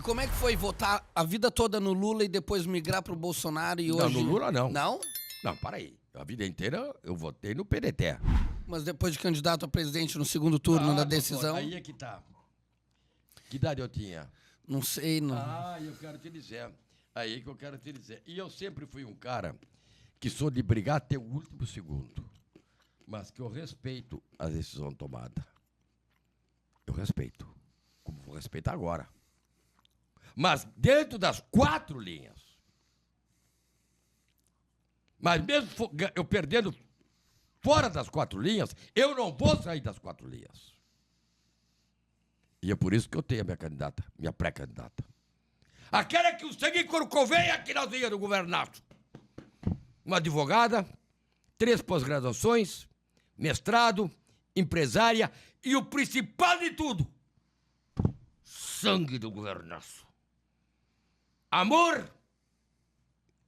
como é que foi votar a vida toda no Lula e depois migrar pro Bolsonaro e hoje... Não, no Lula não. Não? Não, para aí. A vida inteira eu votei no PDT. Mas depois de candidato a presidente no segundo turno da decisão... Aí é que tá. Que idade eu tinha? Não sei, não. Eu quero te dizer. Aí que eu quero te dizer. E eu sempre fui um cara que sou de brigar até o último segundo. Mas que eu respeito a decisão tomada. Eu respeito. Como vou respeitar agora. Mas dentro das 4 linhas. Mas mesmo eu perdendo fora das 4 linhas, eu não vou sair das 4 linhas. E é por isso que eu tenho a minha candidata, minha pré-candidata. Aquela que o sangue corcoveia que nós íamos governar. Uma advogada, 3 pós-graduações, mestrado, empresária e o principal de tudo, sangue do governaço. Amor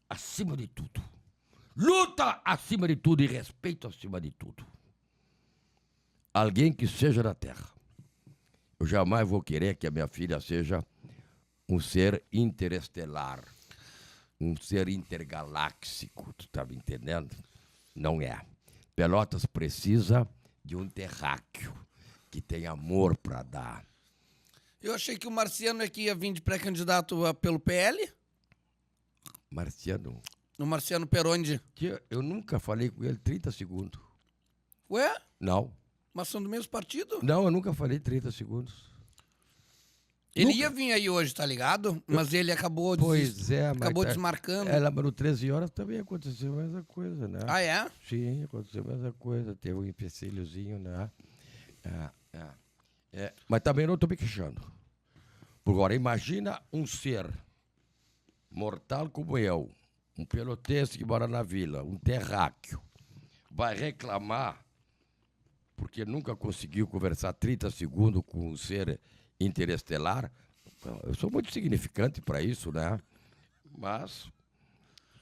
acima de tudo. Luta acima de tudo e respeito acima de tudo. Alguém que seja da terra. Eu jamais vou querer que a minha filha seja um ser interestelar, um ser intergaláxico, tu tá me entendendo? Não é. Pelotas precisa de um terráqueo que tem amor para dar. Eu achei que o Marciano é que ia vir de pré-candidato pelo PL. Marciano. O Marciano Perondi. Eu nunca falei com ele 30 segundos. Ué? Não. Mas são do mesmo partido? Não, eu nunca falei 30 segundos. Ele ia vir aí hoje, tá ligado? Mas ele acabou, acabou desmarcando. Ela, mas no 13 horas também aconteceu a mesma coisa, né? Ah, é? Sim, aconteceu a mesma coisa. Teve um empecilhozinho, né? Mas também não estou me queixando. Por agora, imagina um ser mortal como eu, um pelotense que mora na vila, um terráqueo, vai reclamar porque nunca conseguiu conversar 30 segundos com um ser interestelar. Eu sou muito significante para isso, né? Mas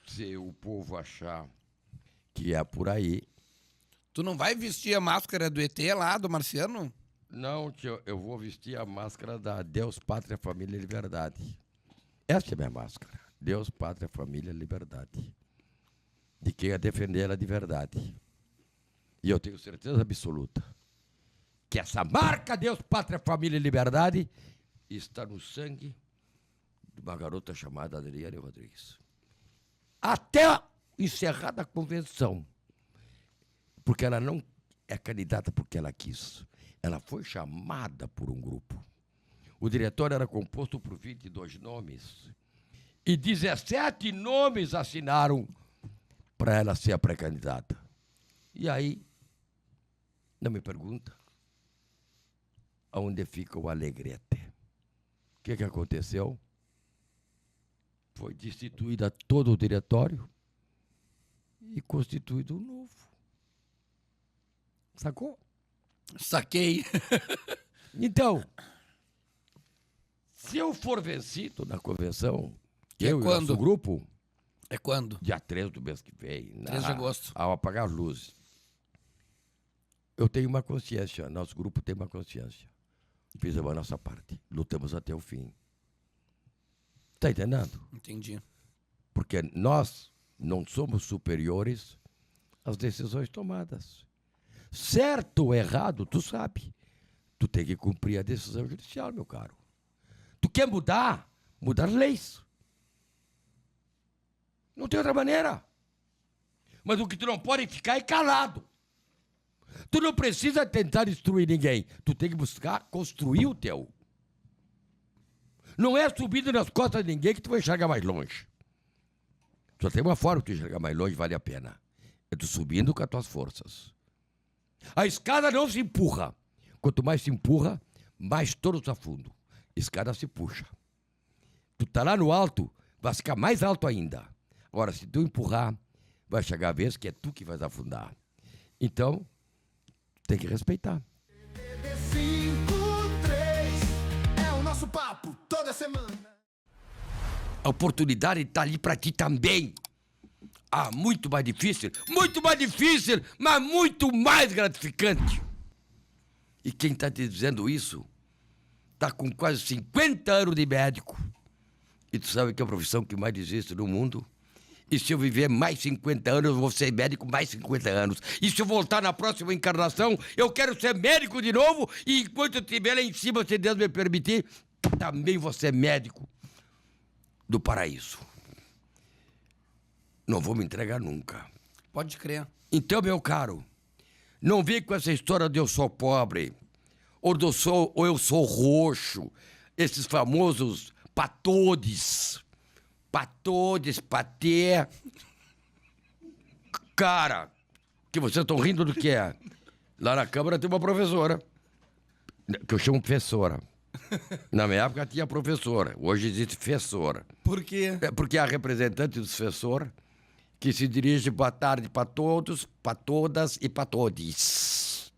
se o povo achar que é por aí... Tu não vai vestir a máscara do ET lá, do Marciano? Não, tio, eu vou vestir a máscara da Deus, Pátria, Família e Liberdade. Essa é a minha máscara. Deus, Pátria, Família e Liberdade. De quem é defender ela de verdade. E eu tenho certeza absoluta que essa marca Deus, Pátria, Família e Liberdade está no sangue de uma garota chamada Adriane Rodrigues. Até encerrada a convenção. Porque ela não é candidata porque ela quis. Ela foi chamada por um grupo. O diretório era composto por 22 nomes. E 17 nomes assinaram para ela ser a pré-candidata. E aí, não me pergunta, aonde fica o Alegrete? O que aconteceu? Foi destituída todo o diretório e constituído um novo. Sacou? Saquei. Então, se eu for vencido na convenção, É eu e o quando? nosso grupo, É quando? dia 3 do mês que vem, 3 de agosto. ao apagar as luzes, eu tenho uma consciência, nosso grupo tem uma consciência. Fizemos a nossa parte, lutamos até o fim. Está entendendo? Entendi. Porque nós não somos superiores às decisões tomadas. Certo ou errado, tu sabe. Tu tem que cumprir a decisão judicial, meu caro. Tu quer mudar? Mudar leis. Não tem outra maneira. Mas o que tu não pode ficar é calado. Tu não precisa tentar destruir ninguém. Tu tem que buscar construir o teu. Não é subindo nas costas de ninguém que tu vai enxergar mais longe. Só tem uma forma de tu enxergar mais longe, vale a pena. É tu subindo com as tuas forças. A escada não se empurra. Quanto mais se empurra, mais todos afundam. Escada se puxa. Tu tá lá no alto, vai ficar mais alto ainda. Agora, se tu empurrar, vai chegar a vez que é tu que vais afundar. Então, tem que respeitar. É o nosso papo toda semana. A oportunidade está ali para ti também. Muito mais difícil, mas muito mais gratificante. E quem está te dizendo isso está com quase 50 anos de médico. E tu sabe que é a profissão que mais existe no mundo? E se eu viver mais 50 anos, eu vou ser médico mais 50 anos. E se eu voltar na próxima encarnação, eu quero ser médico de novo. E enquanto eu estiver lá em cima, se Deus me permitir, também vou ser médico do paraíso. Não vou me entregar nunca. Pode crer. Então, meu caro, não vem com essa história de eu sou pobre, ou eu sou roxo, esses famosos patodes, patê. Cara, que vocês estão rindo do que é? Lá na Câmara tem uma professora, que eu chamo professora. Na minha época tinha professora, hoje existe professora. Por quê? É porque é a representante do professor que se dirige boa tarde para todos, para todas e para todes.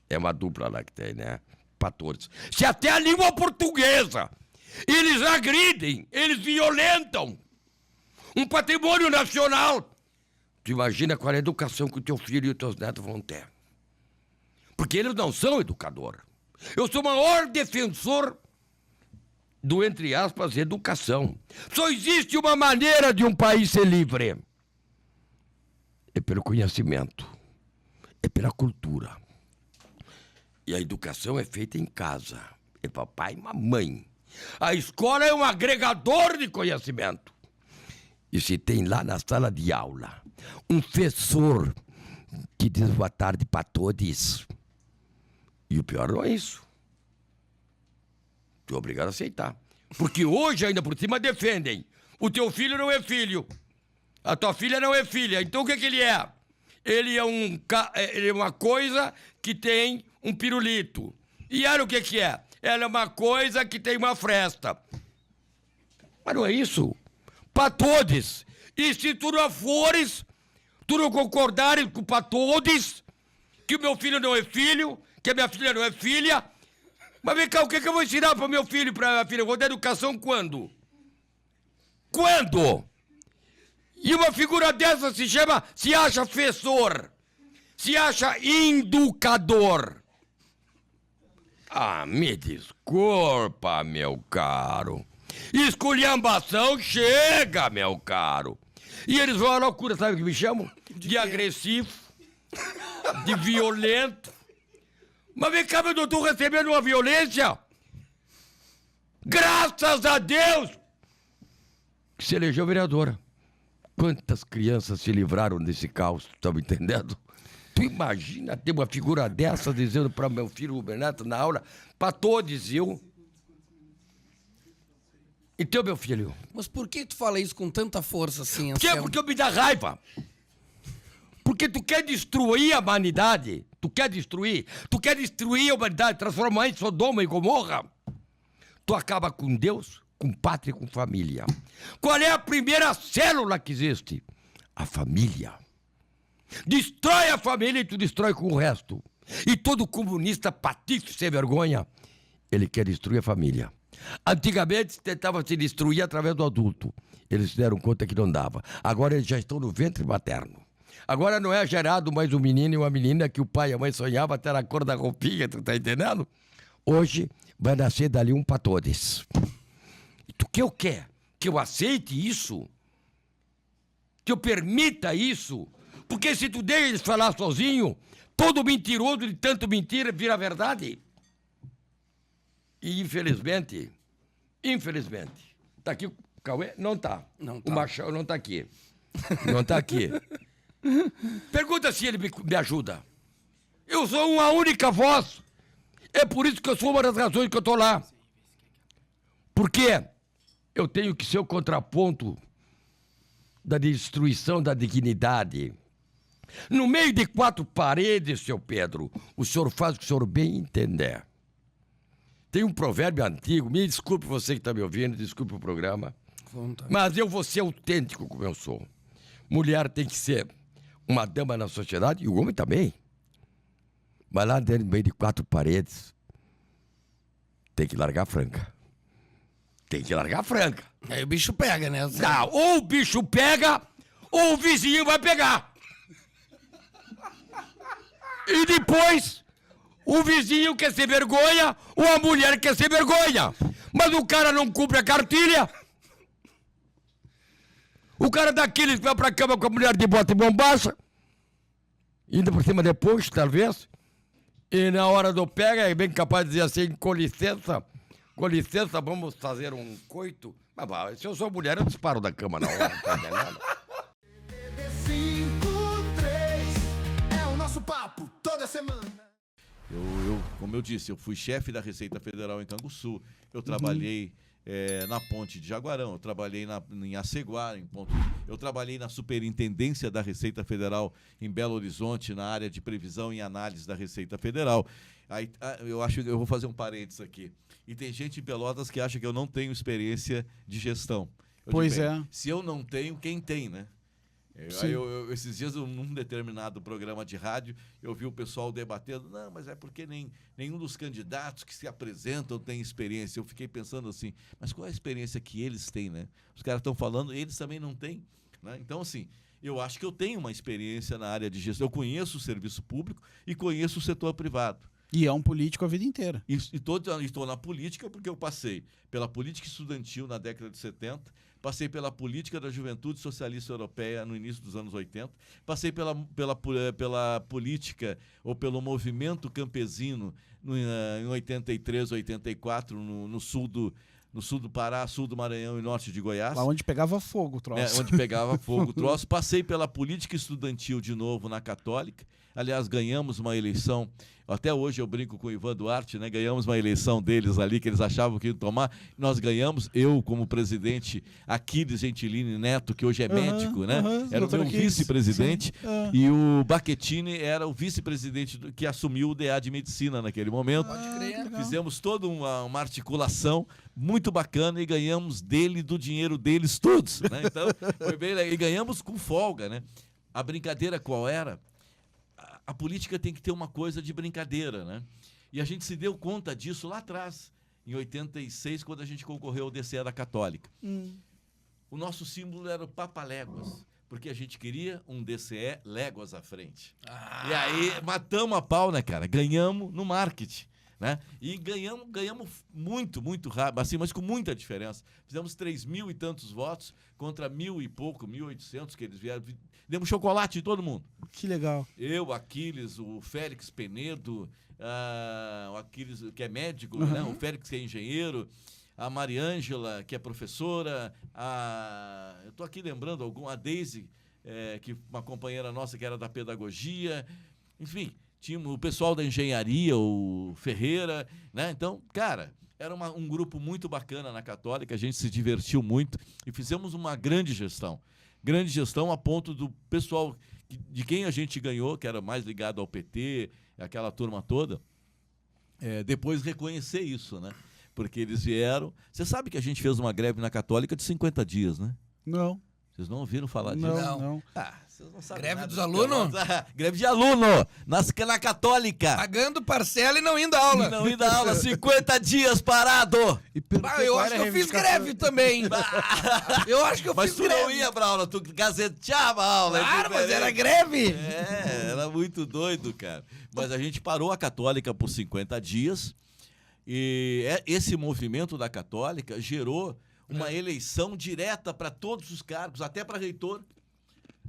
É uma dupla lá que tem, né? Para todos. Se até a língua portuguesa eles agridem, eles violentam um patrimônio nacional, tu imagina qual é a educação que o teu filho e os teus netos vão ter. Porque eles não são educadores. Eu sou o maior defensor do, entre aspas, educação. Só existe uma maneira de um país ser livre. É pelo conhecimento. É pela cultura. E a educação é feita em casa. É papai e mamãe. A escola é um agregador de conhecimento. E se tem lá na sala de aula um professor que diz boa tarde para todos, e o pior não é isso. Tu é obrigado a aceitar. Porque hoje, ainda por cima, defendem. O teu filho não é filho. A tua filha não é filha. Então o que ele é? Ele é uma coisa que tem um pirulito. E ela o que é? Ela é uma coisa que tem uma fresta. Mas não é isso. Para todos. E se tu não fores, tu não concordares com para todos, que o meu filho não é filho, que a minha filha não é filha, mas vem cá, o que eu vou ensinar para o meu filho e para a minha filha? Eu vou dar educação quando? Quando? E uma figura dessa se acha professor, se acha educador. Ah, me desculpa, meu caro. Esculhambação chega, meu caro. E eles vão à loucura, sabe o que me chamam? De agressivo, de violento. Mas vem cá, meu doutor, recebendo uma violência. Graças a Deus que se elegeu vereadora. Quantas crianças se livraram desse caos, tá me entendendo? Tu imagina ter uma figura dessa dizendo para meu filho Bernardo na aula, para todos, eu. Então, meu filho. Mas por que tu fala isso com tanta força assim? Porque me dá raiva. Porque tu quer destruir a humanidade. Tu quer destruir a humanidade, transformar em Sodoma e Gomorra. Tu acaba com Deus, com pátria e com família. Qual é a primeira célula que existe? A família. Destrói a família e tu destrói com o resto. E todo comunista patife sem vergonha, ele quer destruir a família. Antigamente tentava se destruir através do adulto. Eles se deram conta que não dava. Agora eles já estão no ventre materno. Agora não é gerado mais um menino e uma menina que o pai e a mãe sonhavam até na cor da roupinha, tu tá entendendo? Hoje vai nascer dali um para todos. E tu que eu quero? Que eu aceite isso? Que eu permita isso? Porque se tu deixa eles falar sozinho, todo mentiroso de tanto mentira vira verdade. E infelizmente, tá aqui o Cauê? Não tá. Não tá. O Machado não tá aqui. Não tá aqui. Pergunta se ele me ajuda. Eu sou uma única voz. É por isso que eu sou uma das razões que eu tô lá. Porque eu tenho que ser o contraponto da destruição da dignidade. No meio de 4 paredes, seu Pedro, o senhor faz o que o senhor bem entender. Tem um provérbio antigo, me desculpe você que está me ouvindo, desculpe o programa, mas eu vou ser autêntico como eu sou. Mulher tem que ser uma dama na sociedade, e o homem também. Mas lá dentro, no meio de 4 paredes, tem que largar a franca. Tem que largar a franca. Aí o bicho pega, né? Não, ou o bicho pega, ou o vizinho vai pegar. E depois, o vizinho quer ser vergonha, ou a mulher quer ser vergonha. Mas o cara não cumpre a cartilha. O cara daquele que vai pra cama com a mulher de bota e bombacha, indo por cima depois, talvez, e na hora do pega é bem capaz de dizer assim, com licença, vamos fazer um coito. Mas, se eu sou mulher, eu disparo da cama na hora, não tá entendendo? 53 é o nosso papo toda semana. Como eu disse, eu fui chefe da Receita Federal em Canguçu. Eu trabalhei na Ponte de Jaguarão, eu trabalhei em Aceguá, eu trabalhei na Superintendência da Receita Federal em Belo Horizonte, na área de previsão e análise da Receita Federal. Aí, eu vou fazer um parênteses aqui. E tem gente em Pelotas que acha que eu não tenho experiência de gestão. Se eu não tenho, quem tem, né? Esses dias, num determinado programa de rádio, eu vi o pessoal debatendo, não, mas é porque nenhum dos candidatos que se apresentam tem experiência. Eu fiquei pensando assim, mas qual é a experiência que eles têm, né? Os caras estão falando, eles também não têm, né? Então, assim, eu acho que eu tenho uma experiência na área de gestão. Eu conheço o serviço público e conheço o setor privado. E é um político a vida inteira. E estou na política porque eu passei pela política estudantil na década de 70, passei pela política da Juventude Socialista Europeia no início dos anos 80, passei pela política ou pelo movimento campesino em 83, 84, no sul do Pará, sul do Maranhão e norte de Goiás. Lá onde pegava fogo o troço. Onde pegava fogo o troço. Passei pela política estudantil de novo na Católica. Aliás, ganhamos uma eleição, até hoje eu brinco com o Ivan Duarte, né? Ganhamos uma eleição deles ali, que eles achavam que iam tomar. Nós ganhamos, eu como presidente, Aquiles Gentilini Neto, que hoje é médico, né? Era o meu vice-presidente, e o Baquetini era o vice-presidente que assumiu o DA de Medicina naquele momento. Pode crer. Fizemos toda uma articulação muito bacana e ganhamos do dinheiro deles todos, né? Então, foi bem legal. E ganhamos com folga, né? A brincadeira qual era? A política tem que ter uma coisa de brincadeira, né? E a gente se deu conta disso lá atrás, em 86, quando a gente concorreu ao DCE da Católica. O nosso símbolo era o Papaléguas, porque a gente queria um DCE léguas à frente. E aí matamos a pau, né, cara? Ganhamos no marketing, né? E ganhamos muito, muito rápido, assim, mas com muita diferença. Fizemos 3.000 e tantos votos contra 1.000 e pouco, 1.800 que eles vieram. Demos chocolate de todo mundo. Que legal. Eu, Aquiles, o Félix Penedo, o Aquiles, que é médico, né? O Félix, que é engenheiro, a Mariângela, que é professora, eu estou aqui lembrando a Deise, que uma companheira nossa que era da pedagogia, enfim, tinha o pessoal da engenharia, o Ferreira, né? Então, cara, era um grupo muito bacana na Católica, a gente se divertiu muito e fizemos uma grande gestão. Grande gestão a ponto do pessoal de quem a gente ganhou, que era mais ligado ao PT, aquela turma toda, depois reconhecer isso, né? Porque eles vieram... Você sabe que a gente fez uma greve na Católica de 50 dias, né? Não. Vocês não ouviram falar disso? Não. Vocês não sabem Greve nada dos alunos? Greve de aluno! Na Católica! Pagando parcela e não indo à aula. Não indo à aula, 50 dias parado! Eu acho que eu fiz greve também. Eu acho que eu Mas fiz tu greve. não ia pra aula, tu gazeteava a aula. Claro, mas era greve. Era muito doido, cara. Mas a gente parou a Católica por 50 dias e esse movimento da Católica gerou uma eleição direta para todos os cargos, até para reitor,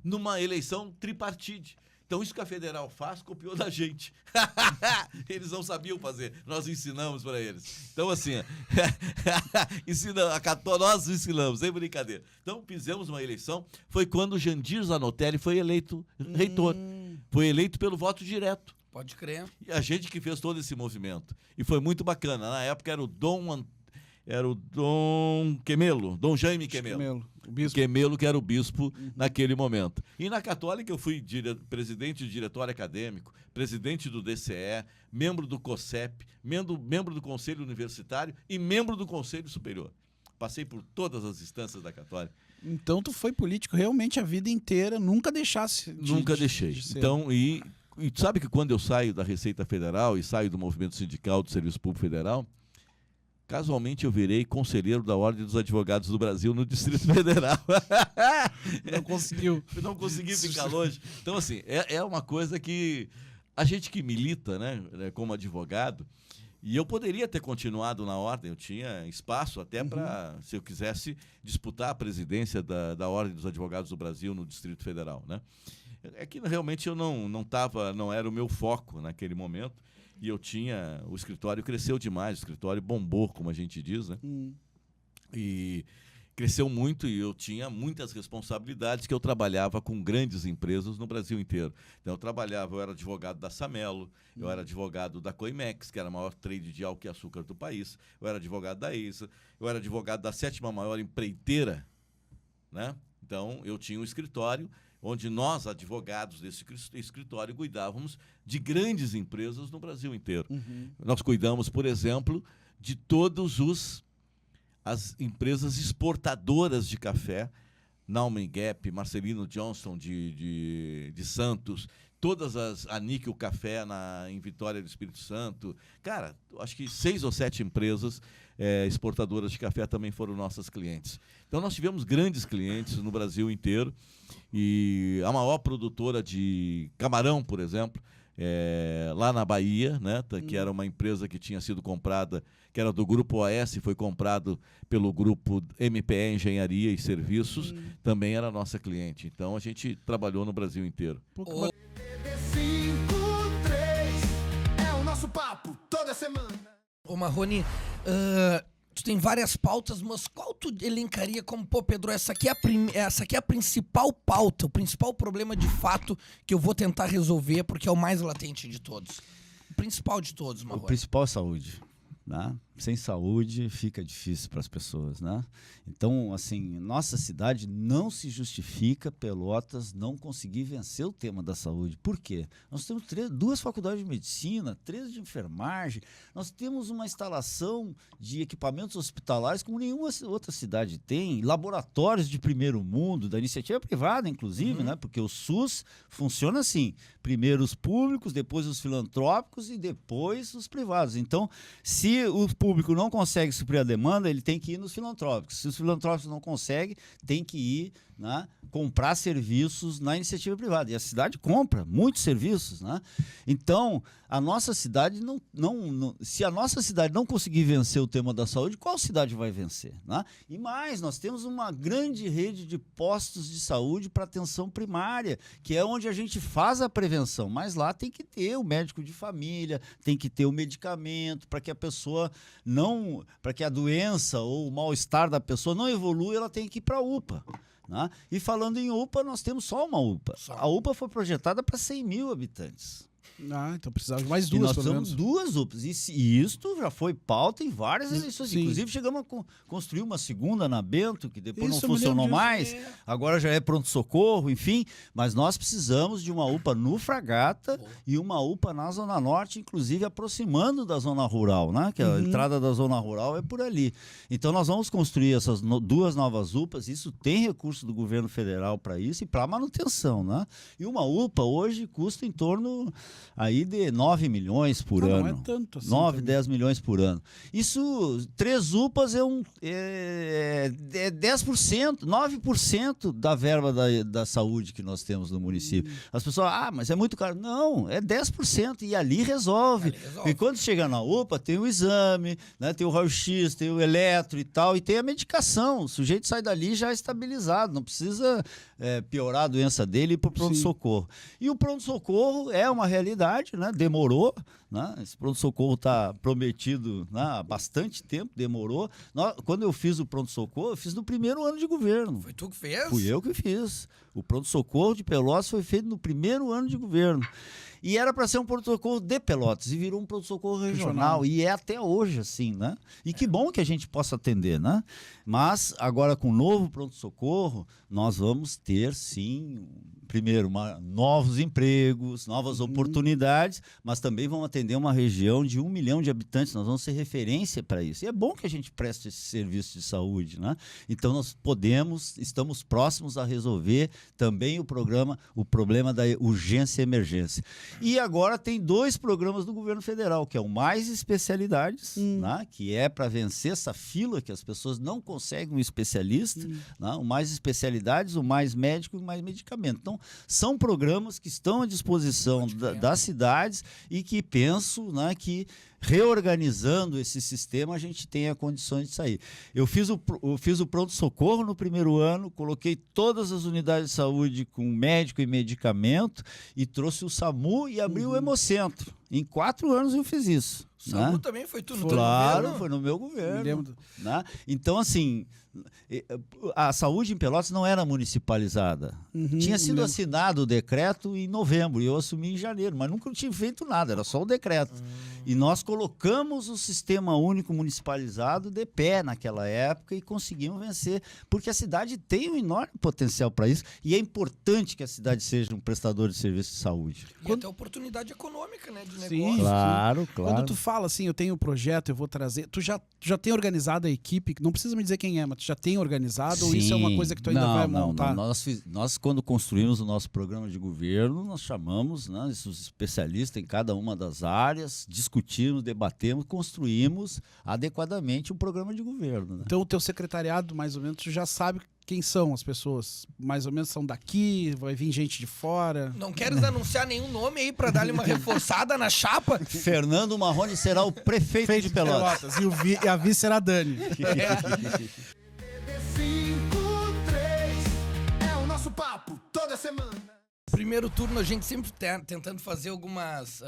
numa eleição tripartite. Então, isso que a Federal faz, copiou da gente. Eles não sabiam fazer, nós ensinamos para eles. Então, assim, nós ensinamos, sem brincadeira. Então, fizemos uma eleição, foi quando o Jandir Zanotelli foi eleito reitor. Foi eleito pelo voto direto. Pode crer. E a gente que fez todo esse movimento. E foi muito bacana. Na época era o Dom Quemelo, Dom Jaime Quemelo. O bispo. Quemelo, que era o bispo naquele momento. E na Católica eu fui presidente do diretório acadêmico, presidente do DCE, membro do COSEP, membro do Conselho Universitário e membro do Conselho Superior. Passei por todas as instâncias da Católica. Então tu foi político realmente a vida inteira, nunca deixasse Nunca deixei. de ser. Então, e sabe que quando eu saio da Receita Federal e saio do movimento sindical do Serviço Público Federal, casualmente eu virei conselheiro da Ordem dos Advogados do Brasil no Distrito Federal. Não conseguiu. Não consegui ficar longe. Então, assim, é uma coisa que a gente que milita, né, como advogado, E eu poderia ter continuado na ordem, eu tinha espaço até para, se eu quisesse, disputar a presidência da Ordem dos Advogados do Brasil no Distrito Federal, né? É que realmente eu não era o meu foco naquele momento, e eu tinha, o escritório cresceu demais, o escritório bombou, como a gente diz, né? E cresceu muito e eu tinha muitas responsabilidades, que eu trabalhava com grandes empresas no Brasil inteiro. Então eu era advogado da Samelo, eu era advogado da Coimex, que era a maior trade de álcool e açúcar do país, eu era advogado da ISA, eu era advogado da 7ª maior empreiteira, né? Então eu tinha um escritório onde nós, advogados desse escritório, cuidávamos de grandes empresas no Brasil inteiro. Nós cuidamos, por exemplo, de todos as empresas exportadoras de café, Naumann Gap, Marcelino Johnson de Santos, a Níquel Café em Vitória do Espírito Santo. Cara, acho que 6 ou 7 empresas exportadoras de café também foram nossas clientes. Então nós tivemos grandes clientes no Brasil inteiro, e a maior produtora de camarão, por exemplo, lá na Bahia, né, que era uma empresa que tinha sido comprada, que era do Grupo OS, foi comprado pelo Grupo MPE Engenharia e Serviços, também era nossa cliente. Então a gente trabalhou no Brasil inteiro. TV53 é o nosso papo toda semana. Ô Marrone, tu tem várias pautas, mas qual tu elencaria como, pô, Pedro, essa aqui é a principal pauta, o principal problema de fato que eu vou tentar resolver, porque é o mais latente de todos. O principal de todos, Marrone. O principal é saúde, né? Sem saúde fica difícil para as pessoas, né? Então, assim, nossa cidade não se justifica Pelotas não conseguir vencer o tema da saúde. Por quê? Nós temos 2 faculdades de medicina, 3 de enfermagem, nós temos uma instalação de equipamentos hospitalares como nenhuma outra cidade tem, laboratórios de primeiro mundo, da iniciativa privada, inclusive, né? Porque o SUS funciona assim, primeiro os públicos, depois os filantrópicos e depois os privados. Então, se o público não consegue suprir a demanda, ele tem que ir nos filantrópicos. Se os filantrópicos não conseguem, tem que ir, né, comprar serviços na iniciativa privada. E a cidade compra muitos serviços, né? Então, a nossa cidade se a nossa cidade não conseguir vencer o tema da saúde, qual cidade vai vencer, né? E mais, nós temos uma grande rede de postos de saúde para atenção primária, que é onde a gente faz a prevenção, mas lá tem que ter o médico de família, tem que ter o medicamento para que a pessoa para que a doença ou o mal-estar da pessoa não evolua, ela tem que ir para a UPA. Né? E falando em UPA, nós temos só uma UPA. A UPA foi projetada para 100 mil habitantes. Então precisava de mais 2, e nós pelo menos. temos 2 UPAs. E isto já foi pauta em várias eleições. Sim. Inclusive, chegamos a construir uma segunda na Bento, que depois não funcionou mais. Agora já é pronto-socorro, enfim. Mas nós precisamos de uma UPA no Fragata e uma UPA na Zona Norte, inclusive aproximando da Zona Rural, né? Que a entrada da Zona Rural é por ali. Então, nós vamos construir essas 2 novas UPAs. Isso tem recurso do governo federal para isso e para manutenção, né? E uma UPA hoje custa em torno aí de 9 milhões por ano. Não é tanto assim. 9, 10 milhões por ano. Isso, 3 UPAs é 10%, 9% da verba da saúde que nós temos no município. As pessoas, mas é muito caro. Não, é 10% e ali resolve. E quando chega na UPA, tem o exame, né, tem o raio-x, tem o eletro e tal, e tem a medicação. O sujeito sai dali já estabilizado, não precisa piorar a doença dele e ir para o pronto-socorro. E o pronto-socorro é uma realidade, né? Demorou, né? Esse pronto-socorro está prometido, né, há bastante tempo, demorou. Quando eu fiz o pronto-socorro, eu fiz no primeiro ano de governo. Foi tu que fez? Fui eu que fiz. O pronto-socorro de Pelotas foi feito no primeiro ano de governo. E era para ser um pronto-socorro de Pelotas e virou um pronto-socorro regional. E é até hoje assim, né? E que bom que a gente possa atender, né? Mas agora com o novo pronto-socorro, nós vamos ter sim, primeiro, novos empregos, novas oportunidades, mas também vamos atender uma região de 1 milhão de habitantes. Nós vamos ser referência para isso. E é bom que a gente preste esse serviço de saúde, né? Então nós estamos próximos a resolver também o problema da urgência e emergência. E agora tem 2 programas do governo federal, que é o Mais Especialidades, né? Que é para vencer essa fila que as pessoas não conseguem um especialista, né? O Mais Especialidades, o Mais Médico e o Mais Medicamento. Então, são programas que estão à disposição das cidades e que penso, né, que reorganizando esse sistema, a gente tenha condições de sair. Eu fiz o pronto-socorro no primeiro ano, coloquei todas as unidades de saúde com médico e medicamento e trouxe o SAMU e abri o Hemocentro. Em 4 anos eu fiz isso. O SAMU né? também foi tudo no Claro, governo? foi no meu Me governo. lembro. Né? Então, assim, a saúde em Pelotas não era municipalizada. Tinha sido lembro. assinado o decreto em novembro e eu assumi em janeiro, mas nunca tinha feito nada, era só o decreto. E nós colocamos o sistema único municipalizado de pé naquela época e conseguimos vencer, porque a cidade tem um enorme potencial para isso e é importante que a cidade seja um prestador de serviço de saúde. E até oportunidade econômica, né? De Sim. negócio. Claro, claro. Quando tu fala assim, eu tenho um projeto, eu vou trazer. Tu já tem organizado a equipe, não precisa me dizer quem é, mas tu já tem organizado ou isso é uma coisa que tu ainda vai montar? Não. Nós, quando construímos o nosso programa de governo, nós chamamos, né, os especialistas em cada uma das áreas, discutimos, debatemos, construímos adequadamente um programa de governo. Né? Então o teu secretariado, mais ou menos, tu já sabe quem são as pessoas. Mais ou menos são daqui, vai vir gente de fora. Não queres anunciar nenhum nome aí pra dar-lhe uma reforçada na chapa? Fernando Marrone será o prefeito de Pelotas. E a vice será a Dani. 53 é o nosso papo toda semana. Primeiro turno a gente sempre tá tentando fazer algumas...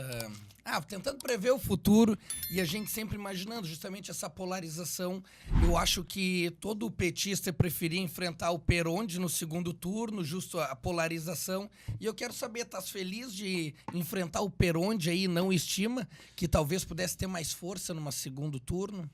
tentando prever o futuro e a gente sempre imaginando justamente essa polarização. Eu acho que todo petista preferia enfrentar o Peronde no segundo turno, justo a polarização. E eu quero saber, estás feliz de enfrentar o Peronde aí, não estima que talvez pudesse ter mais força numa segundo turno?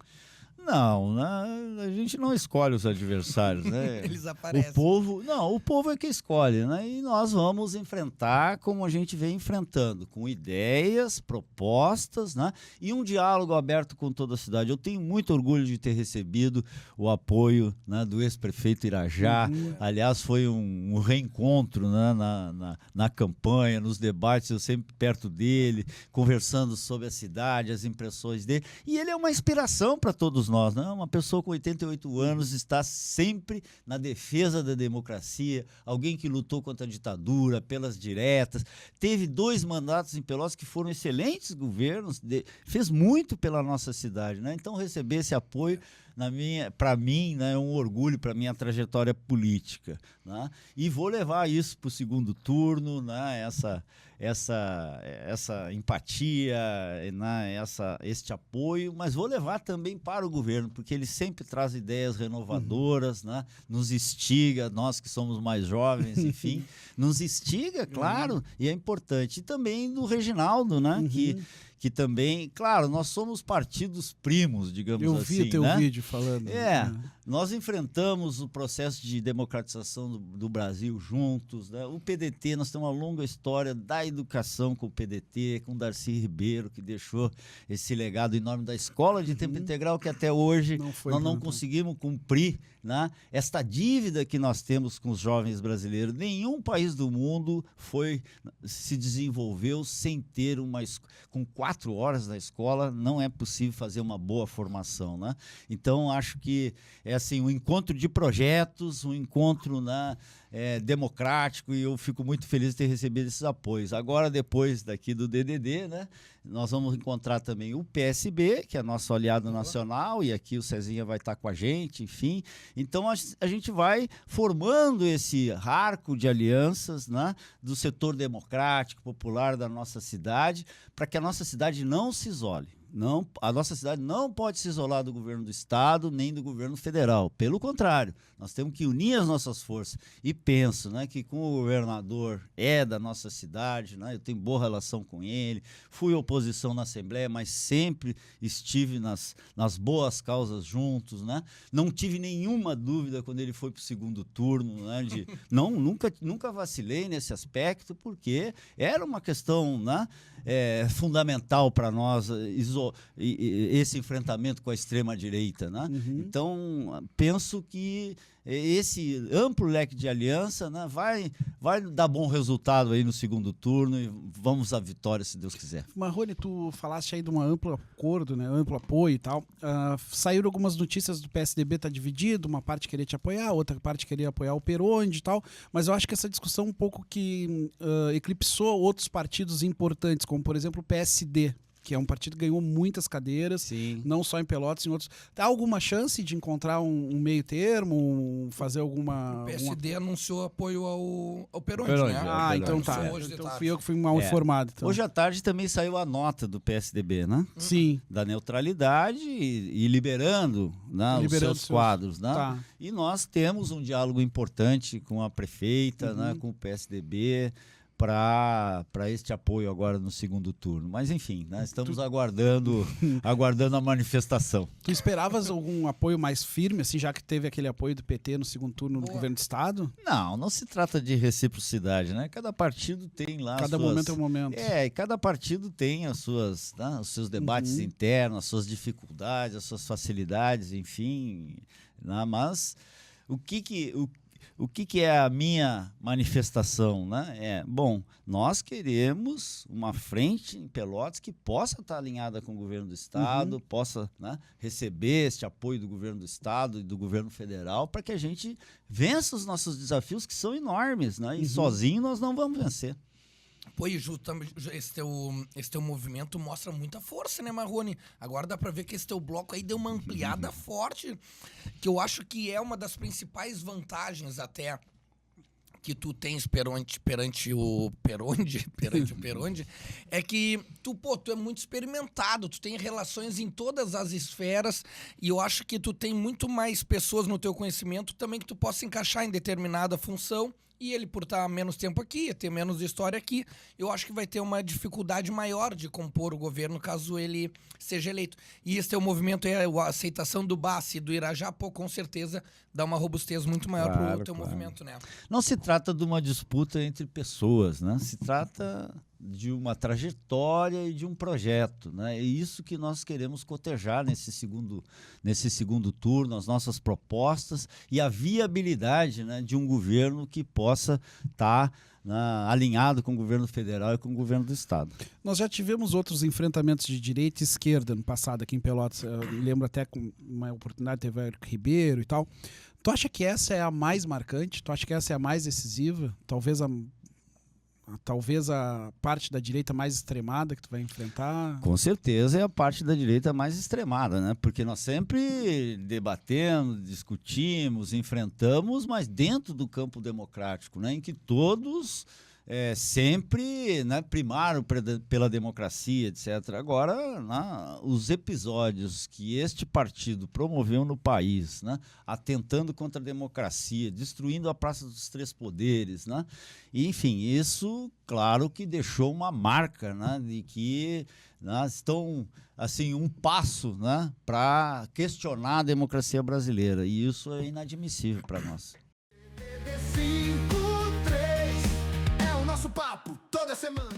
Não, né? A gente não escolhe os adversários, né? Eles aparecem. O povo é que escolhe, né? E nós vamos enfrentar como a gente vem enfrentando, com ideias, propostas, né? E um diálogo aberto com toda a cidade. Eu tenho muito orgulho de ter recebido o apoio, né, do ex-prefeito Irajá. Aliás, foi um reencontro, né, na campanha, nos debates, eu sempre perto dele, conversando sobre a cidade, as impressões dele. E ele é uma inspiração para todos nós, né? Uma pessoa com 88 anos está sempre na defesa da democracia, alguém que lutou contra a ditadura, pelas diretas, teve 2 mandatos em Pelotas que foram excelentes governos, fez muito pela nossa cidade, né? Então receber esse apoio para mim, né, é um orgulho para minha trajetória política, né? E vou levar isso para o segundo turno, né? Essa empatia, né? Este apoio, mas vou levar também para o governo, porque ele sempre traz ideias renovadoras, né? Nos instiga, nós que somos mais jovens, enfim, nos instiga, claro, e é importante. E também do Reginaldo, né? Que também, claro, nós somos partidos primos, digamos assim. Eu vi teu né? vídeo falando. Nós enfrentamos o processo de democratização do Brasil juntos, né? O PDT, nós temos uma longa história da educação com o PDT, com o Darcy Ribeiro, que deixou esse legado enorme da escola de tempo integral, que até hoje nós não conseguimos cumprir, né? Esta dívida que nós temos com os jovens brasileiros. Nenhum país do mundo se desenvolveu sem ter com 4 horas na escola, não é possível fazer uma boa formação, né? Então, acho que é assim, um encontro de projetos, um encontro, né, democrático, e eu fico muito feliz de ter recebido esses apoios. Agora, depois daqui do DDD, né, nós vamos encontrar também o PSB, que é nosso aliado nacional, e aqui o Cezinha vai estar com a gente, enfim. Então, a gente vai formando esse arco de alianças, né, do setor democrático, popular da nossa cidade, para que a nossa cidade não se isole. Não, a nossa cidade não pode se isolar do governo do estado nem do governo federal. Pelo contrário, nós temos que unir as nossas forças. E penso, né, que com o governador da nossa cidade, né, eu tenho boa relação com ele, fui oposição na Assembleia, mas sempre estive nas boas causas juntos, né? Não tive nenhuma dúvida quando ele foi para o segundo turno, né, nunca vacilei nesse aspecto, porque era uma questão, né, fundamental para nós esse enfrentamento com a extrema-direita, né? Então, penso que esse amplo leque de aliança, né, vai dar bom resultado aí no segundo turno e vamos à vitória, se Deus quiser. Marrone, tu falaste aí de um amplo acordo, né, amplo apoio e tal. Saíram algumas notícias do PSDB, tá dividido, uma parte queria te apoiar, outra parte queria apoiar o Peronde e tal, mas eu acho que essa discussão um pouco que eclipsou outros partidos importantes, como por exemplo o PSD. que é um partido que ganhou muitas cadeiras, Sim. não só em Pelotas, em outros. Há alguma chance de encontrar um meio termo, fazer alguma... O PSD anunciou apoio ao Peronde, Peronde, né? Ah, então Anunciou tá. hoje de Então tarde. fui eu que fui mal É. informado. Então. Hoje à tarde também saiu a nota do PSDB, né? Sim, Da neutralidade e liberando, né, Liberando os seus quadros. Né? tá. E nós temos um diálogo importante com a prefeita, né, com o PSDB, para este apoio agora no segundo turno. Mas, enfim, né, estamos aguardando a manifestação. Tu esperavas algum apoio mais firme, assim, já que teve aquele apoio do PT no segundo turno no governo do Estado? Não se trata de reciprocidade, né? Cada partido tem lá Cada as suas... momento é um momento. É, e cada partido tem as suas, né, os seus debates internos, as suas dificuldades, as suas facilidades, enfim. Né? Mas o que é a minha manifestação? Né? Bom, nós queremos uma frente em Pelotas que possa estar alinhada com o governo do Estado, possa, né, receber este apoio do governo do Estado e do governo federal para que a gente vença os nossos desafios, que são enormes, né? E sozinho nós não vamos vencer. Pô, e esse teu movimento mostra muita força, né, Marrone? Agora dá pra ver que esse teu bloco aí deu uma ampliada forte, que eu acho que é uma das principais vantagens até que tu tens perante o Peronde, é que tu é muito experimentado, tu tem relações em todas as esferas e eu acho que tu tem muito mais pessoas no teu conhecimento também que tu possa encaixar em determinada função. E ele, por estar menos tempo aqui, ter menos história aqui, eu acho que vai ter uma dificuldade maior de compor o governo caso ele seja eleito. E esse teu movimento, a aceitação do Bassi e do Irajá, pô, com certeza dá uma robustez muito maior pro teu movimento, né? Não se trata de uma disputa entre pessoas, né? Se trata de uma trajetória e de um projeto, né? É isso que nós queremos cotejar nesse segundo turno, as nossas propostas e a viabilidade, né, de um governo que possa estar alinhado com o governo federal e com o governo do Estado. Nós já tivemos outros enfrentamentos de direita e esquerda no passado aqui em Pelotas. Eu lembro até com uma oportunidade, teve o Érico Ribeiro e tal. Tu acha que essa é a mais marcante? Tu acha que essa é a mais decisiva? Talvez a parte da direita mais extremada que tu vai enfrentar? Com certeza é a parte da direita mais extremada, né? Porque nós sempre debatemos, discutimos, enfrentamos, mas dentro do campo democrático, né? Em que todos sempre, né, primaram pela democracia, etc. Agora, né, os episódios que este partido promoveu no país, né, atentando contra a democracia, destruindo a Praça dos Três Poderes, né, e, enfim, isso, claro que deixou uma marca, né, de que, né, estão assim, um passo, né, para questionar a democracia brasileira, e isso é inadmissível para nós. 53 é o nosso papo toda semana.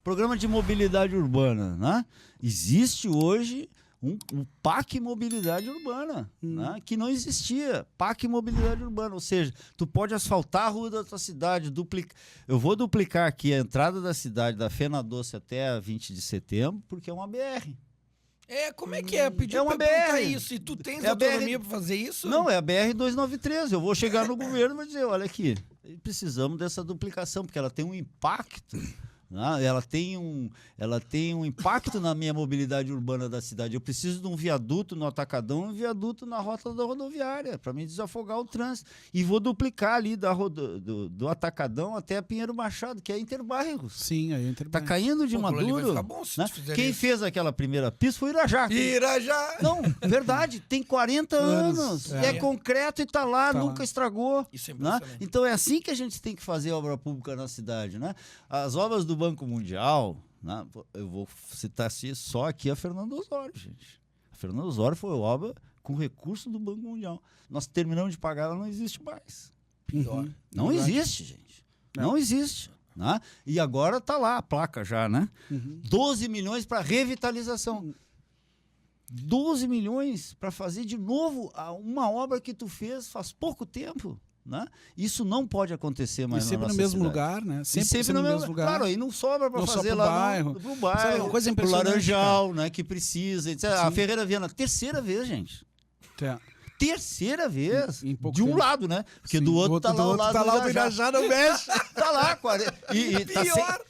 Programa de mobilidade urbana, né? Existe hoje um PAC Mobilidade Urbana, né? Que não existia. PAC Mobilidade Urbana, ou seja, tu pode asfaltar a rua da tua cidade, eu vou duplicar aqui a entrada da cidade da Fena Doce até a 20 de setembro, porque é uma BR. Como é que é? Pedir É uma pra perguntar BR. isso. E tu tens É a autonomia pra fazer isso? Não, é a BR-293. Eu vou chegar no governo e vou dizer, olha aqui, precisamos dessa duplicação, porque ela tem um impacto, né? Ela tem um impacto na minha mobilidade urbana da cidade. Eu preciso de um viaduto no Atacadão e um viaduto na rota da rodoviária, para me desafogar o trânsito. E vou duplicar ali do Atacadão até a Pinheiro Machado, que é Interbairros. Sim, aí entra Tá caindo de Pô, aquilo ali vai maduro. ficar bom se Né? tu fizer Quem isso. fez aquela primeira pista foi Irajá. Irajá! Não, verdade, tem 40 anos. É. É concreto e tá lá, Tá nunca lá. estragou. Isso é Né? impressionante. Então é assim que a gente tem que fazer obra pública na cidade, né? As obras do Banco Mundial, né? Eu vou citar só aqui a Fernando Osório, gente. A Fernando Osório foi obra com recurso do Banco Mundial. Nós terminamos de pagar, ela não existe mais. Pior. Não existe, gente. Não existe. Né? E agora tá lá a placa já, né? 12 milhões para revitalização. 12 milhões para fazer de novo uma obra que tu fez faz pouco tempo. Né? Isso não pode acontecer mais E sempre na no nossa mesmo cidade. lugar, né? E sempre no mesmo lugar. Claro, aí não sobra para Não só fazer pro lá bairro. pro Sabe bairro, uma coisa pro impressionante, Laranjal, né, que precisa, etc. A Sim. Ferreira Viana, terceira vez, gente. terceira vez. Em pouco de um tempo. lado, né? Porque Sim, do outro tá lá o lado tá lá o do Irajá. não mexe. Tá lá, e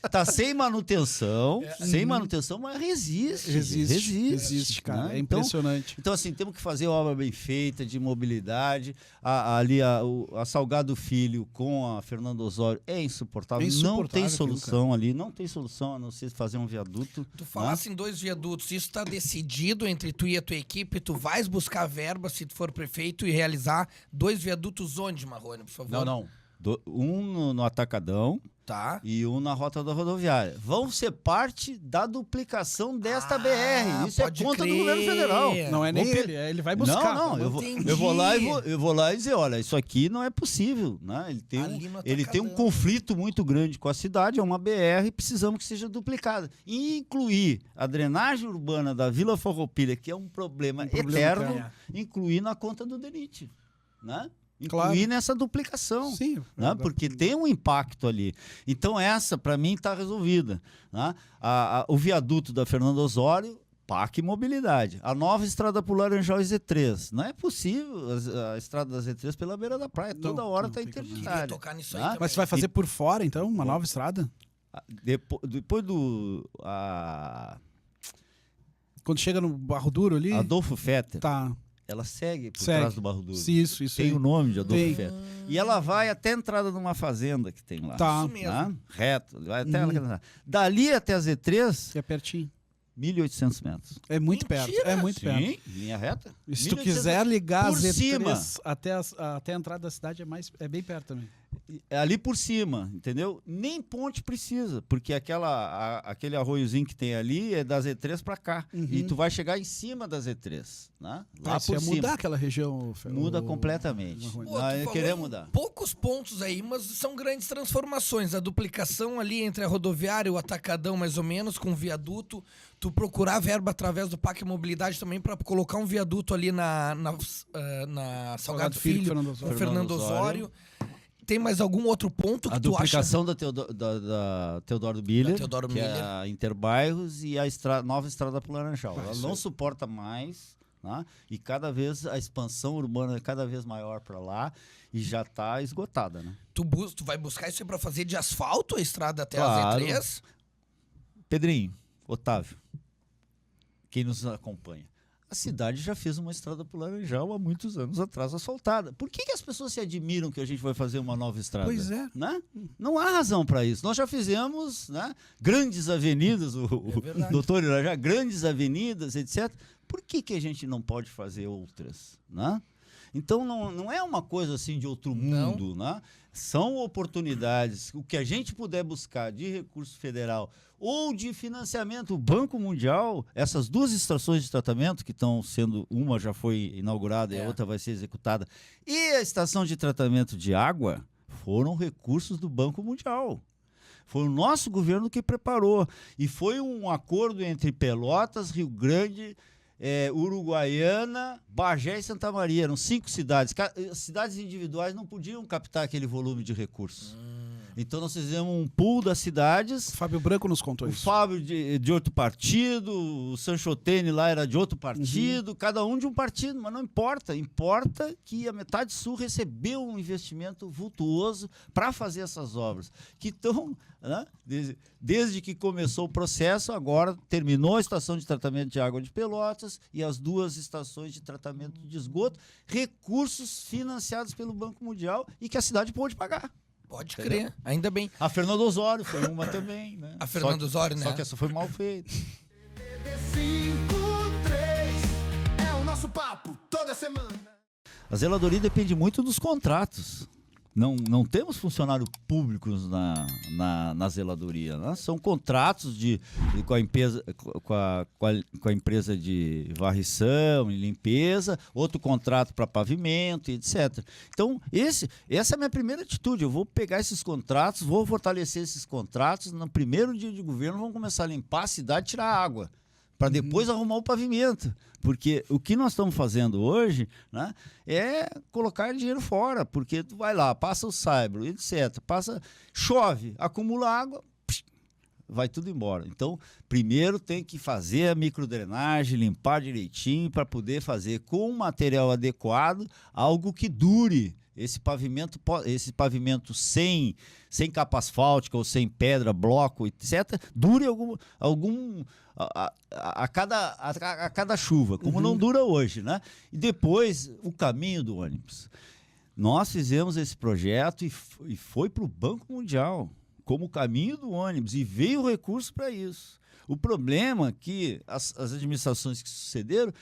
tá sem manutenção, sem manutenção, mas Resiste, cara. né? É impressionante. Então, assim, temos que fazer obra bem feita, de mobilidade. Ali, a Salgado Filho com a Fernando Osório é insuportável. Não Insuportável tem aquilo, solução ali, não tem solução a não ser fazer um viaduto. Tu falasse em 2 viadutos, isso tá decidido entre tu e a tua equipe, tu vais buscar verba se tu for prefeito e realizar 2 viadutos onde, Marrone, por favor? Não. Um no Atacadão Tá. e um na rota da rodoviária. Vão ser parte da duplicação desta BR. Isso é pode conta do crer. governo federal. Não é nem ele vai buscar. Não, eu vou lá e dizer, olha, isso aqui não é possível, né? Ali no Ele tem um Atacadão. conflito muito grande com a cidade, é uma BR e precisamos que seja duplicada. E incluir a drenagem urbana da Vila Farroupilha, que é um problema eterno, eterno. incluir na conta do DENIT, né? Claro. Incluir nessa duplicação. Sim. Né? Porque tem um impacto ali. Então essa, para mim, está resolvida. Né? O viaduto da Fernando Osório, PAC Mobilidade. A nova estrada para o Laranjal e Z3. Não é possível a estrada da Z3 pela beira da praia. Toda hora está tem como. Queria interditária. tocar nisso aí Né? também. Mas você vai fazer por fora, então, uma nova estrada? Depois do Quando chega no Barro Duro ali? Adolfo Fetter, Tá. ela segue por Segue. trás do Barro Duro. Isso Tem aí. o nome de Adolfo Tem. Fetter. E ela vai até a entrada de uma fazenda que tem lá. Tá. Isso mesmo. Né? Reto. Vai até ela. Dali até a Z3, Que é pertinho. 1.800 metros. É muito Mentira! perto. É muito perto. Sim, linha reta. E se tu 1.800 quiser ligar a por Z3 cima. até a entrada da cidade, é bem perto também. É ali por cima, entendeu? Nem ponte precisa, porque aquele arroiozinho que tem ali é da Z3 para cá. E tu vai chegar em cima da Z3, né? Lá Isso por ia cima. mudar aquela região. Muda completamente. Marrone. Pô, tu Nós falou queremos em mudar. poucos pontos aí, mas são grandes transformações. A duplicação ali entre a rodoviária e o Atacadão, mais ou menos, com o viaduto. Tu procurar verba através do PAC Mobilidade também para colocar um viaduto ali na Salgado Filho, Fernando com Osório. Fernando Osório. Tem mais algum outro ponto que A tu acha? duplicação da Teodoro Miller, Da Teodoro que Miller. é a Interbairros, e a nova estrada para o Laranjal. Ela não suporta mais, né? E cada vez a expansão urbana é cada vez maior para lá e já está esgotada, né? Tu vai buscar isso aí para fazer de asfalto a estrada até Claro. a Z3? Pedrinho, Otávio, quem nos acompanha, a cidade já fez uma estrada para o Laranjal há muitos anos atrás, asfaltada. Por que as pessoas se admiram que a gente vai fazer uma nova estrada? Pois é. Né? Não há razão para isso. Nós já fizemos, né, grandes avenidas, o doutor Irajá, grandes avenidas, etc. Por que a gente não pode fazer outras? Né? Então não é uma coisa assim de outro mundo. Né? São oportunidades. O que a gente puder buscar de recurso federal ou de financiamento, o Banco Mundial, essas 2 estações de tratamento que estão sendo, uma já foi inaugurada e a outra vai ser executada, e a estação de tratamento de água foram recursos do Banco Mundial. Foi o nosso governo que preparou. E foi um acordo entre Pelotas, Rio Grande, Uruguaiana, Bagé e Santa Maria. Eram 5 cidades. Cidades individuais não podiam captar aquele volume de recursos. Então nós fizemos um pool das cidades. O Fábio Branco nos contou O isso. Fábio de outro partido, o Sanchotene lá era de outro partido, cada um de um partido, mas não importa. Importa que a Metade Sul recebeu um investimento vultuoso para fazer essas obras. Que estão, né, desde que começou o processo, agora terminou a estação de tratamento de água de Pelotas e as 2 estações de tratamento de esgoto, recursos financiados pelo Banco Mundial e que a cidade pôde pagar. Pode crer, ainda bem. A Fernando Osório foi uma também, né? A Fernando Osório, né? Só que essa foi mal feita. 53 é o nosso papo toda semana. A zeladoria depende muito dos contratos. Não temos funcionários públicos na zeladoria. Né? São contratos com a empresa de varrição e limpeza, outro contrato para pavimento, etc. Então, essa é a minha primeira atitude. Eu vou pegar esses contratos, vou fortalecer esses contratos. No primeiro dia de governo, vamos começar a limpar a cidade e tirar a água, para depois arrumar o pavimento. Porque o que nós estamos fazendo hoje, né, é colocar dinheiro fora, porque tu vai lá, passa o saibro, etc. Chove, acumula água, vai tudo embora. Então, primeiro tem que fazer a microdrenagem, limpar direitinho para poder fazer com um material adequado algo que dure. Esse pavimento sem capa asfáltica ou sem pedra, bloco, etc., dure a cada chuva, como não dura hoje, né? E depois, o caminho do ônibus. Nós fizemos esse projeto e foi para o Banco Mundial como o caminho do ônibus, e veio o recurso para isso. O problema é que as administrações que sucederam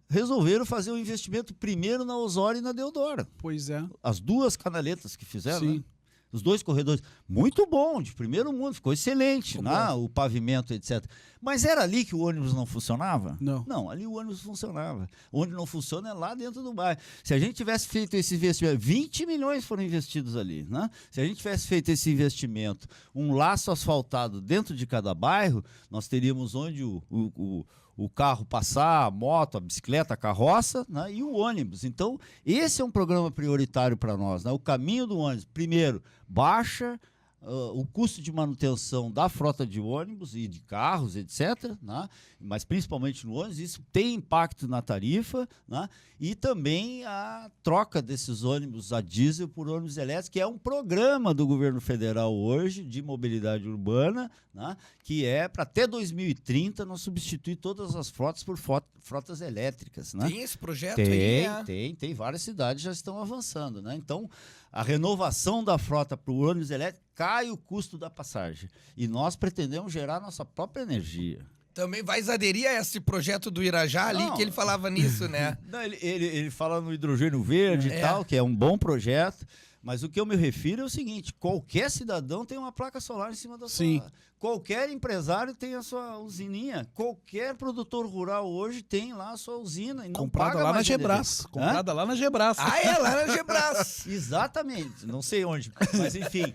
resolveram fazer o investimento primeiro na Osório e na Deodoro. Pois é. As duas canaletas que fizeram, Sim. né? Os 2 corredores. Muito bom, de primeiro mundo, ficou excelente, né? O pavimento, etc. Mas era ali que o ônibus não funcionava? Não. Não, ali o ônibus funcionava. Onde não funciona é lá dentro do bairro. Se a gente tivesse feito esse investimento, 20 milhões foram investidos ali, né? Se a gente tivesse feito esse investimento, um laço asfaltado dentro de cada bairro, nós teríamos onde o carro passar, a moto, a bicicleta, a carroça, né? E o ônibus. Então, esse é um programa prioritário para nós, né? O caminho do ônibus. Primeiro, baixa o custo de manutenção da frota de ônibus e de carros, etc., né? Mas principalmente no ônibus, isso tem impacto na tarifa, né? E também a troca desses ônibus a diesel por ônibus elétricos, que é um programa do governo federal hoje de mobilidade urbana, né? Que é para até 2030 nós substituir todas as frotas por frotas elétricas, né? Tem esse projeto aí? Tem. Várias cidades já estão avançando, né? Então, a renovação da frota para o ônibus elétrico cai o custo da passagem. E nós pretendemos gerar nossa própria energia. Também vai aderir a esse projeto do Irajá ali, Não. que ele falava nisso, né? Não, ele fala no hidrogênio verde e tal, que é um bom projeto. Mas o que eu me refiro é o seguinte: qualquer cidadão tem uma placa solar em cima da Sim. sua... Qualquer empresário tem a sua usininha. Qualquer produtor rural hoje tem lá a sua usina. E não Comprada paga lá na mais Gebras. energia. Comprada lá na Gebras. Ah, é? Lá na Gebras. Exatamente, não sei onde, mas enfim.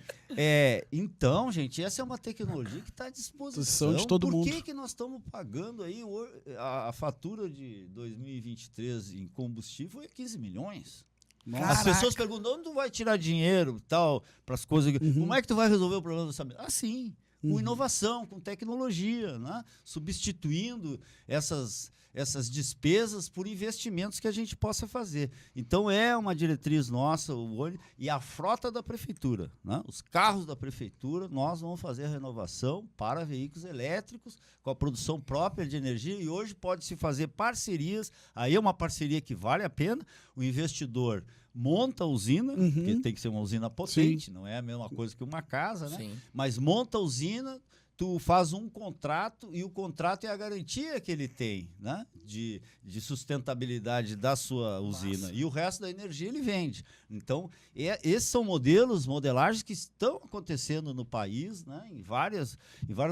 Então, gente, essa é uma tecnologia que está à disposição De todo mundo. Por que nós estamos pagando aí a fatura de 2023 em combustível é 15 milhões? As pessoas perguntam, onde tu vai tirar dinheiro e tal, para as coisas, como é que tu vai resolver o problema do orçamento? Assim, com inovação, com tecnologia, né? Substituindo essas despesas por investimentos que a gente possa fazer. Então, é uma diretriz nossa, o ônibus, e a frota da prefeitura, né? Os carros da prefeitura, nós vamos fazer a renovação para veículos elétricos, com a produção própria de energia, e hoje pode-se fazer parcerias, aí é uma parceria que vale a pena, o investidor monta a usina, que tem que ser uma usina potente, não é a mesma coisa que uma casa, né? Sim. Mas monta a usina, tu faz um contrato e o contrato é a garantia que ele tem, né? De sustentabilidade da sua usina. Nossa. E o resto da energia ele vende. Então, esses são modelagens que estão acontecendo no país, né? Em várias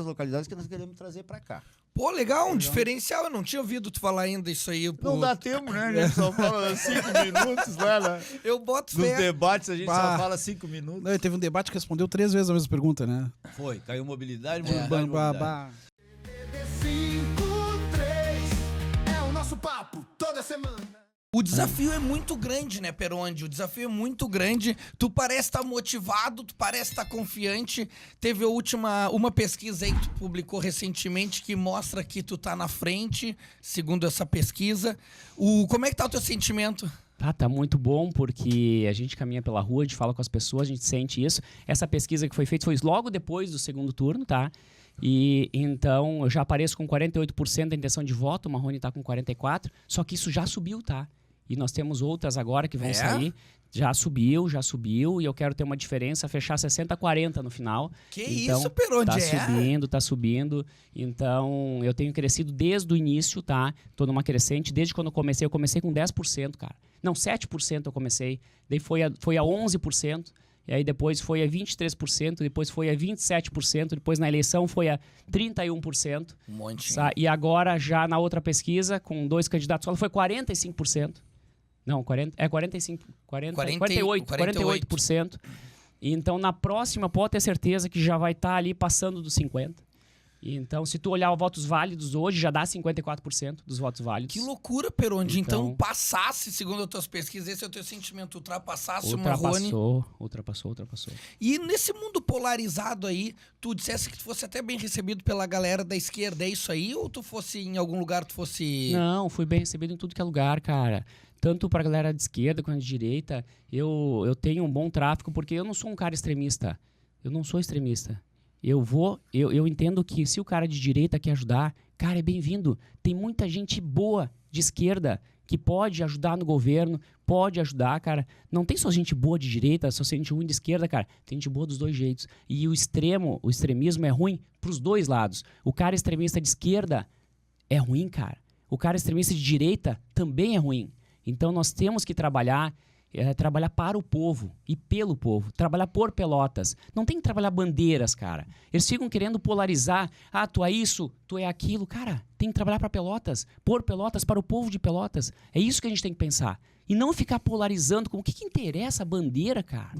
localidades que nós queremos trazer para cá. Pô, legal, um diferencial. Eu não tinha ouvido tu falar ainda isso aí. Não dá tempo, né? A gente só fala 5 minutos, né? Eu boto Nos fé. debates a gente só fala 5 minutos. Não, teve um debate que respondeu 3 vezes a mesma pergunta, né? Foi, caiu mobilidade, Bah, bah, mobilidade. bah. 53 é o nosso papo toda semana. O desafio é muito grande, né, Peronde? O desafio é muito grande. Tu parece estar motivado, tu parece estar confiante. Teve uma pesquisa aí que tu publicou recentemente que mostra que tu tá na frente, segundo essa pesquisa. Como é que tá o teu sentimento? Tá muito bom, porque a gente caminha pela rua, a gente fala com as pessoas, a gente sente isso. Essa pesquisa que foi feita foi logo depois do segundo turno, tá? E então eu já apareço com 48% da intenção de voto, o Marrone tá com 44%, só que isso já subiu, tá? E nós temos outras agora que vão sair. Já subiu, e eu quero ter uma diferença, fechar 60-40 no final. Que então, isso, Peronde? Tá subindo. Então, eu tenho crescido desde o início, tá? Tô numa crescente. Desde quando eu comecei com 10%, cara. Não, 7% eu comecei. Daí foi a 11%. E aí depois foi a 23%, depois foi a 27%, depois na eleição foi a 31%. Um monte. E agora, já na outra pesquisa, com 2 candidatos, foi 45%. Não, 48%. Então, na próxima, pode ter certeza que já vai estar ali passando dos 50%. Então, se tu olhar os votos válidos hoje, já dá 54% dos votos válidos. Que loucura, Peronde. Então, Então- passasse, segundo as tuas pesquisas, esse é o teu sentimento, ultrapassasse o Marrone. Ultrapassou. E nesse mundo polarizado aí, tu dissesse que tu fosse até bem recebido pela galera da esquerda, é isso aí? Ou tu fosse, em algum lugar, tu fosse... Não, fui bem recebido em tudo que é lugar, cara. Tanto pra galera de esquerda quanto de direita. Eu tenho um bom tráfico, porque eu não sou um cara extremista. Eu não sou extremista. Eu entendo que se o cara de direita quer ajudar, cara, é bem-vindo. Tem muita gente boa de esquerda que pode ajudar no governo, pode ajudar, cara. Não tem só gente boa de direita, só gente ruim de esquerda, cara. Tem gente boa dos dois jeitos. E o extremismo é ruim pros dois lados. O cara extremista de esquerda é ruim, cara. O cara extremista de direita também é ruim. Então nós temos que trabalhar para o povo e pelo povo, trabalhar por Pelotas. Não tem que trabalhar bandeiras, cara. Eles ficam querendo polarizar. Ah, tu é isso, tu é aquilo. Cara, tem que trabalhar para Pelotas, por Pelotas, para o povo de Pelotas. É isso que a gente tem que pensar. E não ficar polarizando como o que interessa a bandeira, cara.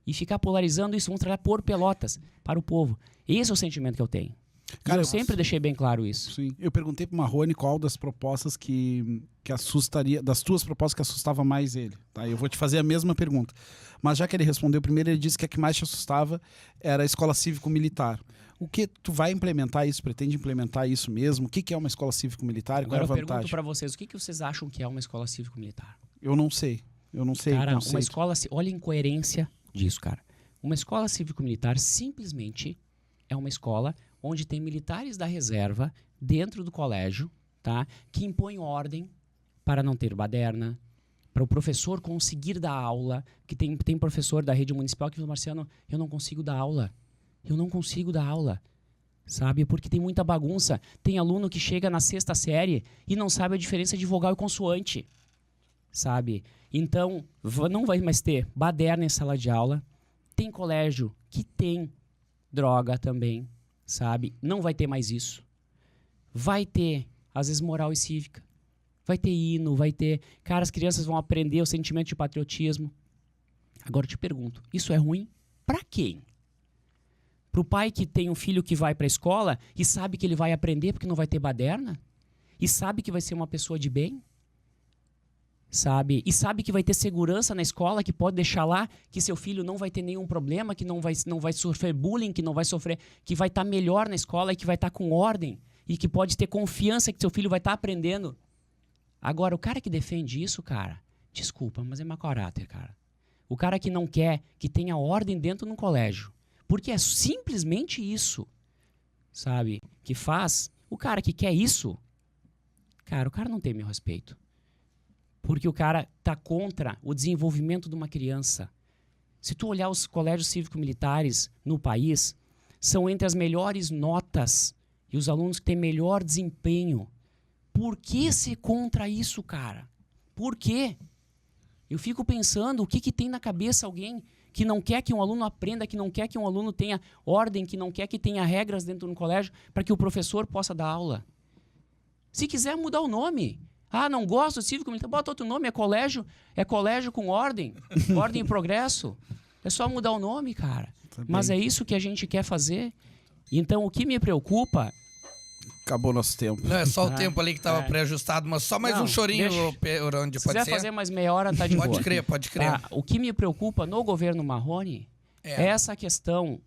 E ficar polarizando isso, vamos trabalhar por Pelotas, para o povo. Esse é o sentimento que eu tenho. Cara, E eu sempre deixei bem claro isso. Sim. Eu perguntei pro Marrone qual das propostas que assustaria, das tuas propostas que assustava mais ele. Tá? Eu vou te fazer a mesma pergunta. Mas já que ele respondeu primeiro, ele disse que a que mais te assustava era a escola cívico-militar. O que tu vai implementar isso? Pretende implementar isso mesmo? O que é uma escola cívico-militar e qual Agora é a eu pergunto vantagem? para vocês, o que vocês acham que é uma escola cívico-militar? Eu não sei. Eu não sei. Cara, não uma sei. escola... Olha a incoerência disso, cara. Uma escola cívico-militar simplesmente é uma escola onde tem militares da reserva dentro do colégio, tá? Que impõem ordem para não ter baderna, para o professor conseguir dar aula, que tem professor da rede municipal que fala, Marciano, eu não consigo dar aula. Eu não consigo dar aula. Sabe? Porque tem muita bagunça. Tem aluno que chega na 6ª série e não sabe a diferença de vogal e consoante. Sabe? Então, não vai mais ter baderna em sala de aula. Tem colégio que tem droga também, sabe? Não vai ter mais isso. Vai ter, às vezes, moral e cívica. Vai ter hino, vai ter... Cara, as crianças vão aprender o sentimento de patriotismo. Agora eu te pergunto, isso é ruim pra quem? Pro pai que tem um filho que vai pra escola e sabe que ele vai aprender porque não vai ter baderna? E sabe que vai ser uma pessoa de bem? Sabe? E sabe que vai ter segurança na escola, que pode deixar lá, que seu filho não vai ter nenhum problema, que não vai sofrer bullying, que não vai sofrer, que vai estar melhor na escola e que vai estar com ordem e que pode ter confiança que seu filho vai estar aprendendo. Agora, o cara que defende isso, cara, desculpa, mas é mau caráter, cara. O cara que não quer que tenha ordem dentro de um colégio, porque é simplesmente isso, sabe? Que faz, o cara que quer isso, cara, o cara não tem meu respeito. Porque o cara tá contra o desenvolvimento de uma criança. Se tu olhar os colégios cívico-militares no país, são entre as melhores notas e os alunos que têm melhor desempenho. Por que ser contra isso, cara? Por quê? Eu fico pensando o que tem na cabeça alguém que não quer que um aluno aprenda, que não quer que um aluno tenha ordem, que não quer que tenha regras dentro do colégio para que o professor possa dar aula. Se quiser mudar o nome... Ah, não gosto do cívico-militar, bota outro nome, é colégio com ordem, ordem e progresso. É só mudar o nome, cara. Mas é isso que a gente quer fazer. Então, o que me preocupa... Acabou nosso tempo. Não, é só o tempo ali que tava pré-ajustado, mas só mais Não, um chorinho, deixa. onde Se pode quiser ser? fazer mais meia hora, tá de boa. Pode crer, pode crer. Tá? O que me preocupa no governo Marrone é essa questão,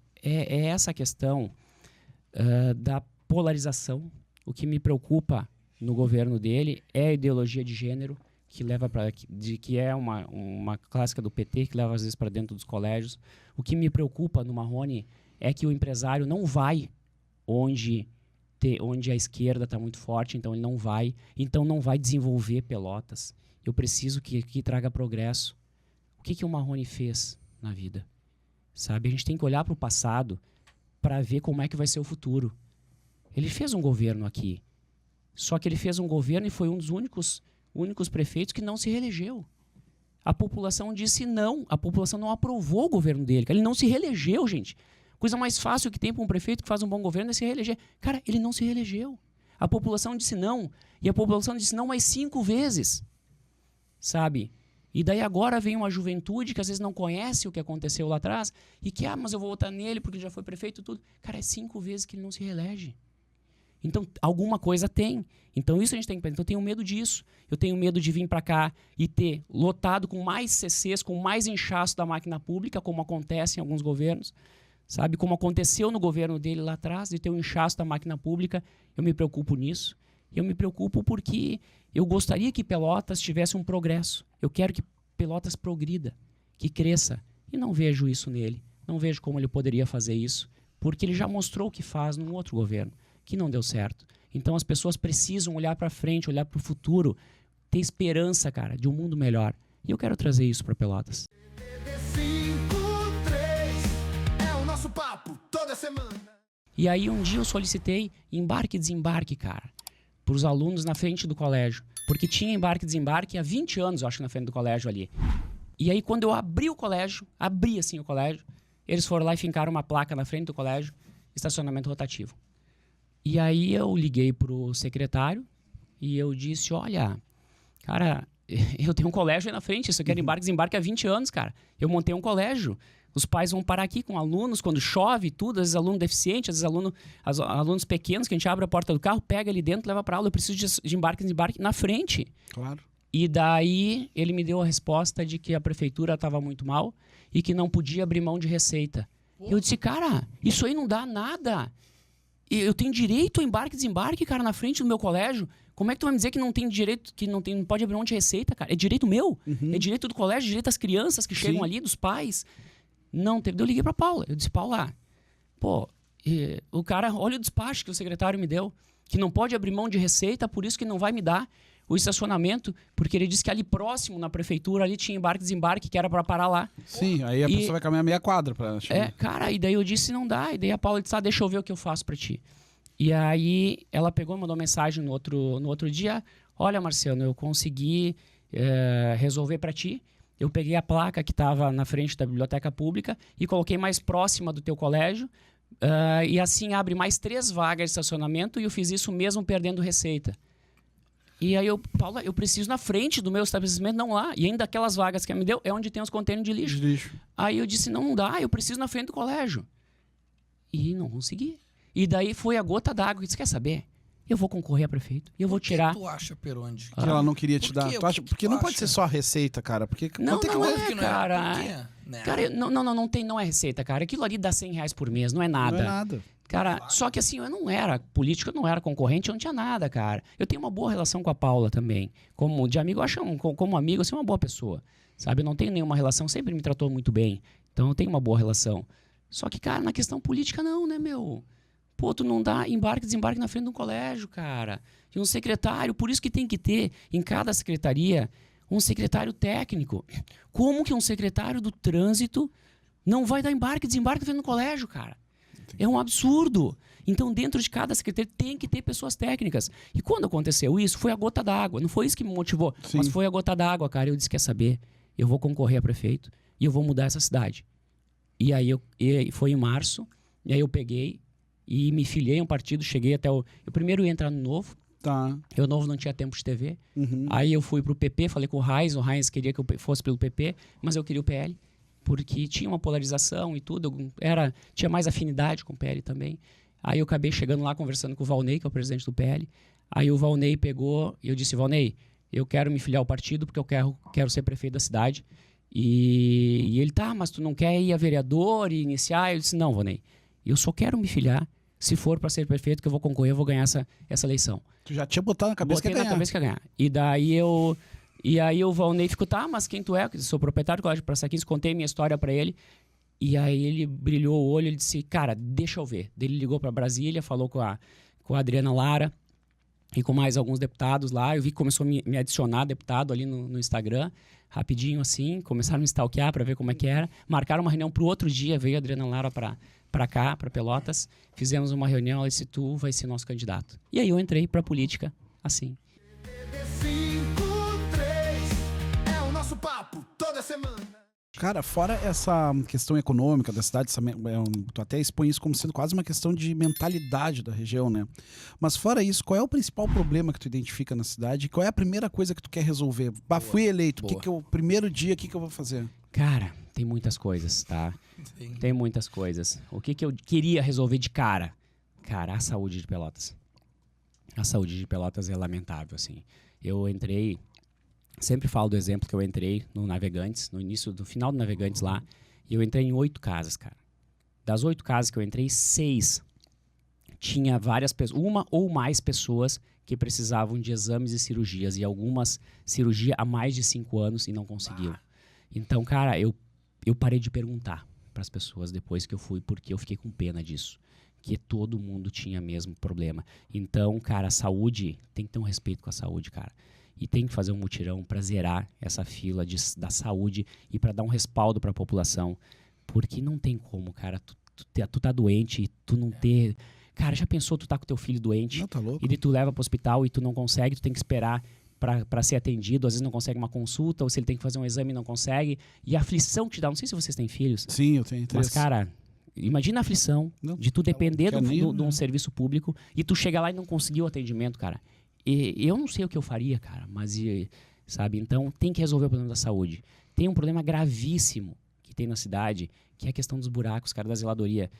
da polarização. O que me preocupa no governo dele é a ideologia de gênero, que leva para que é uma clássica do PT, que leva às vezes para dentro dos colégios. O que me preocupa no Marrone é que o empresário não vai onde a esquerda está muito forte, então ele não vai desenvolver Pelotas. Eu preciso que traga progresso. O que o Marrone fez na vida? Sabe? A gente tem que olhar para o passado para ver como é que vai ser o futuro. Ele fez um governo aqui. Só que ele fez um governo e foi um dos únicos prefeitos que não se reelegeu. A população disse não. A população não aprovou o governo dele. Ele não se reelegeu, gente. Coisa mais fácil que tem para um prefeito que faz um bom governo é se reeleger. Cara, ele não se reelegeu. A população disse não. E a população disse não mais 5 vezes. Sabe? E daí agora vem uma juventude que às vezes não conhece o que aconteceu lá atrás e que, mas eu vou votar nele porque ele já foi prefeito e tudo. Cara, é 5 vezes que ele não se reelege. Então, alguma coisa tem. Então, isso a gente tem que pensar. Então, eu tenho medo disso. Eu tenho medo de vir para cá e ter lotado com mais CCs, com mais inchaço da máquina pública, como acontece em alguns governos, sabe? Como aconteceu no governo dele lá atrás, de ter um inchaço da máquina pública. Eu me preocupo nisso. Eu me preocupo porque eu gostaria que Pelotas tivesse um progresso. Eu quero que Pelotas progrida, que cresça. E não vejo isso nele. Não vejo como ele poderia fazer isso, porque ele já mostrou o que faz num outro governo, que não deu certo. Então as pessoas precisam olhar para frente, olhar para o futuro, ter esperança, cara, de um mundo melhor. E eu quero trazer isso para Pelotas. 53 é o nosso papo toda semana. E aí um dia eu solicitei embarque e desembarque, cara, para os alunos na frente do colégio. Porque tinha embarque e desembarque há 20 anos, eu acho, na frente do colégio ali. E aí quando eu abri o colégio, eles foram lá e fincaram uma placa na frente do colégio, estacionamento rotativo. E aí eu liguei pro secretário e eu disse, olha, cara, eu tenho um colégio aí na frente, isso aqui era embarque e desembarque há 20 anos, cara. Eu montei um colégio. Os pais vão parar aqui com alunos quando chove, tudo, às vezes aluno deficiente, às vezes alunos pequenos, que a gente abre a porta do carro, pega ali dentro, leva para aula. Eu preciso de embarque e desembarque na frente. Claro. E daí ele me deu a resposta de que a prefeitura estava muito mal e que não podia abrir mão de receita. Eu disse, cara, isso aí não dá nada. Eu tenho direito a embarque e desembarque, cara, na frente do meu colégio. Como é que tu vai me dizer que não tem direito, não pode abrir mão de receita, cara? É direito meu, é direito do colégio, direito das crianças que chegam ali, dos pais. Não teve. Eu liguei pra Paula. Eu disse, Paula, pô, o cara, olha o despacho que o secretário me deu, que não pode abrir mão de receita, por isso que não vai me dar o estacionamento, porque ele disse que ali próximo, na prefeitura, ali tinha embarque e desembarque, que era pra parar lá. Sim, aí a pessoa vai caminhar meia quadra pra chegar. Cara, e daí eu disse, não dá. E daí a Paula disse, deixa eu ver o que eu faço pra ti. E aí ela pegou e mandou mensagem no outro dia, olha, Marciano, eu consegui resolver pra ti. Eu peguei a placa que estava na frente da biblioteca pública e coloquei mais próxima do teu colégio, e assim abre mais 3 vagas de estacionamento, e eu fiz isso mesmo perdendo receita. E aí Paula, eu preciso na frente do meu estabelecimento, não lá. E ainda aquelas vagas que ela me deu é onde tem os contêineres de lixo. Aí eu disse, não dá, eu preciso na frente do colégio. E não consegui. E daí foi a gota d'água. Você quer saber? Eu vou concorrer a prefeito. E eu vou tirar. O que tu acha, Peronde? Que ela não queria te dar. quê? Tu acha? Porque não pode ser só a receita, cara. Porque Não, quanto é que não vai- é, que não é? cara. Por quê? Né? Cara, não é receita, cara. Aquilo ali dá R$100 por mês, não é nada. Não é nada. Cara, só que assim, eu não era político, eu não era concorrente, eu não tinha nada, cara. Eu tenho uma boa relação com a Paula também. Como de amigo, eu acho como amigo, assim, uma boa pessoa. Sabe, eu não tenho nenhuma relação, sempre me tratou muito bem. Então eu tenho uma boa relação. Só que, cara, na questão política não, né, meu? Pô, tu não dá embarque e desembarque na frente de um colégio, cara. E um secretário, por isso que tem que ter em cada secretaria um secretário técnico. Como que um secretário do trânsito não vai dar embarque e desembarque na frente do colégio, cara? É um absurdo. Então, dentro de cada secretaria tem que ter pessoas técnicas. E quando aconteceu isso, foi a gota d'água. Não foi isso que me motivou, Sim. mas foi a gota d'água, cara. Eu disse, quer saber? Eu vou concorrer a prefeito e eu vou mudar essa cidade. E aí, foi em março, e aí eu peguei e me filiei a um partido, cheguei até o... Eu primeiro ia entrar no Novo, Tá. eu Novo não tinha tempo de TV. Uhum. Aí eu fui pro PP, falei com o Heinz queria que eu fosse pelo PP, mas eu queria o PL. Porque tinha uma polarização e tudo, tinha mais afinidade com o PL também. Aí eu acabei chegando lá, conversando com o Valnei, que é o presidente do PL. Aí o Valnei pegou e eu disse, Valnei, eu quero me filiar ao partido porque eu quero ser prefeito da cidade. E ele, tá, mas tu não quer ir a vereador e iniciar? Eu disse, não, Valnei, eu só quero me filiar se for para ser prefeito, que eu vou concorrer, eu vou ganhar essa eleição. Tu já tinha botado na cabeça que Botei ia na ganhar. cabeça que ia ganhar. E aí o Valnei ficou, tá, mas quem tu é? Eu sou proprietário do Colégio Praça 15, contei minha história pra ele. E aí ele brilhou o olho, ele disse, cara, deixa eu ver. Daí ele ligou pra Brasília, falou com a Adriana Lara e com mais alguns deputados lá. Eu vi que começou a me adicionar deputado ali no Instagram, rapidinho assim. Começaram a me stalkear pra ver como é que era. Marcaram uma reunião pro outro dia, veio a Adriana Lara pra cá, pra Pelotas. Fizemos uma reunião, ela disse, tu vai ser nosso candidato. E aí eu entrei pra política, assim. 53 é o nosso papo toda semana. Cara, fora essa questão econômica da cidade, tu até expõe isso como sendo quase uma questão de mentalidade da região, né? Mas fora isso, qual é o principal problema que tu identifica na cidade? Qual é a primeira coisa que tu quer resolver? Fui eleito, o primeiro dia, o que eu vou fazer? Cara, tem muitas coisas, tá? Tem muitas coisas. O que eu queria resolver de cara? Cara, a saúde de Pelotas. A saúde de Pelotas é lamentável, assim. Eu entrei, sempre falo do exemplo que eu entrei no Navegantes, no final do Navegantes lá, e eu entrei em 8 casas, cara. Das 8 casas que eu entrei, 6 tinha várias pessoas, uma ou mais pessoas que precisavam de exames e cirurgias, e algumas cirurgia há mais de 5 anos e não conseguiam. Então, cara, eu parei de perguntar para as pessoas depois que eu fui, porque eu fiquei com pena disso. Que todo mundo tinha mesmo problema. Então, cara, a saúde, tem que ter um respeito com a saúde, cara. E tem que fazer um mutirão para zerar essa fila da saúde e para dar um respaldo para a população. Porque não tem como, cara, tu tá doente e tu não ter... Cara, já pensou tu tá com teu filho doente? Não, tá louco. E daí tu leva pro hospital e tu não consegue, tu tem que esperar para ser atendido, às vezes não consegue uma consulta, ou se ele tem que fazer um exame não consegue. E a aflição que te dá, não sei se vocês têm filhos, Sim, eu tenho 3. mas, cara, imagina a aflição Não, de tu depender quer nem, de um né? serviço público e tu chegar lá e não conseguir o atendimento, cara. E eu não sei o que eu faria, cara, mas, sabe, então tem que resolver o problema da saúde. Tem um problema gravíssimo que tem na cidade, que é a questão dos buracos, cara, da zeladoria.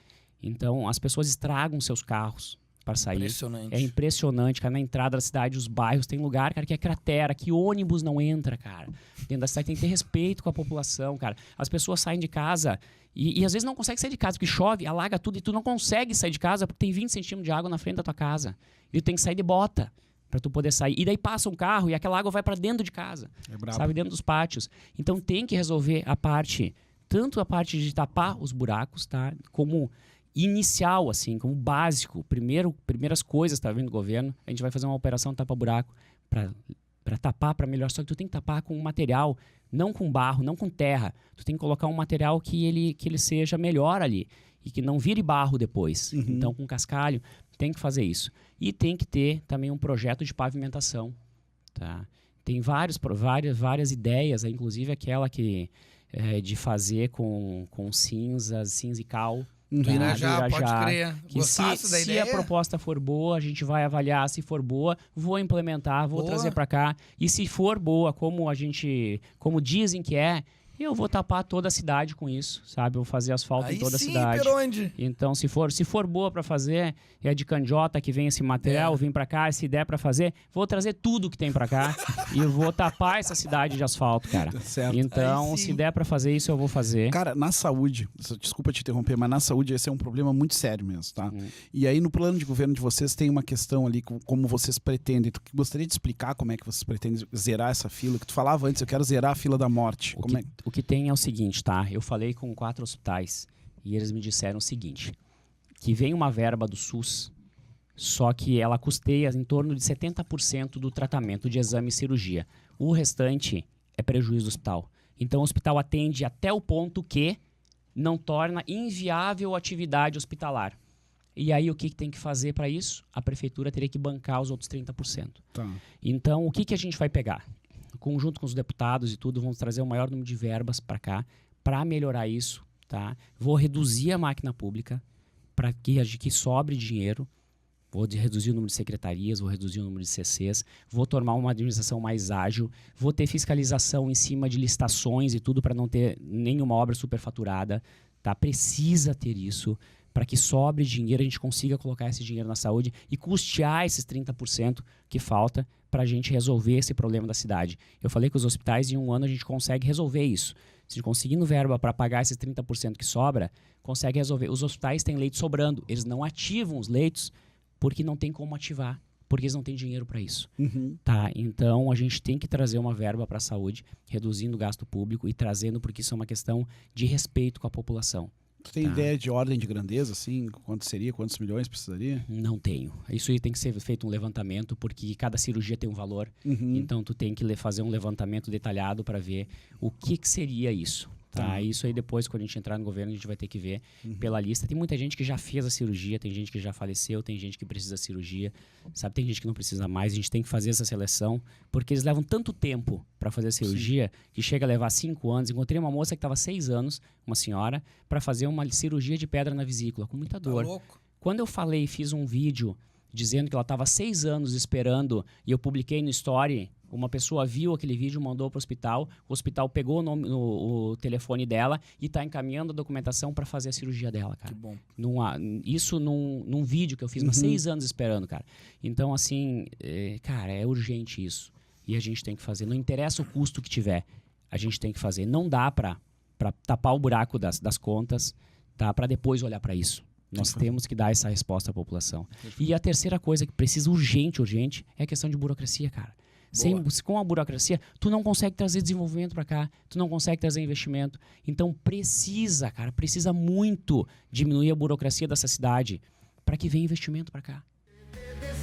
Então, as pessoas estragam seus carros para sair. Impressionante. É impressionante, cara. Na entrada da cidade, os bairros, tem lugar, cara, que é cratera, que ônibus não entra, cara. Dentro da cidade tem que ter respeito com a população, cara. As pessoas saem de casa e às vezes não conseguem sair de casa, porque chove, alaga tudo e tu não consegue sair de casa porque tem 20 centímetros de água na frente da tua casa. E tu tem que sair de bota para tu poder sair. E daí passa um carro e aquela água vai para dentro de casa, É brabo. sabe? Dentro dos pátios. Então tem que resolver a parte, tanto a parte de tapar os buracos, tá? Como inicial, assim, como básico, primeiras coisas, tá vendo, do governo, a gente vai fazer uma operação tapa-buraco para tapar, para melhor, só que tu tem que tapar com um material, não com barro, não com terra, tu tem que colocar um material que ele seja melhor ali, e que não vire barro depois, então com cascalho, tem que fazer isso. E tem que ter também um projeto de pavimentação, tá? Tem várias ideias, inclusive aquela que de fazer com cinza e cal, Do tá? Irajá, Do Irajá, pode crer. que Gostasse da se ideia? a proposta for boa, a gente vai avaliar. Se for boa, vou implementar, vou Boa. trazer para cá. E se for boa, como dizem que é, eu vou tapar toda a cidade com isso, sabe? Eu vou fazer asfalto Aí em toda a sim, cidade. Peronde. Então, se for boa para fazer, é de candiota que vem esse material, vem para cá, se der para fazer, vou trazer tudo que tem para cá e vou tapar essa cidade de asfalto, cara. Certo. Então, Aí sim. se der para fazer isso, eu vou fazer. Cara, na saúde, desculpa te interromper, mas na saúde esse é um problema muito sério mesmo, tá? E aí no plano de governo de vocês tem uma questão ali, como vocês pretendem. Tu gostaria de explicar como é que vocês pretendem zerar essa fila? Que tu falava antes, eu quero zerar a fila da morte. O que tem é o seguinte, tá? Eu falei com 4 hospitais e eles me disseram o seguinte, que vem uma verba do SUS, só que ela custeia em torno de 70% do tratamento de exame e cirurgia. O restante é prejuízo do hospital. Então o hospital atende até o ponto que não torna inviável a atividade hospitalar. E aí o que tem que fazer para isso? A prefeitura teria que bancar os outros 30%. Tá. Então o que a gente vai pegar? Conjunto com os deputados e tudo, vamos trazer o maior número de verbas para cá, para melhorar isso, tá? Vou reduzir a máquina pública para que sobre dinheiro, vou reduzir o número de secretarias, vou reduzir o número de CCs, vou tornar uma administração mais ágil, vou ter fiscalização em cima de licitações e tudo para não ter nenhuma obra superfaturada, tá? Precisa ter isso para que sobre dinheiro, a gente consiga colocar esse dinheiro na saúde e custear esses 30% que falta para a gente resolver esse problema da cidade. Eu falei que os hospitais, em 1 ano, a gente consegue resolver isso. Se conseguindo verba para pagar esses 30% que sobra, consegue resolver. Os hospitais têm leite sobrando. Eles não ativam os leitos porque não tem como ativar, porque eles não têm dinheiro para isso. Tá? Então, a gente tem que trazer uma verba para a saúde, reduzindo o gasto público e trazendo, porque isso é uma questão de respeito com a população. Tu tem ideia de ordem de grandeza, assim? Quanto seria? Quantos milhões precisaria? Não tenho. Isso aí tem que ser feito um levantamento, porque cada cirurgia tem um valor. Então, tu tem que fazer um levantamento detalhado para ver o que seria isso. Tá? Isso aí depois, quando a gente entrar no governo, a gente vai ter que ver pela lista. Tem muita gente que já fez a cirurgia, tem gente que já faleceu, tem gente que precisa da cirurgia, sabe? Tem gente que não precisa mais. A gente tem que fazer essa seleção, porque eles levam tanto tempo para fazer a cirurgia, que chega a levar 5 anos. Encontrei uma moça que estava 6 anos, uma senhora, para fazer uma cirurgia de pedra na vesícula, com muita dor. Tá louco? Quando eu fiz um vídeo dizendo que ela estava 6 anos esperando, e eu publiquei no Story, uma pessoa viu aquele vídeo, mandou para o hospital pegou o telefone dela e está encaminhando a documentação para fazer a cirurgia dela, cara. Que bom. Isso num vídeo que eu fiz, mas 6 anos esperando, cara. Então, assim, cara, é urgente isso. E a gente tem que fazer. Não interessa o custo que tiver, a gente tem que fazer. Não dá para tapar o buraco das contas, tá? Para depois olhar para isso. Nós temos que dar essa resposta à população. E a terceira coisa que precisa urgente, é a questão de burocracia, cara. Com a burocracia, tu não consegue trazer desenvolvimento para cá, tu não consegue trazer investimento. Então precisa muito diminuir a burocracia dessa cidade para que venha investimento para cá.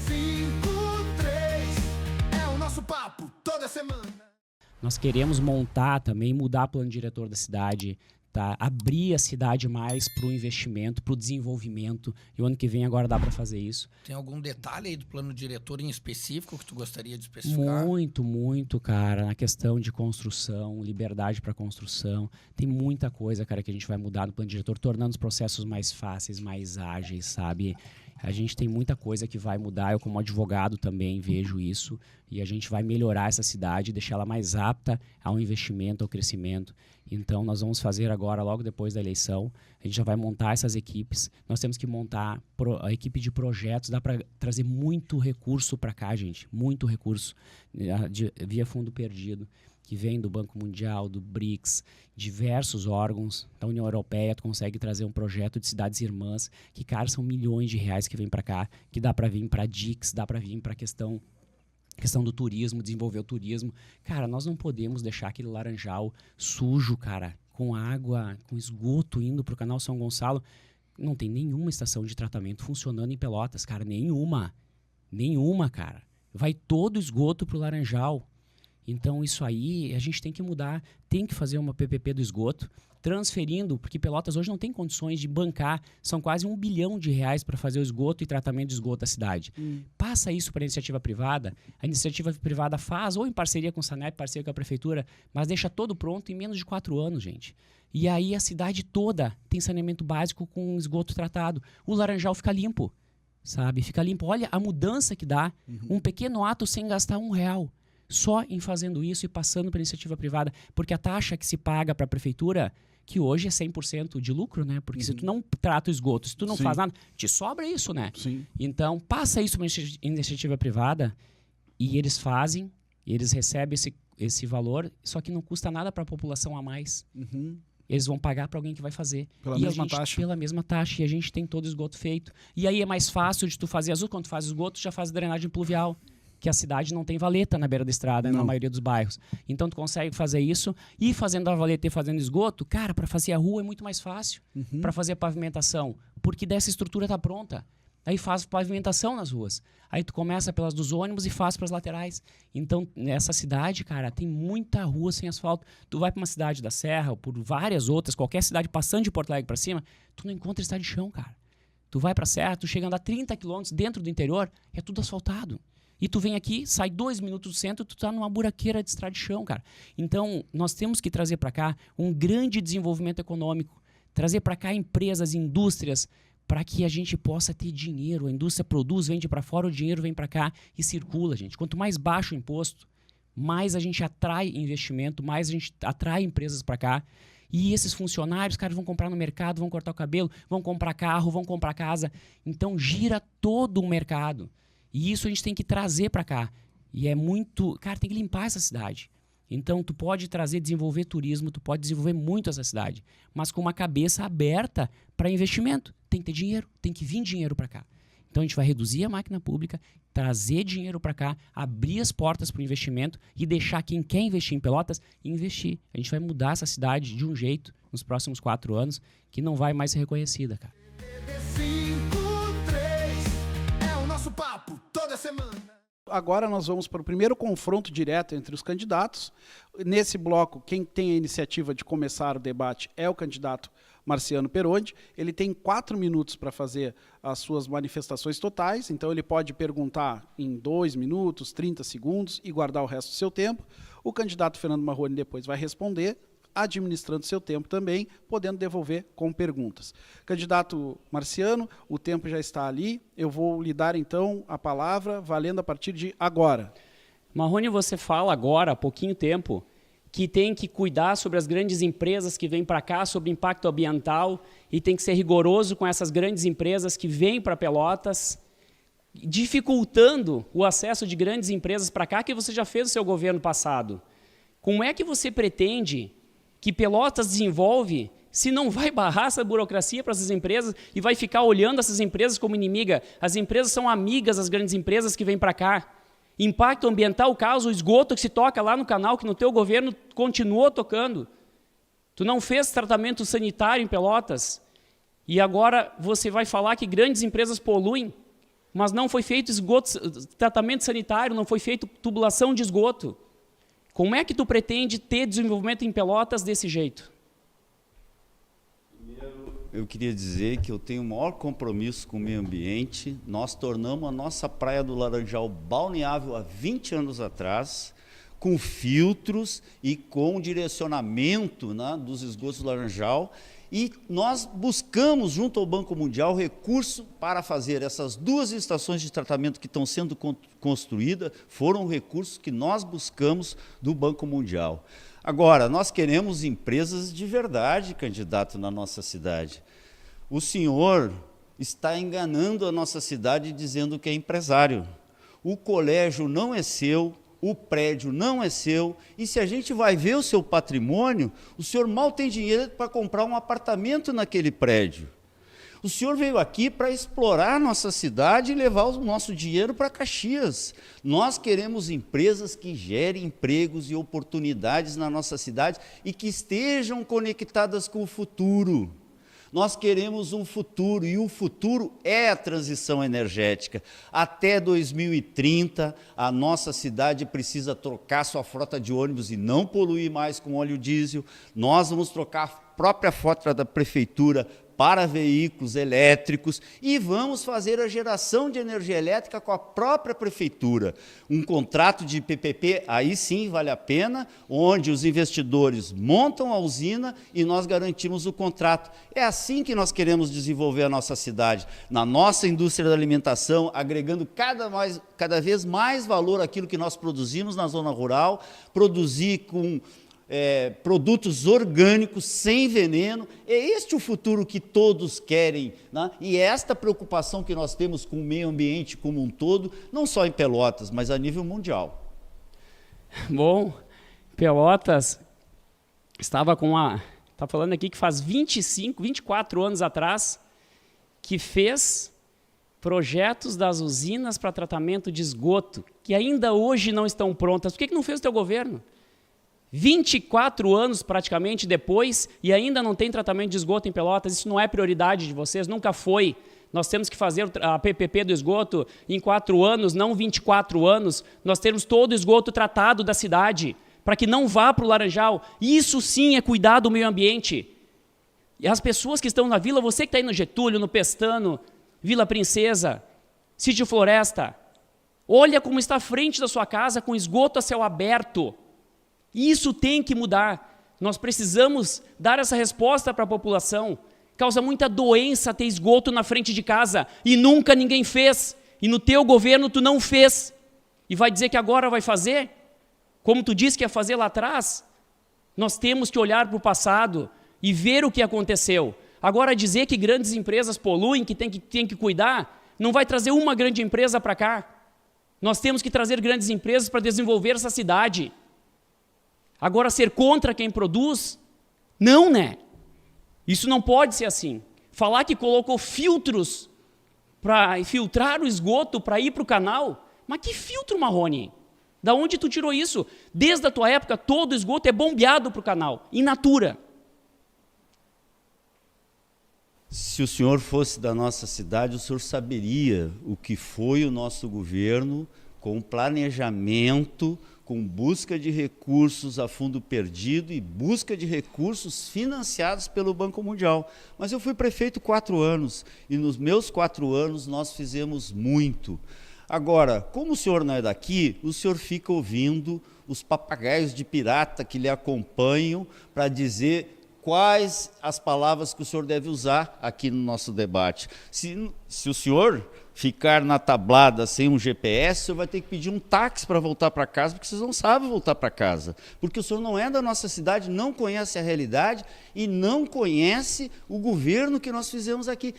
53 é o nosso papo toda semana. Nós queremos montar também, mudar o plano diretor da cidade, tá? Abrir a cidade mais para o investimento, para o desenvolvimento. E o ano que vem agora dá para fazer isso. Tem algum detalhe aí do plano diretor em específico que tu gostaria de especificar? Muito, cara. Na questão de construção, liberdade para construção. Tem muita coisa, cara, que a gente vai mudar no plano diretor, tornando os processos mais fáceis, mais ágeis, sabe? A gente tem muita coisa que vai mudar. Eu, como advogado, também vejo isso. E a gente vai melhorar essa cidade, deixar ela mais apta ao investimento, ao crescimento. Então, nós vamos fazer agora, logo depois da eleição, a gente já vai montar essas equipes. Nós temos que montar a equipe de projetos. Dá para trazer muito recurso para cá, gente. Muito recurso via fundo perdido, que vem do Banco Mundial, do BRICS, diversos órgãos da União Europeia. Tu consegue trazer um projeto de cidades irmãs, que, cara, são milhões de reais que vem para cá, que dá para vir para DICS, dá para vir para questão do turismo, desenvolver o turismo. Cara, nós não podemos deixar aquele Laranjal sujo, cara, com água, com esgoto indo pro canal São Gonçalo. Não tem nenhuma estação de tratamento funcionando em Pelotas, cara, nenhuma, cara. Vai todo o esgoto pro Laranjal. Então, isso aí a gente tem que mudar, tem que fazer uma PPP do esgoto, transferindo, porque Pelotas hoje não tem condições de bancar, são quase R$1 bilhão para fazer o esgoto e tratamento de esgoto da cidade. Passa isso para a iniciativa privada, a iniciativa privada faz, ou em parceria com o Sanep, parceria com a prefeitura, mas deixa todo pronto em menos de 4 anos, gente. E aí a cidade toda tem saneamento básico com esgoto tratado. O Laranjal fica limpo, sabe? Fica limpo. Olha a mudança que dá, um pequeno ato sem gastar R$1. Só em fazendo isso e passando para a iniciativa privada. Porque a taxa que se paga para a prefeitura, que hoje é 100% de lucro, né? Porque se tu não trata o esgoto, se tu não faz nada, te sobra isso, né? Sim. Então, passa isso para a iniciativa privada e eles fazem, eles recebem esse valor, só que não custa nada para a população a mais. Eles vão pagar para alguém que vai fazer. Pela mesma taxa. Pela mesma taxa. E a gente tem todo o esgoto feito. E aí é mais fácil de tu fazer azul. Quando tu faz esgoto, tu já faz drenagem pluvial. Que a cidade não tem valeta na beira da estrada, na maioria dos bairros. Então, tu consegue fazer isso. E fazendo a valeta e fazendo esgoto, cara, para fazer a rua é muito mais fácil. Para fazer a pavimentação. Porque dessa estrutura está pronta. Aí faz pavimentação nas ruas. Aí tu começa pelas dos ônibus e faz para as laterais. Então, nessa cidade, cara, tem muita rua sem asfalto. Tu vai para uma cidade da Serra, ou por várias outras, qualquer cidade passando de Porto Alegre para cima, tu não encontra estrada de chão, cara. Tu vai para a Serra, tu chega a andar 30 quilômetros dentro do interior, é tudo asfaltado. E tu vem aqui, sai 2 minutos do centro, tu tá numa buraqueira de estrada de chão, cara. Então, nós temos que trazer para cá um grande desenvolvimento econômico. Trazer para cá empresas, indústrias, para que a gente possa ter dinheiro. A indústria produz, vende para fora, o dinheiro vem para cá e circula, gente. Quanto mais baixo o imposto, mais a gente atrai investimento, mais a gente atrai empresas para cá. E esses funcionários, cara, vão comprar no mercado, vão cortar o cabelo, vão comprar carro, vão comprar casa. Então, gira todo o mercado. E isso a gente tem que trazer para cá. E é muito... Cara, tem que limpar essa cidade. Então, tu pode trazer, desenvolver turismo, tu pode desenvolver muito essa cidade, mas com uma cabeça aberta para investimento. Tem que ter dinheiro, tem que vir dinheiro para cá. Então, a gente vai reduzir a máquina pública, trazer dinheiro para cá, abrir as portas para o investimento e deixar quem quer investir em Pelotas, investir. A gente vai mudar essa cidade de um jeito, nos próximos 4 anos, que não vai mais ser reconhecida, cara. 53 é o nosso papo toda semana. Agora nós vamos para o primeiro confronto direto entre os candidatos. Nesse bloco, quem tem a iniciativa de começar o debate é o candidato Marciano Peronde. Ele tem 4 minutos para fazer as suas manifestações totais, então ele pode perguntar em 2 minutos, 30 segundos e guardar o resto do seu tempo. O candidato Fernando Marrone depois vai responder. administrando seu tempo também, podendo devolver com perguntas. Candidato Marciano, o tempo já está ali, eu vou lhe dar então a palavra, valendo a partir de agora. Marrone, você fala agora, há pouquinho tempo, que tem que cuidar sobre as grandes empresas que vêm para cá, sobre impacto ambiental, e tem que ser rigoroso com essas grandes empresas que vêm para Pelotas, dificultando o acesso de grandes empresas para cá, que você já fez no seu governo passado. Como é que você pretende que Pelotas desenvolve se não vai barrar essa burocracia para essas empresas e vai ficar olhando essas empresas como inimiga? As empresas são amigas das grandes empresas que vêm para cá. Impacto ambiental causa o esgoto que se toca lá no canal, que no teu governo continuou tocando. Tu não fez tratamento sanitário em Pelotas. E agora você vai falar que grandes empresas poluem, mas não foi feito tratamento sanitário, não foi feito tubulação de esgoto. Como é que tu pretende ter desenvolvimento em Pelotas desse jeito? Eu queria dizer que eu tenho o maior compromisso com o meio ambiente. Nós tornamos a nossa Praia do Laranjal balneável há 20 anos atrás, com filtros e com direcionamento, né, dos esgotos do Laranjal. E nós buscamos, junto ao Banco Mundial, recurso para fazer essas 2 estações de tratamento que estão sendo construídas, foram recursos que nós buscamos do Banco Mundial. Agora, nós queremos empresas de verdade, candidato, na nossa cidade. O senhor está enganando a nossa cidade dizendo que é empresário. O colégio não é seu, o prédio não é seu, e se a gente vai ver o seu patrimônio, o senhor mal tem dinheiro para comprar um apartamento naquele prédio. O senhor veio aqui para explorar nossa cidade e levar o nosso dinheiro para Caxias. Nós queremos empresas que gerem empregos e oportunidades na nossa cidade e que estejam conectadas com o futuro. Nós queremos um futuro, e o futuro é a transição energética. Até 2030, a nossa cidade precisa trocar sua frota de ônibus e não poluir mais com óleo diesel. Nós vamos trocar a própria frota da prefeitura para veículos elétricos e vamos fazer a geração de energia elétrica com a própria prefeitura. Um contrato de PPP, aí sim vale a pena, onde os investidores montam a usina e nós garantimos o contrato. É assim que nós queremos desenvolver a nossa cidade, na nossa indústria da alimentação, agregando cada vez mais valor àquilo que nós produzimos na zona rural, produzir com produtos orgânicos, sem veneno. É este o futuro que todos querem, né? E é esta preocupação que nós temos com o meio ambiente como um todo, não só em Pelotas, mas a nível mundial. Bom, Pelotas estava está falando aqui que faz 24 anos atrás que fez projetos das usinas para tratamento de esgoto, que ainda hoje não estão prontas. Por que não fez o teu governo? 24 anos praticamente depois e ainda não tem tratamento de esgoto em Pelotas. Isso não é prioridade de vocês, nunca foi. Nós temos que fazer a PPP do esgoto em 4 anos, não 24 anos. Nós temos todo o esgoto tratado da cidade, para que não vá para o Laranjal. Isso sim é cuidar do meio ambiente. E as pessoas que estão na vila, você que está aí no Getúlio, no Pestano, Vila Princesa, Sítio Floresta, olha como está à frente da sua casa com esgoto a céu aberto. Isso tem que mudar. Nós precisamos dar essa resposta para a população. Causa muita doença ter esgoto na frente de casa e nunca ninguém fez. E no teu governo tu não fez. E vai dizer que agora vai fazer? Como tu disse que ia fazer lá atrás? Nós temos que olhar para o passado e ver o que aconteceu. Agora dizer que grandes empresas poluem, que tem que cuidar, não vai trazer uma grande empresa para cá. Nós temos que trazer grandes empresas para desenvolver essa cidade. Agora, ser contra quem produz? Não, né? Isso não pode ser assim. Falar que colocou filtros para filtrar o esgoto para ir para o canal? Mas que filtro, Marrone? Da onde tu tirou isso? Desde a tua época, todo o esgoto é bombeado para o canal, in natura. Se o senhor fosse da nossa cidade, o senhor saberia o que foi o nosso governo com planejamento, com busca de recursos a fundo perdido e busca de recursos financiados pelo Banco Mundial. Mas eu fui prefeito 4 anos, e nos meus 4 anos nós fizemos muito. Agora, como o senhor não é daqui, o senhor fica ouvindo os papagaios de pirata que lhe acompanham para dizer quais as palavras que o senhor deve usar aqui no nosso debate. Se o senhor ficar na tablada sem um GPS, o senhor vai ter que pedir um táxi para voltar para casa, porque vocês não sabem voltar para casa. Porque o senhor não é da nossa cidade, não conhece a realidade e não conhece o governo que nós fizemos aqui.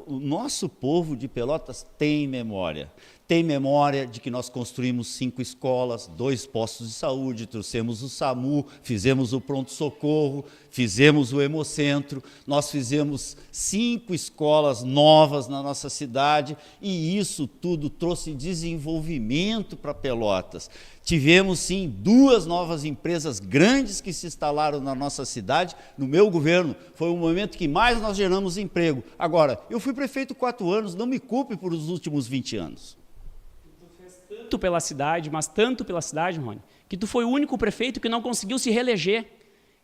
O nosso povo de Pelotas tem memória. Tem memória de que nós construímos 5 escolas, 2 postos de saúde, trouxemos o SAMU, fizemos o pronto-socorro, fizemos o Hemocentro, nós fizemos 5 escolas novas na nossa cidade e isso tudo trouxe desenvolvimento para Pelotas. Tivemos, sim, 2 novas empresas grandes que se instalaram na nossa cidade. No meu governo, foi o momento que mais nós geramos emprego. Agora, eu fui prefeito 4 anos, não me culpe por os últimos 20 anos. Tanto pela cidade, mas tanto pela cidade, Rony, que tu foi o único prefeito que não conseguiu se reeleger.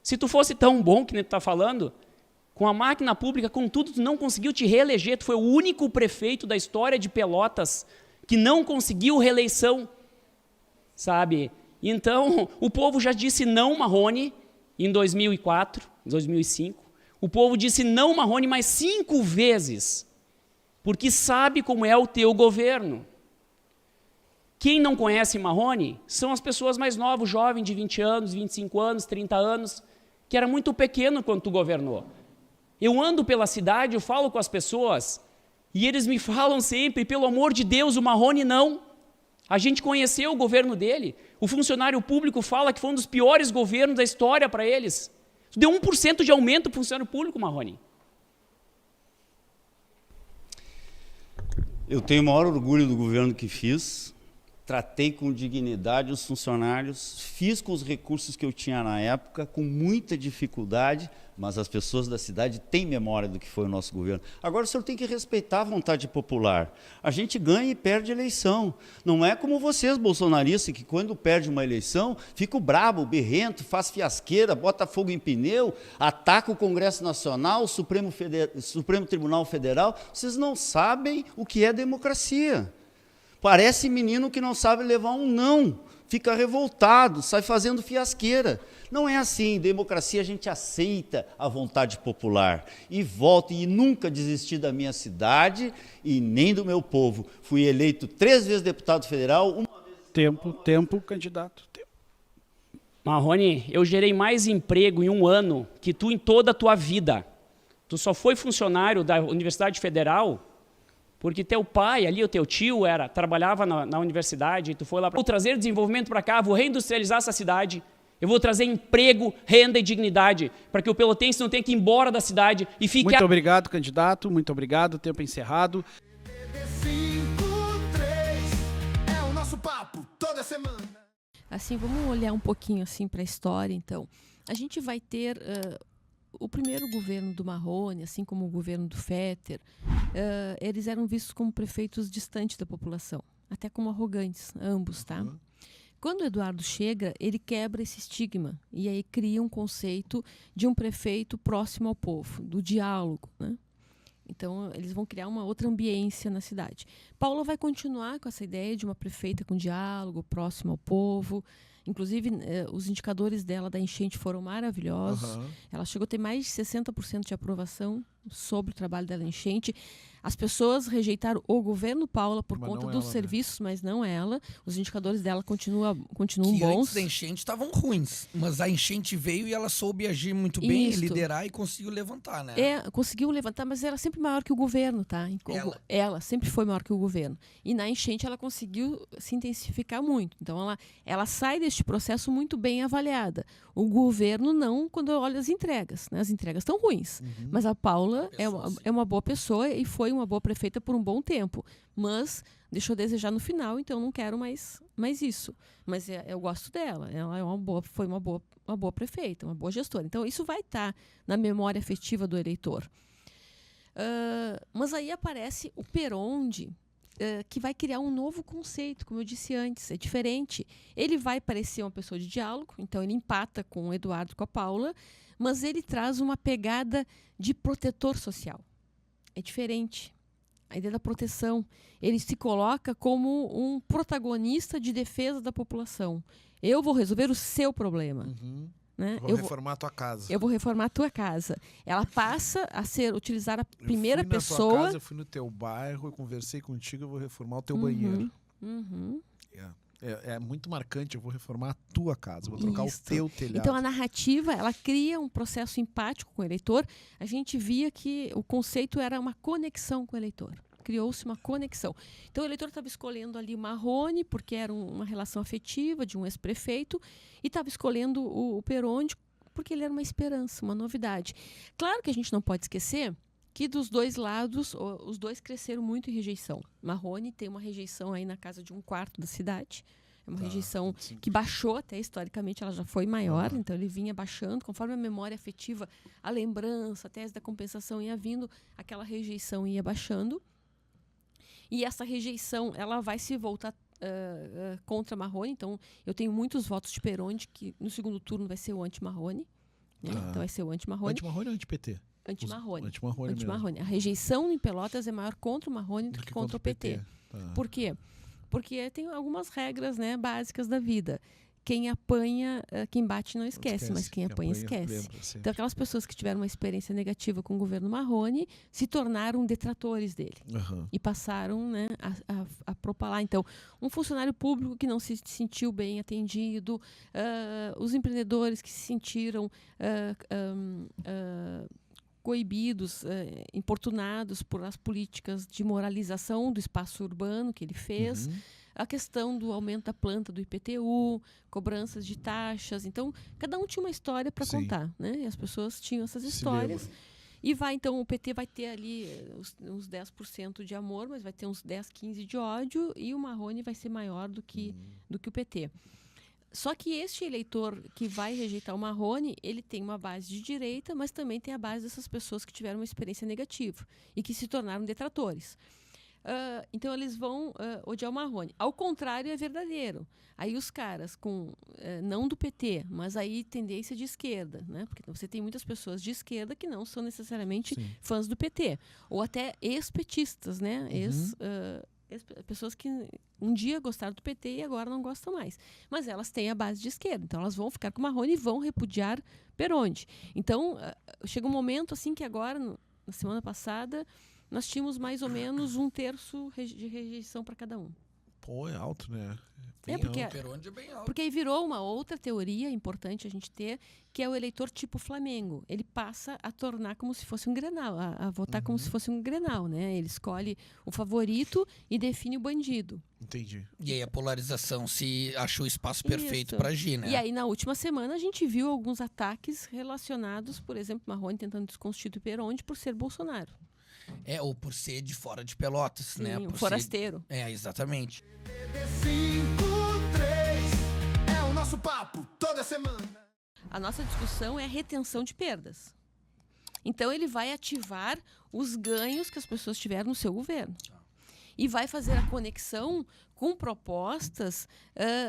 Se tu fosse tão bom que nem tu está falando, com a máquina pública, com tudo, tu não conseguiu te reeleger. Tu foi o único prefeito da história de Pelotas que não conseguiu reeleição, sabe? Então, o povo já disse não, Marrone, em 2004, 2005. O povo disse não, Marrone, mais 5 vezes, porque sabe como é o teu governo. Quem não conhece Marrone são as pessoas mais novas, jovens de 20 anos, 25 anos, 30 anos, que era muito pequeno quando tu governou. Eu ando pela cidade, eu falo com as pessoas, e eles me falam sempre, pelo amor de Deus, o Marrone não. A gente conheceu o governo dele. O funcionário público fala que foi um dos piores governos da história para eles. Tu deu 1% de aumento para o funcionário público, Marrone. Eu tenho o maior orgulho do governo que fiz. Tratei com dignidade os funcionários, fiz com os recursos que eu tinha na época, com muita dificuldade, mas as pessoas da cidade têm memória do que foi o nosso governo. Agora o senhor tem que respeitar a vontade popular. A gente ganha e perde eleição. Não é como vocês, bolsonaristas, que quando perde uma eleição, fica brabo, berrento, faz fiasqueira, bota fogo em pneu, ataca o Congresso Nacional, o Supremo Tribunal Federal. Vocês não sabem o que é democracia. Parece menino que não sabe levar um não, fica revoltado, sai fazendo fiasqueira. Não é assim, em democracia a gente aceita a vontade popular e volta, e nunca desisti da minha cidade e nem do meu povo. Fui eleito 3 vezes deputado federal, uma vez... Tempo, candidato. Marrone, eu gerei mais emprego em 1 ano que tu em toda a tua vida. Tu só foi funcionário da Universidade Federal porque teu pai ali, o teu tio, trabalhava na universidade, e tu foi lá para... Vou trazer desenvolvimento para cá, vou reindustrializar essa cidade, eu vou trazer emprego, renda e dignidade, para que o pelotense não tenha que ir embora da cidade e fique... Muito obrigado, candidato, muito obrigado, tempo encerrado. 53 é o nosso papo toda semana. Assim, vamos olhar um pouquinho assim para a história, então. A gente vai ter... o primeiro governo do Marrone, assim como o governo do Fetter, eles eram vistos como prefeitos distantes da população, até como arrogantes, ambos, tá? Quando o Eduardo chega, ele quebra esse estigma e aí cria um conceito de um prefeito próximo ao povo, do diálogo, né? Então, eles vão criar uma outra ambiência na cidade. Paula vai continuar com essa ideia de uma prefeita com diálogo, próximo ao povo. Inclusive, os indicadores dela da enchente foram maravilhosos. Ela chegou a ter mais de 60% de aprovação sobre o trabalho dela na enchente. As pessoas rejeitaram o governo Paula por conta dos serviços, mas não ela. Os indicadores dela continuam que bons. Antes da enchente estavam ruins, mas a enchente veio e ela soube agir muito bem, liderar e conseguiu levantar, né? Conseguiu levantar, mas era sempre maior que o governo, tá? Ela sempre foi maior que o governo. E na enchente ela conseguiu se intensificar muito. Então ela sai deste processo muito bem avaliada. O governo não, quando olha as entregas, né? As entregas estão ruins. Mas a Paula é uma boa pessoa e foi uma boa prefeita por um bom tempo. Mas deixou a desejar no final, então eu não quero mais isso. Mas eu gosto dela. Ela foi uma boa prefeita, uma boa gestora. Então isso vai estar na memória afetiva do eleitor. Mas aí aparece o Peronde, que vai criar um novo conceito, como eu disse antes, é diferente. Ele vai parecer uma pessoa de diálogo, então ele empata com o Eduardo, com a Paula, mas ele traz uma pegada de protetor social. É diferente. a ideia da proteção. Ele se coloca como um protagonista de defesa da população. Eu vou resolver o seu problema. Né? Vou reformar a tua casa. Eu vou reformar a tua casa. Ela passa a utilizar a primeira eu fui pessoa. Na tua casa, eu fui no teu bairro, eu conversei contigo, eu vou reformar o teu banheiro. É muito marcante, eu vou reformar a tua casa, eu vou trocar Isso. o teu telhado. Então a narrativa, ela cria um processo empático com o eleitor. A gente via que o conceito era uma conexão com o eleitor. Criou-se uma conexão. Então o eleitor estava escolhendo ali o Marrone, porque era uma relação afetiva de um ex-prefeito, e estava escolhendo o Peronde, porque ele era uma esperança, uma novidade. Claro que a gente não pode esquecer que dos dois lados, os dois cresceram muito em rejeição. Marrone tem uma rejeição aí na casa de 1/4 da cidade. É uma rejeição que baixou até, historicamente, ela já foi maior, então ele vinha baixando. Conforme a memória afetiva, a lembrança, a tese da compensação ia vindo, aquela rejeição ia baixando. E essa rejeição, ela vai se voltar contra Marrone. Então, eu tenho muitos votos de Peronde, que no segundo turno vai ser o anti-Marrone. Né? Então, vai ser o anti-Marrone. Anti-Marrone ou anti-PT? Anti-Marrone. Anti-Marrone mesmo. Anti-Marrone. A rejeição em Pelotas é maior contra o Marrone do que contra o PT. Por quê? Porque tem algumas regras, né, básicas da vida. Quem apanha, quem bate não esquece, mas quem apanha esquece. Então, aquelas pessoas que tiveram uma experiência negativa com o governo Marrone se tornaram detratores dele. E passaram, né, a propalar. Então, um funcionário público que não se sentiu bem atendido, os empreendedores que se sentiram coibidos, importunados por as políticas de moralização do espaço urbano que ele fez, a questão do aumento da planta do IPTU, cobranças de taxas. Então, cada um tinha uma história para contar, né? E as pessoas tinham essas histórias. E então, o PT vai ter ali uns 10% de amor, mas vai ter uns 10, 15% de ódio, e o Marrone vai ser maior do que o PT. Só que este eleitor que vai rejeitar o Marrone, ele tem uma base de direita, mas também tem a base dessas pessoas que tiveram uma experiência negativa e que se tornaram detratores. Então eles vão odiar o Marrone. Ao contrário, é verdadeiro. Aí os caras não do PT, mas aí tendência de esquerda, né? Porque você tem muitas pessoas de esquerda que não são necessariamente fãs do PT, ou até ex-petistas, né? Pessoas que um dia gostaram do PT e agora não gostam mais. Mas elas têm a base de esquerda, então elas vão ficar com o Marrone e vão repudiar Peronde. Então, chega um momento assim que agora, na semana passada, nós tínhamos mais ou menos 1/3 de rejeição para cada um. Pô, é alto, né? Porque aí virou uma outra teoria importante a gente ter, que é o eleitor tipo Flamengo. Ele passa a tornar como se fosse um Grenal, a votar como se fosse um Grenal, né? Ele escolhe o favorito e define o bandido. Entendi. E aí a polarização se achou o espaço perfeito para agir, né? E aí, na última semana, a gente viu alguns ataques relacionados, por exemplo, Marrone tentando desconstituir Peronde por ser Bolsonaro. Ou por ser de fora de Pelotas, né? Sim, Por forasteiro. Exatamente. 53 é o nosso papo toda semana. A nossa discussão é a retenção de perdas. Então, ele vai ativar os ganhos que as pessoas tiveram no seu governo. E vai fazer a conexão com propostas,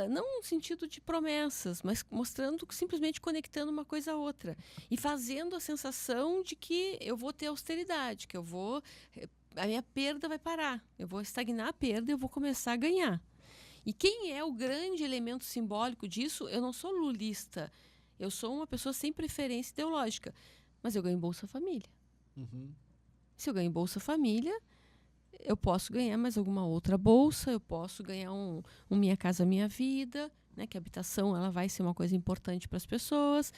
não no sentido de promessas, mas mostrando, simplesmente conectando uma coisa a outra. E fazendo a sensação de que eu vou ter austeridade, que a minha perda vai parar. Eu vou estagnar a perda e eu vou começar a ganhar. E quem é o grande elemento simbólico disso? Eu não sou lulista. Eu sou uma pessoa sem preferência ideológica. Mas eu ganho Bolsa Família. Se eu ganho Bolsa Família, eu posso ganhar mais alguma outra bolsa, eu posso ganhar um Minha Casa Minha Vida, né, que a habitação ela vai ser uma coisa importante para as pessoas.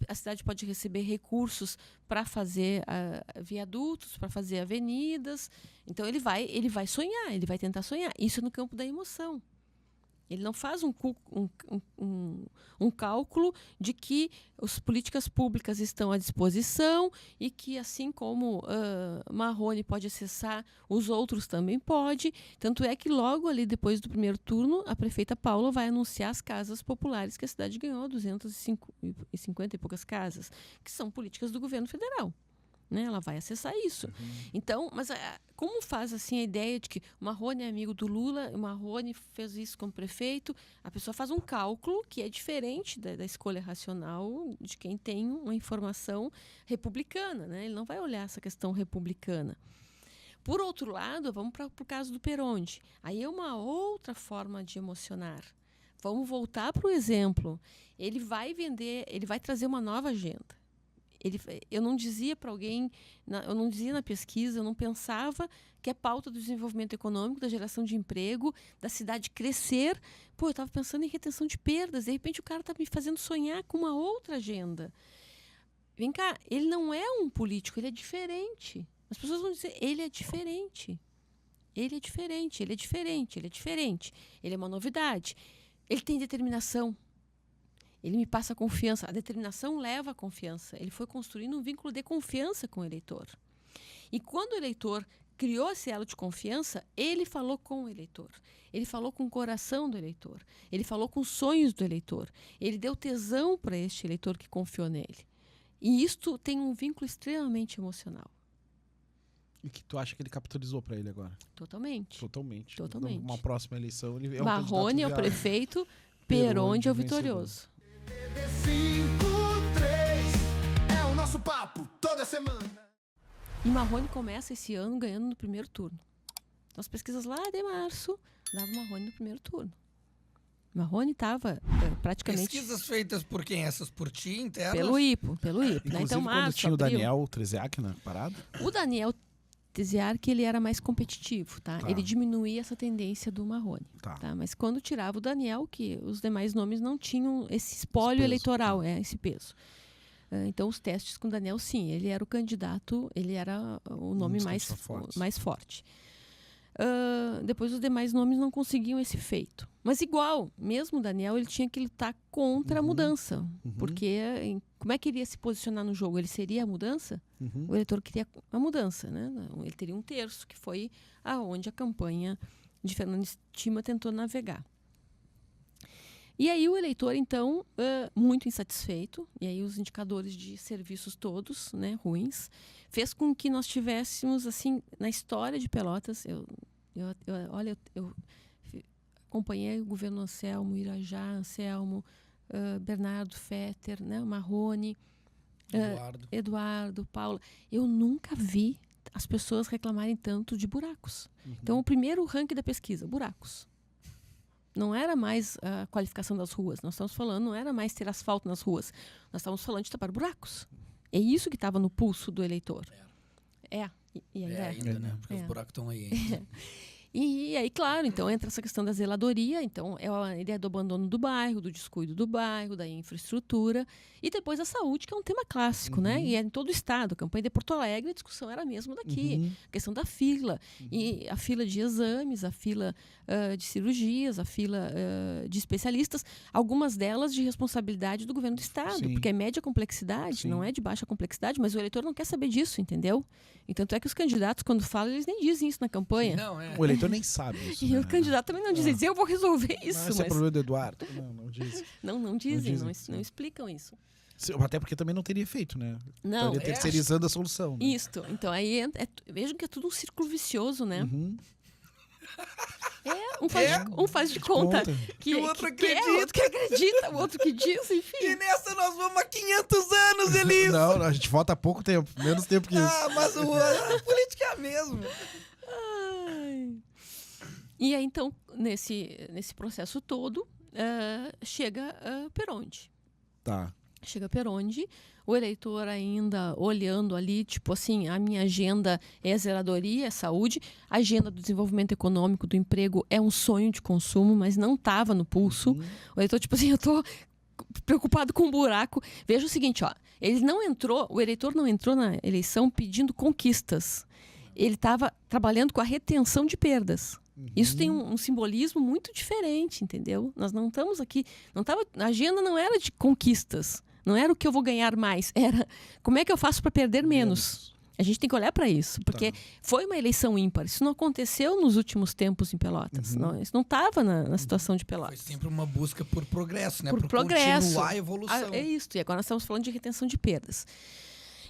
A cidade pode receber recursos para fazer viadutos, para fazer avenidas. Então ele vai sonhar, ele vai tentar sonhar. Isso no campo da emoção. Ele não faz um cálculo de que as políticas públicas estão à disposição e que, assim como Marrone pode acessar, os outros também podem. Tanto é que logo ali, depois do primeiro turno, a prefeita Paula vai anunciar as casas populares que a cidade ganhou, 250 e poucas casas, que são políticas do governo federal. Né? Ela vai acessar isso. Então, mas como faz assim a ideia de que o Marrone é amigo do Lula, o Marrone fez isso como prefeito? A pessoa faz um cálculo que é diferente da escolha racional de quem tem uma informação republicana, né? Ele não vai olhar essa questão republicana. Por outro lado, vamos para o caso do Peronde. Aí é uma outra forma de emocionar. Vamos voltar para o exemplo. Ele vai vender, ele vai trazer uma nova agenda. Eu não dizia para alguém, eu não dizia na pesquisa, eu não pensava que a pauta do desenvolvimento econômico, da geração de emprego, da cidade crescer. Pô, eu estava pensando em retenção de perdas. De repente o cara está me fazendo sonhar com uma outra agenda. Vem cá, ele não é um político, ele é diferente. As pessoas vão dizer, ele é diferente. Ele é diferente, ele é diferente, ele é diferente. Ele é uma novidade. Ele tem determinação. Ele me passa confiança. A determinação leva a confiança. Ele foi construindo um vínculo de confiança com o eleitor. E quando o eleitor criou esse elo de confiança, ele falou com o eleitor. Ele falou com o coração do eleitor. Ele falou com os sonhos do eleitor. Ele deu tesão para este eleitor que confiou nele. E isto tem um vínculo extremamente emocional. E que tu acha que ele capitalizou para ele agora? Totalmente. Totalmente. Totalmente. Numa próxima eleição, ele é um Marrone é o candidato viável. prefeito, Peronde é o vencedor. vitorioso. TV53 é o nosso papo toda semana. E Marrone começa esse ano ganhando no primeiro turno. Nas pesquisas lá de março, dava Marrone no primeiro turno. Marrone estava praticamente Pesquisas feitas por quem? Essas por ti, internas? pelo IPO. Né? Inclusive, Então, quando março, tinha o abril. Daniel Treziak na parada, O Daniel Treziak, ele era mais competitivo, tá? Tá. Ele diminuía essa tendência do Marrone. tá. Tá? Mas quando tirava o Daniel, que os demais nomes não tinham esse espólio peso, eleitoral, esse peso. Então, os testes com o Daniel, sim, ele era o candidato, ele era o nome dos mais, candidatos fortes. mais forte. Depois, os demais nomes não conseguiam esse feito. Mas igual, mesmo o Daniel, ele tinha que lutar contra a mudança. Porque como é que ele ia se posicionar no jogo? Ele seria a mudança? O eleitor queria a mudança, né? Ele teria um terço, que foi aonde a campanha de Fernando Estima tentou navegar. E aí o eleitor, então, muito insatisfeito, e aí os indicadores de serviços todos, né, ruins, fez com que nós tivéssemos, assim, na história de Pelotas, olha, eu acompanhei o governo Anselmo, Irajá, Anselmo, Bernardo Fetter, né, Marrone, Eduardo, Paula. Eu nunca vi as pessoas reclamarem tanto de buracos. Então, o primeiro ranking da pesquisa, buracos. Não era mais a qualificação das ruas. Nós estamos falando, não era mais ter asfalto nas ruas. Nós estávamos falando de tapar buracos. É isso que estava no pulso do eleitor. E ainda é. Ainda, né? Porque os buracos estão aí ainda. E aí, claro, então entra essa questão da zeladoria, então é a ideia do abandono do bairro, do descuido do bairro, da infraestrutura, e depois a saúde, que é um tema clássico, né? E é em todo o estado. A campanha de Porto Alegre, a discussão era a mesma daqui. A questão da fila, e a fila de exames, a fila de cirurgias, a fila de especialistas, algumas delas de responsabilidade do governo do estado, Sim. porque é média complexidade, Sim. não é de baixa complexidade, mas o eleitor não quer saber disso, entendeu? E tanto é que os candidatos, quando falam, eles nem dizem isso na campanha. Não, é. O eleitor nem sabe isso. E né? o candidato também não diz, eu vou resolver isso. Esse é o Mas problema do Eduardo. Não diz. não dizem, dizem, não sim. explicam isso. Até porque também não teria feito, né? Não, Estaria terceirizando a solução. Né? isto. Então aí vejam que é tudo um círculo vicioso, né? Um faz de conta. Que o outro que é, o outro que acredita, o outro que diz, E enfim. nessa nós vamos há 500 anos, Elis! Não, a gente vota há pouco tempo. Menos tempo que isso. Ah, mas a política é a mesma. Ai. E aí, então, nesse processo todo, chega Peronde. Tá. Chega Peronde, o eleitor ainda olhando ali, tipo assim, a minha agenda é a zeladoria, é saúde, a agenda do desenvolvimento econômico, do emprego é um sonho de consumo, mas não estava no pulso. O eleitor, tipo assim, eu tô preocupado com o buraco. Veja o seguinte, ó, o eleitor não entrou na eleição pedindo conquistas. Ele estava trabalhando com a retenção de perdas. Isso tem um simbolismo muito diferente, entendeu? Nós não estamos aqui... a agenda não era de conquistas. Não era o que eu vou ganhar mais. Era como é que eu faço para perder menos. A gente tem que olhar para isso. Porque foi uma eleição ímpar. Isso não aconteceu nos últimos tempos em Pelotas. Não, isso não estava na situação de Foi Pelotas. sempre uma busca por progresso, né? Por progresso. Continuar a evolução. É isso. E agora nós estamos falando de retenção de perdas.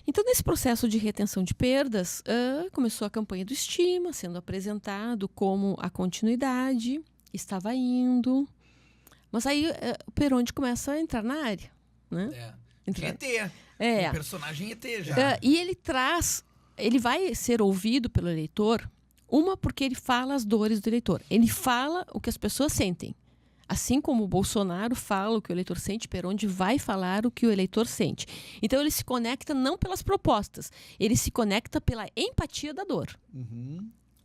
Então, nesse processo de retenção de perdas, começou a campanha do Estima, sendo apresentado como a continuidade, estava indo. Mas aí o Peronde começa a entrar na área. Né? ET. Um personagem ET já. E ele traz ele vai ser ouvido pelo eleitor, porque ele fala as dores do eleitor. Ele fala o que as pessoas sentem. Assim como o Bolsonaro fala o que o eleitor sente, Perondi vai falar o que o eleitor sente. Então ele se conecta não pelas propostas, ele se conecta pela empatia da dor.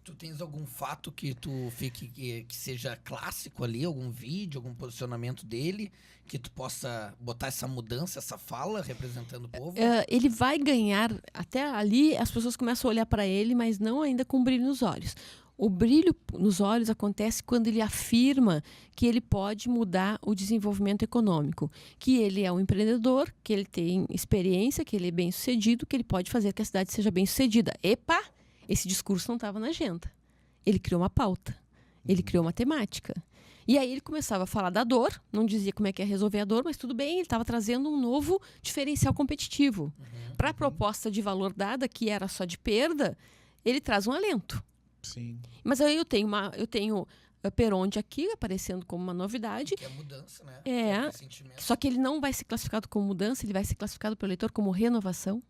Tu tens algum fato que tu fique que seja clássico ali, algum vídeo, algum posicionamento dele, que tu possa botar essa mudança, essa fala representando o povo? Ele vai ganhar, até ali as pessoas começam a olhar para ele, mas não ainda com brilho nos olhos. O brilho nos olhos acontece quando ele afirma que ele pode mudar o desenvolvimento econômico, que ele é um empreendedor, que ele tem experiência, que ele é bem-sucedido, que ele pode fazer que a cidade seja bem-sucedida. Epa! Esse discurso não estava na agenda. Ele criou uma pauta, ele criou uma temática. E aí ele começava a falar da dor, não dizia como é que ia resolver a dor, mas tudo bem, ele estava trazendo um novo diferencial competitivo. Para a proposta de valor dada, que era só de perda, ele traz um alento. Sim. Mas aí eu tenho Perondi aqui aparecendo como uma novidade. Que é mudança, né? É. Sentimento. Só que ele não vai ser classificado como mudança, ele vai ser classificado pelo eleitor como renovação.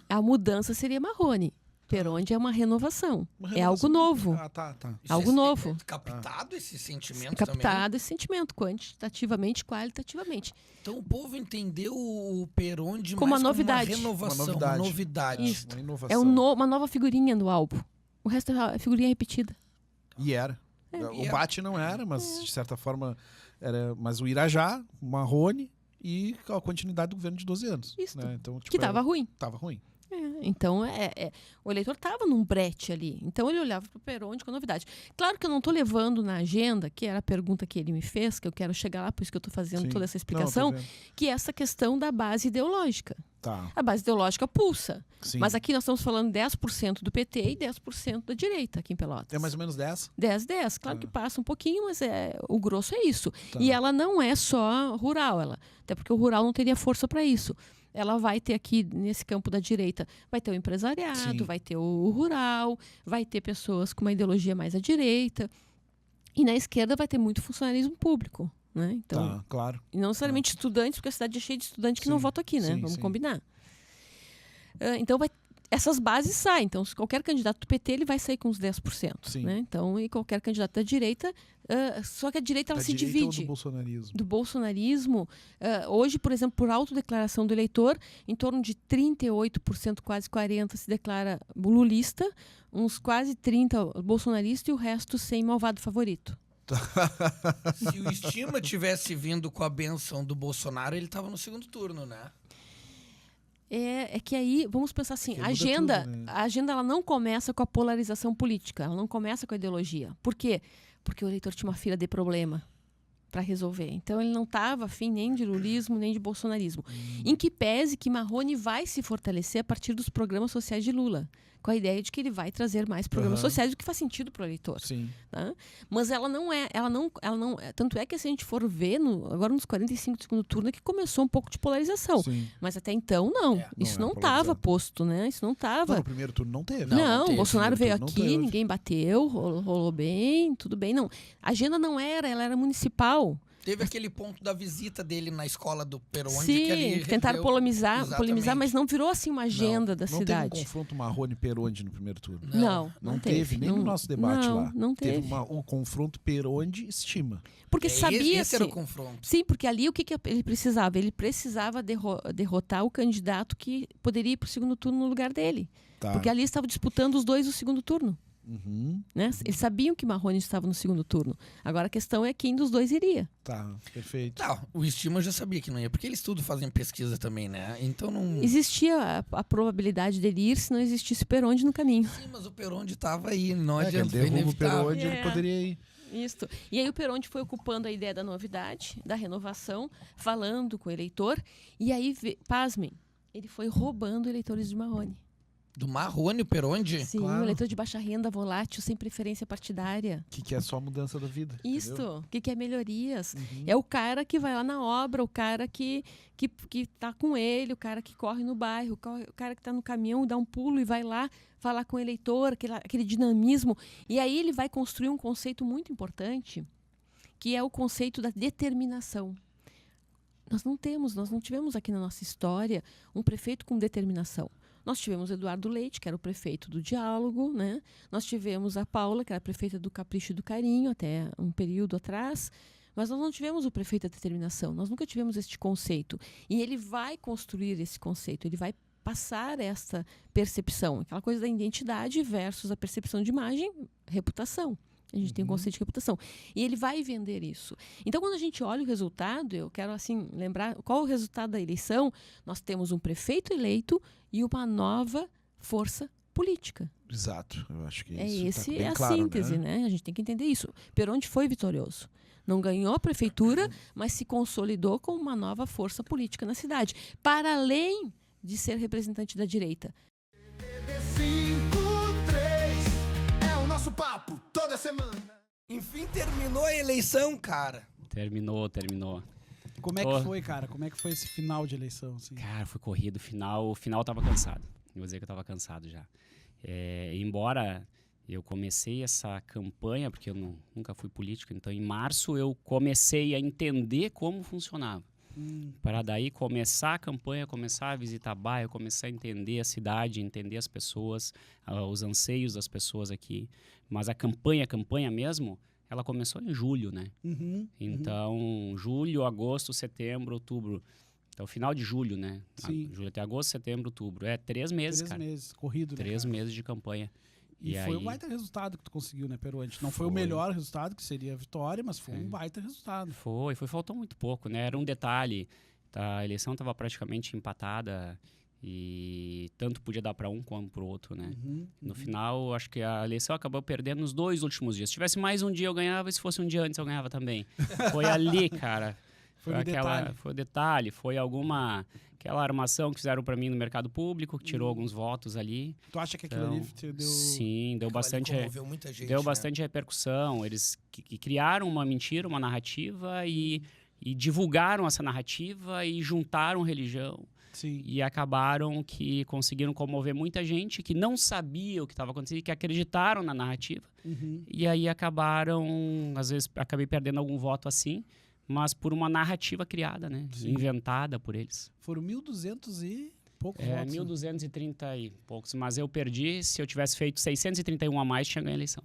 A mudança seria Marrone. Perondi é uma renovação. É algo novo. Tá. Isso Algo é novo. Captado esse sentimento também. Captado esse sentimento, quantitativamente, qualitativamente. Então o povo entendeu o Perondi Como mais uma novidade. como uma renovação, Uma uma novidade. novidade. Isso. Uma inovação. É uma nova figurinha no álbum. O resto é figurinha repetida. E era. O Bate não era, mas de certa forma era. Mas o Irajá, o Marrone e a continuidade do governo de 12 anos. Isso. Né? Então, tipo, Que estava ruim. Tava ruim. Então, o eleitor estava num brete ali. Então, ele olhava para o Perondi com novidade. Claro que eu não estou levando na agenda, que era a pergunta que ele me fez, que eu quero chegar lá, por isso que eu estou fazendo Sim. toda essa Não, explicação, tô vendo. que é essa questão da base ideológica. Tá. A base ideológica pulsa. Sim. Mas aqui nós estamos falando 10% do PT e 10% da direita aqui em Pelotas. É mais ou menos 10? 10. Claro que passa um pouquinho, mas o grosso é isso. Tá. E ela não é só rural, até porque o rural não teria força para isso. Ela vai ter aqui, nesse campo da direita, vai ter o empresariado, Sim. vai ter o rural, vai ter pessoas com uma ideologia mais à direita. E na esquerda vai ter muito funcionalismo público. Né? Então, Tá, claro. e não necessariamente estudantes, porque a cidade é cheia de estudantes que não Sim, votam aqui, né? sim, Vamos sim. combinar. Então, essas bases saem. Então, qualquer candidato do PT ele vai sair com uns 10%. Sim. Né? Então, e qualquer candidato da direita, só que a direita ela Da se direita ou divide. do bolsonarismo? Do bolsonarismo, hoje, por exemplo, por autodeclaração do eleitor, em torno de 38%, quase 40%, se declara lulista, uns quase 30% bolsonarista e o resto sem malvado favorito. Se o Estima tivesse vindo com a benção do Bolsonaro, ele estava no segundo turno, né? É que aí, vamos pensar assim, Porque a muda agenda, tudo, né? a agenda ela não começa com a polarização política, ela não começa com a ideologia. Por quê? Porque o eleitor tinha uma fila de problema para resolver. Então ele não estava afim nem de lulismo, nem de bolsonarismo. Em que pese que Marrone vai se fortalecer a partir dos programas sociais de Lula, com a ideia de que ele vai trazer mais programas sociais, o que faz sentido para o eleitor. Sim. Tá? Mas ela não tanto é que se a gente for ver agora nos 45 do segundo turno é que começou um pouco de polarização. Sim. Mas até então não. Isso não estava posto, né? Isso não estava. Não, no primeiro turno não teve. Não, teve. Bolsonaro veio Não aqui, teve. ninguém bateu, rolou bem, tudo bem. Não, a agenda não era, ela era municipal. Teve aquele ponto da visita dele na escola do Perondi. Sim, que ali tentaram deu- polemizar, Exatamente. mas não virou assim uma agenda da Não cidade. teve um confronto Marrone-Perondi no primeiro turno. Não teve, nem no nosso debate não, lá. Não teve. Um confronto Perondi-Estima. Porque sabia-se. Esse era o confronto. Sim, porque ali o que ele precisava? Ele precisava derrotar o candidato que poderia ir para o segundo turno no lugar dele. Tá. Porque ali estavam disputando os dois o segundo turno. Uhum. Né? Eles sabiam que Marrone estava no segundo turno. Agora a questão é quem dos dois iria. Tá, perfeito. Não, o Estima já sabia que não ia, porque eles tudo fazem pesquisa também, né? Então não... Existia a probabilidade dele ir se não existisse Perondi no caminho. Sim, mas o Perondi tava aí, não Que ele adianta, foi derruba o inevitável. Perondi, ele poderia ir. Isso. E aí o Perondi foi ocupando a ideia da novidade, da renovação, falando com o eleitor. E aí, pasmem, ele foi roubando eleitores de Marrone. Do Marrone, o Perondi? Sim, Claro. o eleitor de baixa renda, volátil, sem preferência partidária. Que é só mudança da vida. entendeu? Isto, o que é melhorias? Uhum. É o cara que vai lá na obra, o cara que tá com ele, o cara que corre no bairro, o cara que tá no caminhão, dá um pulo e vai lá falar com o eleitor, aquele dinamismo. E aí ele vai construir um conceito muito importante, que é o conceito da determinação. Nós não tivemos aqui na nossa história um prefeito com determinação. Nós tivemos Eduardo Leite, que era o prefeito do diálogo, né? Nós tivemos a Paula, que era a prefeita do capricho e do carinho, até um período atrás. Mas nós não tivemos o prefeito da determinação, nós nunca tivemos este conceito. E ele vai construir esse conceito, ele vai passar essa percepção, aquela coisa da identidade versus a percepção de imagem, reputação. A gente tem um conceito de reputação. E ele vai vender isso. Então, quando a gente olha o resultado, eu quero assim lembrar qual é o resultado da eleição. Nós temos um prefeito eleito e uma nova força política. Exato, eu acho que Esse tá bem é a claro, síntese, né? A gente tem que entender isso. Peronte foi vitorioso. Não ganhou a prefeitura, mas se consolidou com uma nova força política na cidade. Para além de ser representante da direita. 53 é o nosso papo toda semana. Enfim, terminou a eleição, cara. Terminou. Como é Pô. que foi, cara? Como é que foi esse final de eleição? Assim? Cara, foi corrido. O final eu tava cansado. Eu vou dizer que eu tava cansado já. Embora eu comecei essa campanha, porque eu nunca fui político, então em março eu comecei a entender como funcionava. Para daí começar a campanha, começar a visitar bairro, começar a entender a cidade, entender as pessoas, os anseios das pessoas aqui. Mas a campanha mesmo, ela começou em julho, né? Então, julho, agosto, setembro, outubro. Então, final de julho, né? Sim. Julho até agosto, setembro, outubro. 3 meses, 3 cara. meses, corrido, né? 3 cara? meses de campanha. E foi aí, um baita resultado que tu conseguiu, né, Peronte? Não foi o Foi. melhor resultado, que seria a vitória, mas foi um baita resultado. faltou muito pouco, né? Era um detalhe. A eleição estava praticamente empatada e tanto podia dar para um como para o outro, né? No final, acho que a eleição acabou perdendo nos 2 últimos dias. Se tivesse mais um dia eu ganhava, e se fosse um dia antes eu ganhava também. Foi ali, cara. Foi no detalhe. Foi o detalhe, foi aquela armação que fizeram para mim no mercado público, que tirou alguns votos ali. Tu acha que aquilo Então, ali te deu... Sim, deu Aquilo ali bastante... comoveu muita gente, Deu né? bastante repercussão. Eles que criaram uma mentira, uma narrativa e divulgaram essa narrativa e juntaram religião. Sim. E acabaram que conseguiram comover muita gente que não sabia o que estava acontecendo, que acreditaram na narrativa. E aí às vezes acabei perdendo algum voto assim, mas por uma narrativa criada, né? Sim. Inventada por eles. Foram 1.200 e poucos votos. 1.230 e poucos, mas eu perdi. Se eu tivesse feito 631 a mais, tinha ganho a eleição.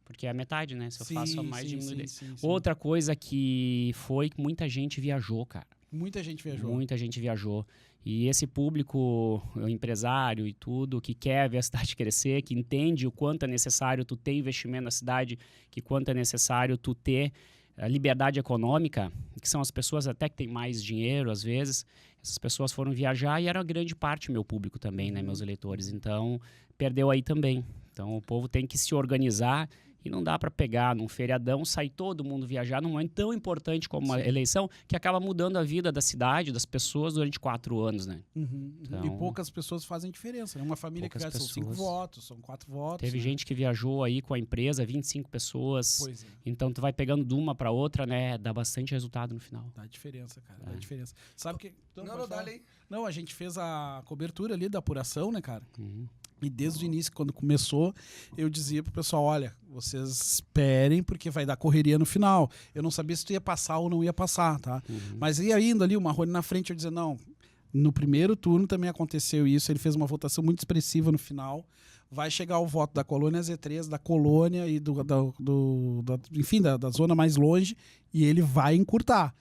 Porque é a metade, né? Se eu faço a mais, diminui. Outra coisa que foi que muita gente viajou, cara. Muita gente viajou. Muita gente viajou. E esse público, o empresário e tudo, que quer ver a cidade crescer, que entende o quanto é necessário tu ter investimento na cidade, que quanto é necessário tu ter a liberdade econômica, que são as pessoas até que têm mais dinheiro, às vezes, essas pessoas foram viajar e era grande parte do meu público também, né, meus eleitores. Então, perdeu aí também. Então, o povo tem que se organizar e não dá para pegar num feriadão, sair todo mundo viajar num momento tão importante como uma eleição, que acaba mudando a vida da cidade, das pessoas durante 4 anos, né? E poucas pessoas fazem diferença, né? Uma família que poucas são 5 pessoas. votos, são 4 votos. Teve né? gente que viajou aí com a empresa, 25 pessoas. Pois é. Então, tu vai pegando de uma para outra, né? Dá bastante resultado no final. Dá diferença, cara. Dá diferença. Sabe que... Não, pode dá falar. ali. Não, a gente fez a cobertura ali da apuração, né, cara? Uhum. E desde o início, quando começou, eu dizia pro pessoal, olha, vocês esperem, porque vai dar correria no final. Eu não sabia se tu ia passar ou não ia passar, tá? Mas ia indo ali, o Marrone na frente, eu dizia, não, no primeiro turno também aconteceu isso, ele fez uma votação muito expressiva no final, vai chegar o voto da colônia Z3, da colônia e enfim, da zona mais longe, e ele vai encurtar.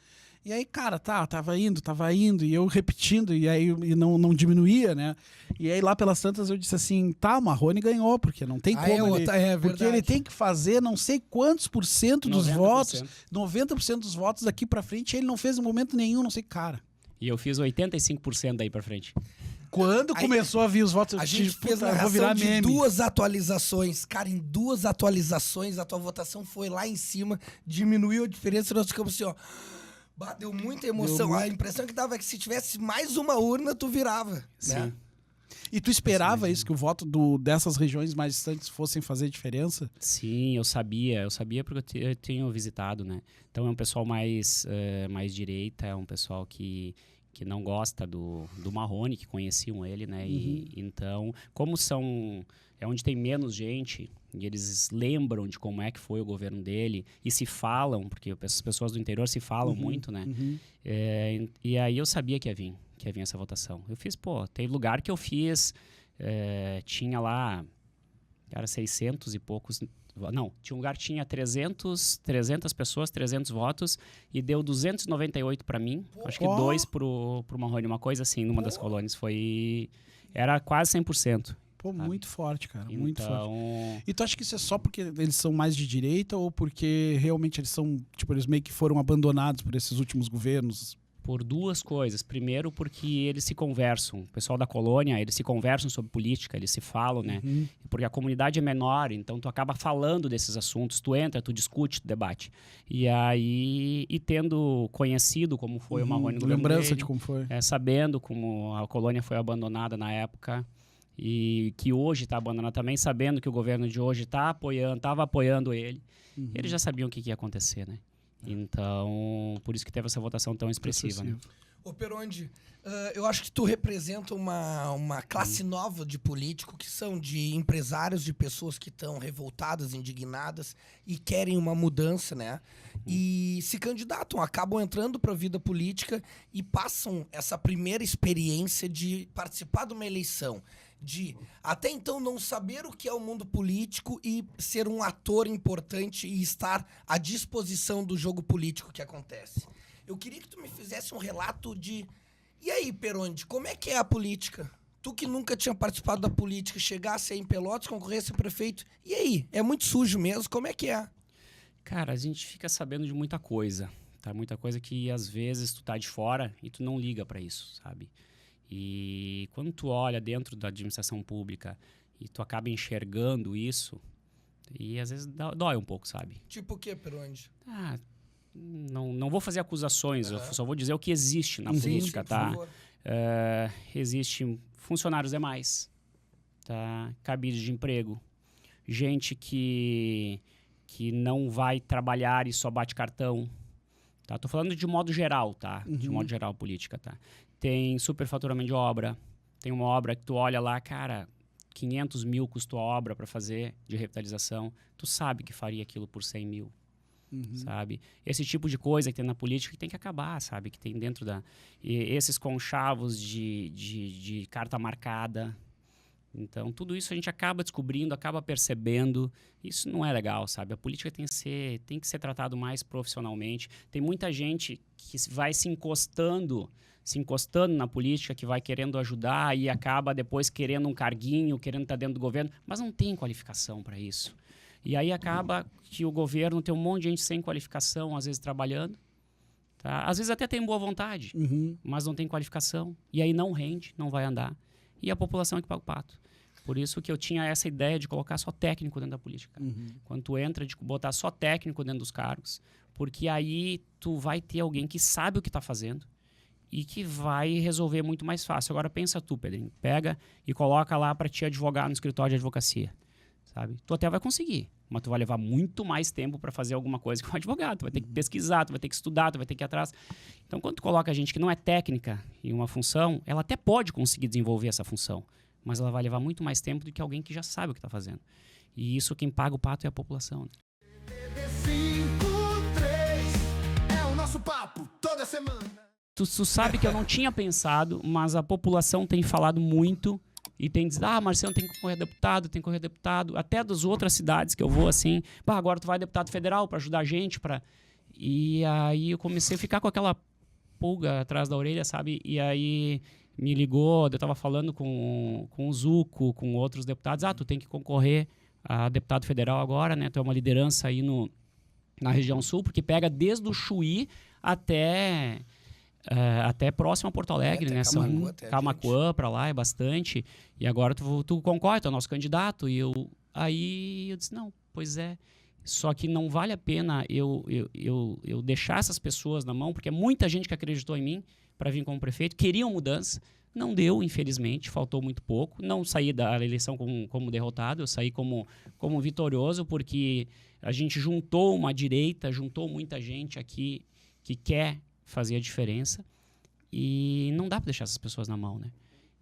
E aí, cara, tava indo, e eu repetindo, e aí não diminuía, né? E aí lá pelas tantas eu disse assim, tá, Marrone ganhou, porque não tem como ele... porque ele tem que fazer não sei quantos por cento dos 90%. votos, 90% dos votos daqui pra frente, ele não fez em momento nenhum, não sei, cara. E eu fiz 85% daí pra frente. Quando começou a vir os votos, A eu gente disse, fez puta, eu vou narração virar de meme. 2 atualizações. Cara, em 2 atualizações, a tua votação foi lá em cima, diminuiu a diferença, nós ficamos assim, ó... Deu muita emoção. A impressão que dava é que se tivesse mais uma urna, tu virava. Sim. Né? E tu esperava isso, que o voto dessas regiões mais distantes fossem fazer diferença? Sim, eu sabia porque eu tenho visitado, né? Então é um pessoal mais direita, é um pessoal que não gosta do Marrone, que conheciam ele, né? E então, como é onde tem menos gente, e eles lembram de como é que foi o governo dele, e se falam, porque as pessoas do interior se falam muito, né? E aí eu sabia que ia vir, que ia vir essa votação. Eu fiz, tem lugar que eu fiz, tinha lá, era 600 e poucos... Não, tinha um lugar que tinha 300 pessoas, 300 votos, e deu 298 para mim. Acho que 2 pro Marrone, uma coisa assim, numa das colônias. Era quase 100%. Pô, muito forte, cara, Então, muito forte. E tu acha que isso é só porque eles são mais de direita ou porque realmente eles são, tipo, eles meio que foram abandonados por esses últimos governos? por duas coisas. Primeiro, porque eles se conversam. O pessoal da colônia, eles se conversam sobre política, eles se falam, né? Porque a comunidade é menor, então tu acaba falando desses assuntos. Tu entra, tu discute, tu debate. E aí, tendo conhecido como foi o Marrone no governo lembrança dele, de como foi. sabendo como a colônia foi abandonada na época e que hoje está abandonada também, sabendo que o governo de hoje estava apoiando ele, eles já sabiam o que ia acontecer, né? Então, por isso que teve essa votação tão expressiva, né? Ô Perondi, eu acho que tu representa uma classe nova de político, que são de empresários, de pessoas que estão revoltadas, indignadas e querem uma mudança, né? E se candidatam, acabam entrando para a vida política e passam essa primeira experiência de participar de uma eleição, de até então não saber o que é o mundo político e ser um ator importante e estar à disposição do jogo político que acontece. Eu queria que tu me fizesse um relato de... E aí, Perondi, como é que é a política? Tu que nunca tinha participado da política, chegasse aí em Pelotas, concorresse a prefeito. E aí, é muito sujo mesmo? Como é que é? Cara, a gente fica sabendo de muita coisa, tá? Muita coisa que às vezes tu tá de fora e tu não liga pra isso, sabe? E quando tu olha dentro da administração pública e tu acaba enxergando isso, e às vezes dói um pouco, sabe? Tipo o quê, Perondi? Não vou fazer acusações, eu só vou dizer o que existe na política, sim, por tá? favor. Existe funcionários demais, tá? Cabides de emprego, gente que não vai trabalhar e só bate cartão, tá? Tô falando de modo geral, tá? De modo geral, política, tá? Tem superfaturamento de obra, tem uma obra que tu olha lá, cara, 500 mil custou a obra para fazer de revitalização, tu sabe que faria aquilo por 100 mil. Sabe? Esse tipo de coisa que tem na política que tem que acabar, sabe? Que tem dentro da... E esses conchavos de carta marcada. Então, tudo isso a gente acaba descobrindo, acaba percebendo. Isso não é legal, sabe? A política tem que ser tratado mais profissionalmente. Tem muita gente que vai se encostando na política, que vai querendo ajudar e acaba depois querendo um carguinho, querendo estar dentro do governo, mas não tem qualificação para isso. E aí acaba que o governo tem um monte de gente sem qualificação, às vezes trabalhando. Tá? Às vezes até tem boa vontade, mas não tem qualificação. E aí não rende, não vai andar. E a população é que paga o pato. Por isso que eu tinha essa ideia de colocar só técnico dentro da política. Quando tu entra, de botar só técnico dentro dos cargos. Porque aí tu vai ter alguém que sabe o que está fazendo e que vai resolver muito mais fácil. Agora pensa tu, Pedrinho. Pega e coloca lá para te advogar no escritório de advocacia. Sabe? Tu até vai conseguir, mas tu vai levar muito mais tempo para fazer alguma coisa que um advogado. Tu vai ter que pesquisar, tu vai ter que estudar, tu vai ter que ir atrás. Então, quando tu coloca gente que não é técnica em uma função, ela até pode conseguir desenvolver essa função, mas ela vai levar muito mais tempo do que alguém que já sabe o que está fazendo. E isso quem paga o pato é a população. Né? 53 é o nosso papo toda semana. Tu sabe que eu não tinha pensado, mas a população tem falado muito e tem dizer, Marciano tem que concorrer a deputado, até das outras cidades que eu vou assim, agora tu vai deputado federal para ajudar a gente, e aí eu comecei a ficar com aquela pulga atrás da orelha, sabe? E aí me ligou, eu tava falando com o Zuco, com outros deputados, tu tem que concorrer a deputado federal agora, né? Tu é uma liderança aí na região sul, porque pega desde o Chuí até próximo a Porto Alegre, né? Camaquã para lá é bastante. E agora tu concorre, tu é nosso candidato. Aí eu disse, não, pois é. Só que não vale a pena eu deixar essas pessoas na mão, porque é muita gente que acreditou em mim para vir como prefeito, queriam mudança. Não deu, infelizmente, faltou muito pouco. Não saí da eleição como derrotado, eu saí como vitorioso, porque a gente juntou uma direita, juntou muita gente aqui que quer fazer a diferença e não dá para deixar essas pessoas na mão, né?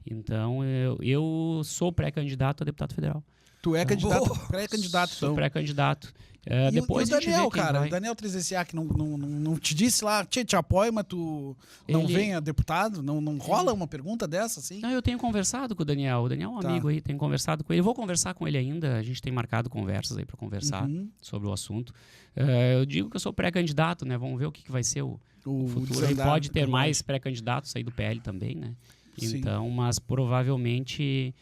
Então, eu sou pré-candidato a deputado federal. Tu é candidato, Boa. pré-candidato, Sou então. pré-candidato. E Depois o a gente vê Daniel, quem cara, vai. o Daniel 3SA que não te disse lá, te apoio, mas tu não Ele- vem a deputado? Não rola uma pergunta dessa, assim? Não, eu tenho conversado com o Daniel. O Daniel é um Tá. amigo aí, tenho conversado com ele. Eu vou conversar com ele ainda. A gente tem marcado conversas aí para conversar Uhum. sobre o assunto. Eu digo que eu sou pré-candidato, né? Vamos ver o que vai ser o futuro. Aí desandar pode ter do mais pré-candidatos aí do PL também, né? Sim. Então, mas provavelmente,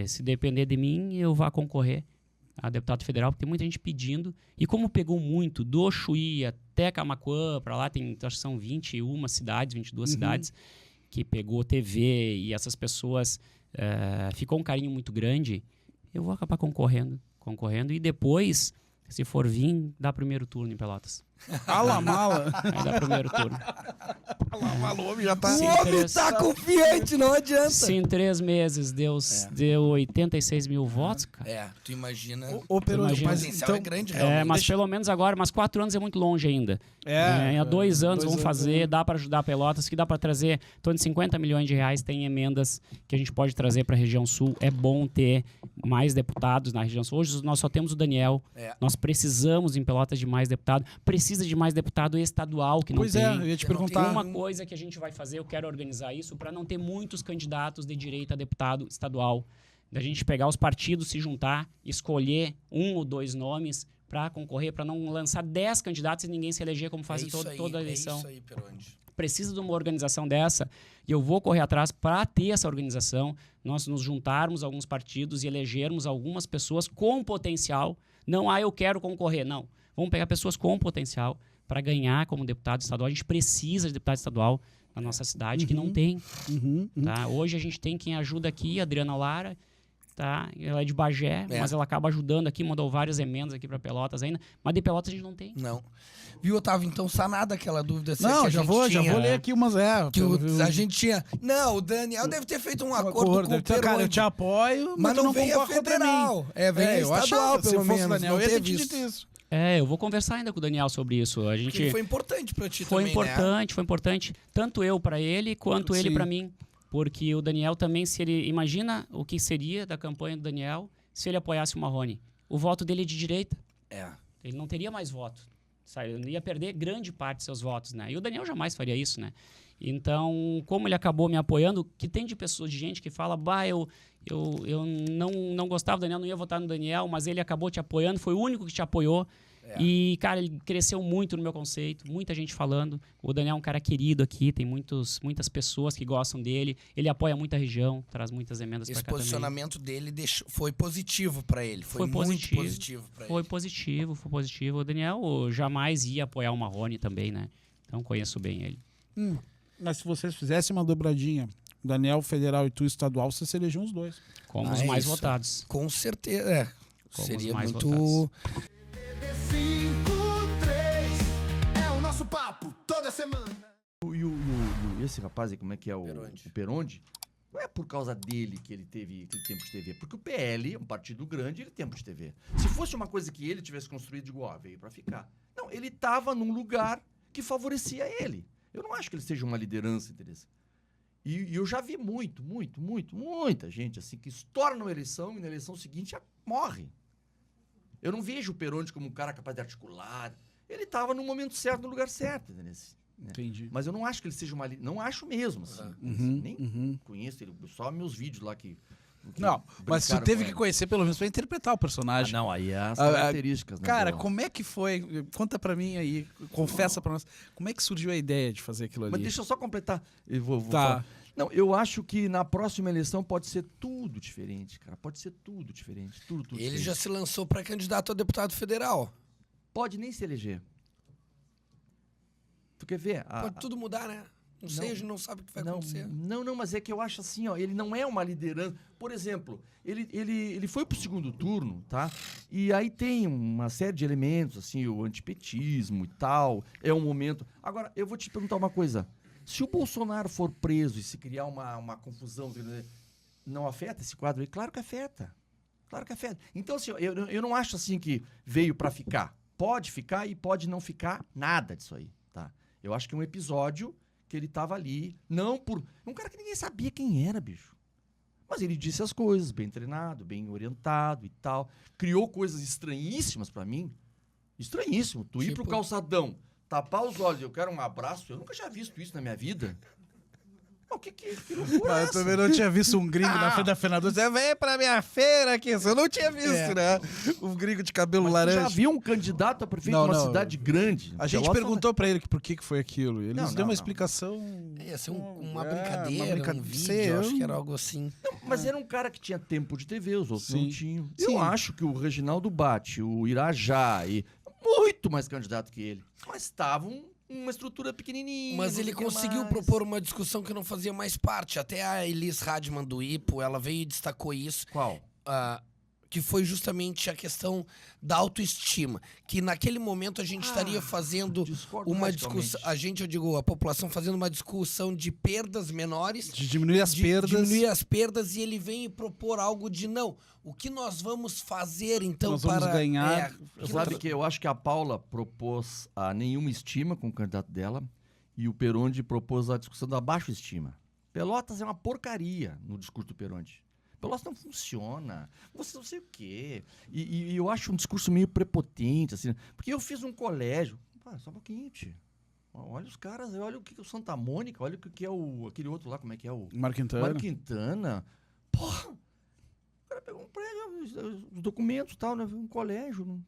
se depender de mim, eu vá concorrer a deputado federal, porque tem muita gente pedindo. E como pegou muito do Chuí até Camaquã, para lá tem, acho que são 21 cidades, 22 cidades, que pegou TV e essas pessoas, ficou um carinho muito grande, eu vou acabar concorrendo. E depois, se for vir, dá primeiro turno em Pelotas. Ala mala. Aí dá primeiro turno. O homem já tá... Sim. O homem interessa. tá confiante, não adianta. Se em 3 meses deu 86 mil votos, cara. Tu imagina. Ô, Peroso, Imagina. O mas potencial então... é grande, realmente. Mas pelo menos agora, mas 4 anos é muito longe ainda. Há 2 anos vamos fazer, dá para ajudar Pelotas, que dá para trazer em torno de 50 milhões de reais, tem emendas que a gente pode trazer para a região sul. É bom ter mais deputados na região sul. Hoje nós só temos o Daniel, nós precisamos em Pelotas de mais deputado, precisa de mais deputado estadual que não Pois tem. é, eu ia te Eu não perguntar. tenho Uma coisa que a gente vai fazer, eu quero organizar isso para não ter muitos candidatos de direita a deputado estadual. Da gente pegar os partidos, se juntar, escolher 1 ou 2 nomes para concorrer, para não lançar 10 candidatos e ninguém se eleger como faz toda a eleição. É isso aí, Peronde. Precisa de uma organização dessa e eu vou correr atrás para ter essa organização, nós nos juntarmos a alguns partidos e elegermos algumas pessoas com potencial. Não, eu quero concorrer. Não. Vamos pegar pessoas com potencial para ganhar como deputado estadual. A gente precisa de deputado estadual na nossa cidade, que não tem. Tá? Hoje a gente tem quem ajuda aqui, a Adriana Lara, tá? Ela é de Bagé, mas ela acaba ajudando aqui, mandou várias emendas aqui para Pelotas ainda, mas de Pelotas a gente não tem. Não. Viu, Otávio? Então, sanada aquela dúvida. Não, que a já gente vou tinha, ler aqui umas... Que a gente tinha... Não, o Daniel deve ter feito um acordo com o Cara, eu Peronde. te apoio, Mas tu não veio a concorre contra mim. federal. Veio eu a estadual, achava, se pelo eu fosse menos. o Daniel, não eu ia ter teve te isso. dito isso. Eu vou conversar ainda com o Daniel sobre isso. A gente Porque foi importante pra ti foi também, importante, foi importante, tanto eu para ele quanto ele Sim. para mim, porque o Daniel também, se ele imagina o que seria da campanha do Daniel se ele apoiasse o Marrone. O voto dele é de direita. Ele não teria mais voto. Sabe? Ele ia perder grande parte dos seus votos, né? E o Daniel jamais faria isso, né? Então, como ele acabou me apoiando, que tem de pessoas, de gente que fala, eu não gostava do Daniel, não ia votar no Daniel, mas ele acabou te apoiando, foi o único que te apoiou. E, cara, ele cresceu muito no meu conceito, muita gente falando. O Daniel é um cara querido aqui, tem muitas pessoas que gostam dele. Ele apoia muita região, traz muitas emendas para Esse cá também. posicionamento dele foi positivo pra ele. Foi muito positivo. positivo pra Foi ele. positivo. O Daniel jamais ia apoiar o Marrone também, né? Então conheço bem ele. Mas se vocês fizessem uma dobradinha, Daniel federal e tu estadual, vocês se elegiam os dois. Como Ah, os é mais isso. votados. Com certeza. Como Seria os mais muito... votados. 53 é o nosso papo toda semana. E esse rapaz aí, como é que é o Peronde? Não é por causa dele que ele teve aquele tempo de TV, porque o PL é um partido grande, ele tem tempo de TV. Se fosse uma coisa que ele tivesse construído, digo, veio pra ficar. Não, ele tava num lugar que favorecia ele. Eu não acho que ele seja uma liderança, interesse. E eu já vi muita gente assim que estoura numa eleição e na eleição seguinte já morre. Eu não vejo o Peronde como um cara capaz de articular. Ele estava no momento certo, no lugar certo, entendeu? Entendi. Mas eu não acho que ele seja uma... Não acho mesmo, assim. Nem conheço ele. Só meus vídeos lá que Não, mas tu brincaram teve com que ele. conhecer pelo menos pra interpretar o personagem. Não, aí é as características, né? Cara, do- como é que foi? Conta pra mim aí, confessa pra nós. Como é que surgiu a ideia de fazer aquilo ali? Mas deixa eu só completar. Eu vou Tá. falar. Não, eu acho que na próxima eleição pode ser tudo diferente, cara. Pode ser tudo diferente. Tudo Ele diferente. já se lançou pra candidato a deputado federal. Pode nem se eleger. Tu quer ver? Pode tudo mudar, né? Não sei, a gente não sabe o que vai acontecer. Não, mas é que eu acho assim, ó, ele não é uma liderança. Por exemplo, ele foi pro segundo turno, tá? E aí tem uma série de elementos, assim, o antipetismo e tal. É um momento. Agora, eu vou te perguntar uma coisa. Se o Bolsonaro for preso e se criar uma confusão, não afeta esse quadro aí? Claro que afeta. Claro que afeta. Então, assim, eu não acho assim que veio pra ficar. Pode ficar e pode não ficar nada disso aí, tá? Eu acho que é um episódio que ele tava ali, não por... Um cara que ninguém sabia quem era, bicho. Mas ele disse as coisas, bem treinado, bem orientado e tal. Criou coisas estranhíssimas pra mim. Estranhíssimo. Tu ir pro calçadão, tapar os olhos, eu quero um abraço. Eu nunca tinha visto isso na minha vida. Que loucura é Eu essa? também não tinha visto um gringo na frente da Fernanda dizendo, vem pra minha feira aqui. Eu não tinha visto, né? Um gringo de cabelo Mas tu laranja. já viu um candidato a prefeito de uma cidade grande? A gente Pelotas perguntou pra ele por que foi aquilo. Ele nos Não, deu uma não. explicação. Ia ser uma É, brincadeira, um vídeo, sei, eu acho que era algo assim. Mas era um cara que tinha tempo de TV, os outros Sim. não tinham. Sim. Eu acho que o Reginaldo Bate, o Irajá, e muito mais candidato que ele. Mas estavam uma estrutura pequenininha. Mas não ele sei o que conseguiu mais. propor uma discussão que não fazia mais parte. Até a Elis Radman do IPO, ela veio e destacou isso. Qual? Que foi justamente a questão da autoestima. Que naquele momento a gente estaria fazendo discordo uma radicalmente. discussão. A população fazendo uma discussão de perdas menores. De diminuir as perdas. Diminuir as perdas, e ele vem propor algo de não. O que nós vamos fazer então Nós vamos para ganhar. Sabe que eu acho que a Paula propôs a nenhuma estima com o candidato dela e o Peronde propôs a discussão da baixa estima. Pelotas é uma porcaria no discurso do Peronde. Pelotas não funciona. Você não sei o quê. E eu acho um discurso meio prepotente, assim. Porque eu fiz um colégio. Só um pouquinho, tio. Olha os caras, olha o que é o Santa Mônica, olha o que é aquele outro lá, como é que é o... Mário Quintana. Mário Quintana. Porra! O cara pegou um prédio, os documentos e tal, né? Um colégio.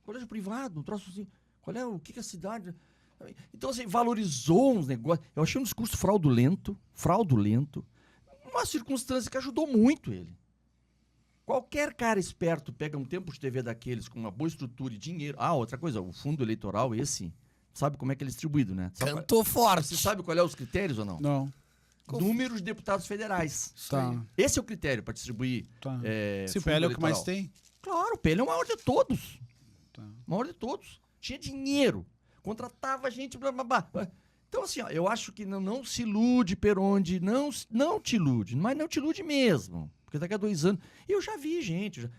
Colégio privado, um troço assim. O que é a cidade? Então, assim, valorizou uns negócios. Eu achei um discurso fraudulento. Uma circunstância que ajudou muito ele. Qualquer cara esperto pega um tempo de TV daqueles com uma boa estrutura e dinheiro. Outra coisa, o fundo eleitoral, esse, sabe como é que ele é distribuído, né? Cantou forte. Você sabe qual é os critérios ou não? Não. Número de deputados federais. Tá. Esse é o critério para distribuir. Tá. Se o fundo PL é o que mais eleitoral. tem. Claro, o PL é o maior de todos. Tá. O maior de todos. Tinha dinheiro. Contratava gente, blá, blá, blá. Então, assim, ó, eu acho que não se ilude, Peronde. Não te ilude. Mas não te ilude mesmo. Porque daqui a 2 anos... Eu já vi gente.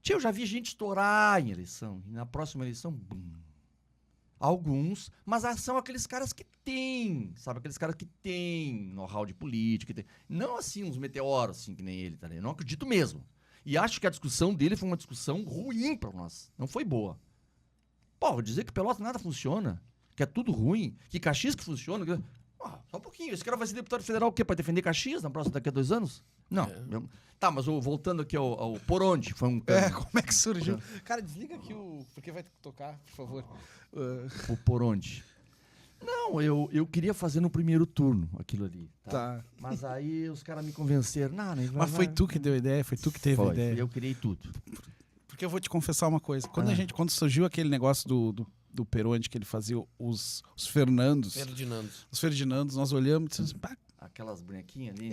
Eu já vi gente estourar em eleição. E na próxima eleição, bum. Alguns, mas são aqueles caras que têm, sabe? Aqueles caras que têm know-how de política. Não assim, uns meteoros, assim, que nem ele, tá ligado? Eu não acredito mesmo. E acho que a discussão dele foi uma discussão ruim pra nós. Não foi boa. Vou dizer que Pelotas nada funciona, que é tudo ruim, que Caxias que funciona. Só um pouquinho. Esse cara vai ser deputado federal o quê? Pra defender Caxias daqui a 2 anos? Não. Tá, mas voltando aqui ao Por Onde, foi um... Como é que surgiu? Cara, desliga aqui porque vai tocar, por favor. O Por Onde. Não, eu queria fazer no primeiro turno aquilo ali. Tá. Mas aí os caras me convenceram. Mas foi tu que deu a ideia, foi tu que teve a ideia. Eu criei tudo. Porque eu vou te confessar uma coisa. Quando surgiu aquele negócio do Peronde, que ele fazia os Fernandos, os Ferdinandos, nós olhamos e dissemos, Aquelas bonequinhas ali.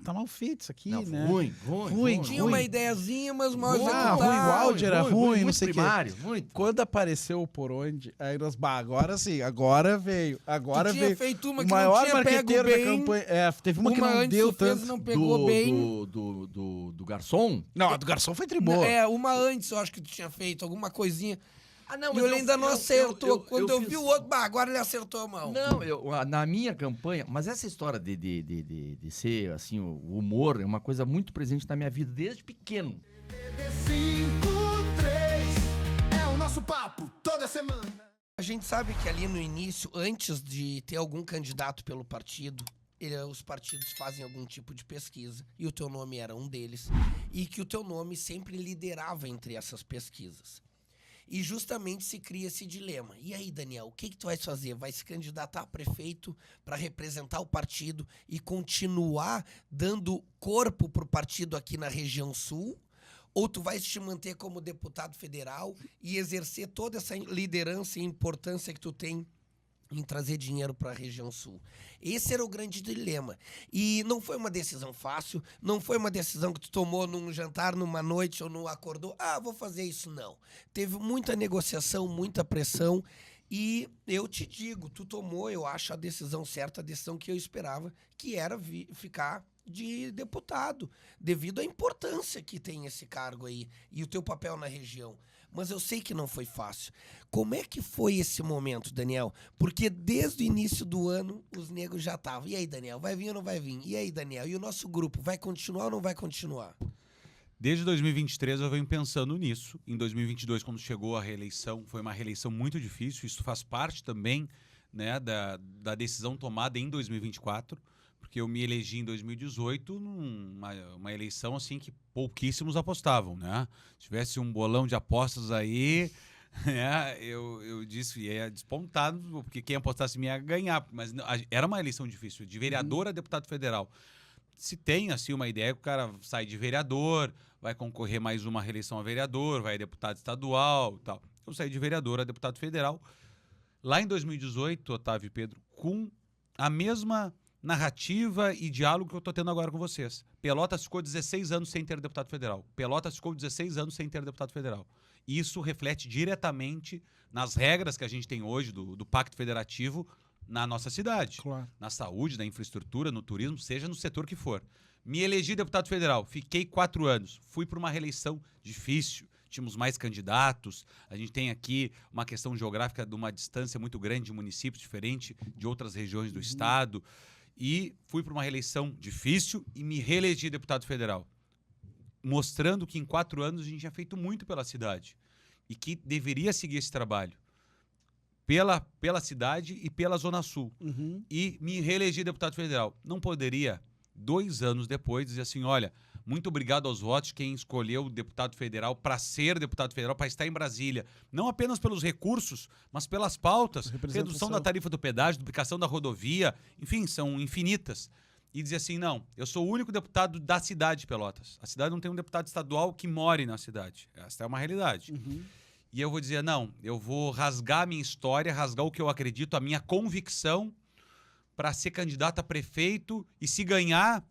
Tá mal feito isso aqui, Não, né? Ruim. Tinha uma ideiazinha, mas mal ruim, executada. o áudio era ruim, não sei o quê. primário, muito. Quando apareceu o Por Onde, aí nós, agora sim, agora veio. Tu tinha feito uma o que maior não tinha pego marqueteiro da bem. campanha. Teve uma que não antes deu tu fez, tanto. não pegou bem. Do garçom? Não, a do garçom foi triboa. Uma antes eu acho que tu tinha feito, alguma coisinha. Não, E ele ainda não acertou. Quando eu fiz... vi o outro, agora ele acertou a mão. Não, na minha campanha, mas essa história de ser, assim, o humor é uma coisa muito presente na minha vida desde pequeno. 53 é o nosso papo toda semana. A gente sabe que ali no início, antes de ter algum candidato pelo partido, os partidos fazem algum tipo de pesquisa, e o teu nome era um deles, e que o teu nome sempre liderava entre essas pesquisas. E justamente se cria esse dilema. E aí, Daniel, o que tu vais fazer? Vai se candidatar a prefeito para representar o partido e continuar dando corpo pro partido aqui na região sul? Ou tu vais te manter como deputado federal e exercer toda essa liderança e importância que tu tem em trazer dinheiro para a região sul? Esse era o grande dilema. E não foi uma decisão fácil, não foi uma decisão que tu tomou num jantar, numa noite ou não acordou. Vou fazer isso, não. Teve muita negociação, muita pressão. E eu te digo, tu tomou, eu acho, a decisão certa, a decisão que eu esperava, que era ficar de deputado, devido à importância que tem esse cargo aí e o teu papel na região. mas eu sei que não foi fácil. Como é que foi esse momento, Daniel? Porque desde o início do ano, os negros já estavam. E aí, Daniel, vai vir ou não vai vir? E aí, Daniel, e o nosso grupo, vai continuar ou não vai continuar? Desde 2023 eu venho pensando nisso. Em 2022, quando chegou a reeleição, foi uma reeleição muito difícil. Isso faz parte também, né, da decisão tomada em 2024, porque eu me elegi em 2018 numa eleição assim que pouquíssimos apostavam, né? Se tivesse um bolão de apostas aí, né, eu disse ia despontar, porque quem apostasse me ia ganhar. Mas era uma eleição difícil, de vereador a deputado federal. Se tem assim uma ideia que o cara sai de vereador, vai concorrer mais uma reeleição a vereador, vai a deputado estadual e tal. Eu saí de vereador a deputado federal. Lá em 2018, Otávio e Pedro, com a mesma narrativa e diálogo que eu estou tendo agora com vocês. Pelotas ficou 16 anos sem ter deputado federal. Pelotas ficou 16 anos sem ter deputado federal. Isso reflete diretamente nas regras que a gente tem hoje do Pacto Federativo na nossa cidade. Claro. Na saúde, na infraestrutura, no turismo, seja no setor que for. Me elegi deputado federal, fiquei 4 anos, fui para uma reeleição difícil, tínhamos mais candidatos, a gente tem aqui uma questão geográfica de uma distância muito grande de municípios, diferente de outras regiões do estado, e fui para uma reeleição difícil e me reelegi deputado federal, mostrando que em 4 anos a gente tinha feito muito pela cidade e que deveria seguir esse trabalho pela cidade e pela Zona Sul. E me reelegi deputado federal. Não poderia, 2 anos depois, dizer assim, olha, muito obrigado aos votos de quem escolheu o deputado federal para ser deputado federal, para estar em Brasília. Não apenas pelos recursos, mas pelas pautas. Redução da tarifa do pedágio, duplicação da rodovia, enfim, são infinitas. E dizer assim, não, eu sou o único deputado da cidade de Pelotas. A cidade não tem um deputado estadual que more na cidade. Essa é uma realidade. E eu vou dizer, não, eu vou rasgar a minha história, rasgar o que eu acredito, a minha convicção para ser candidato a prefeito e se ganhar,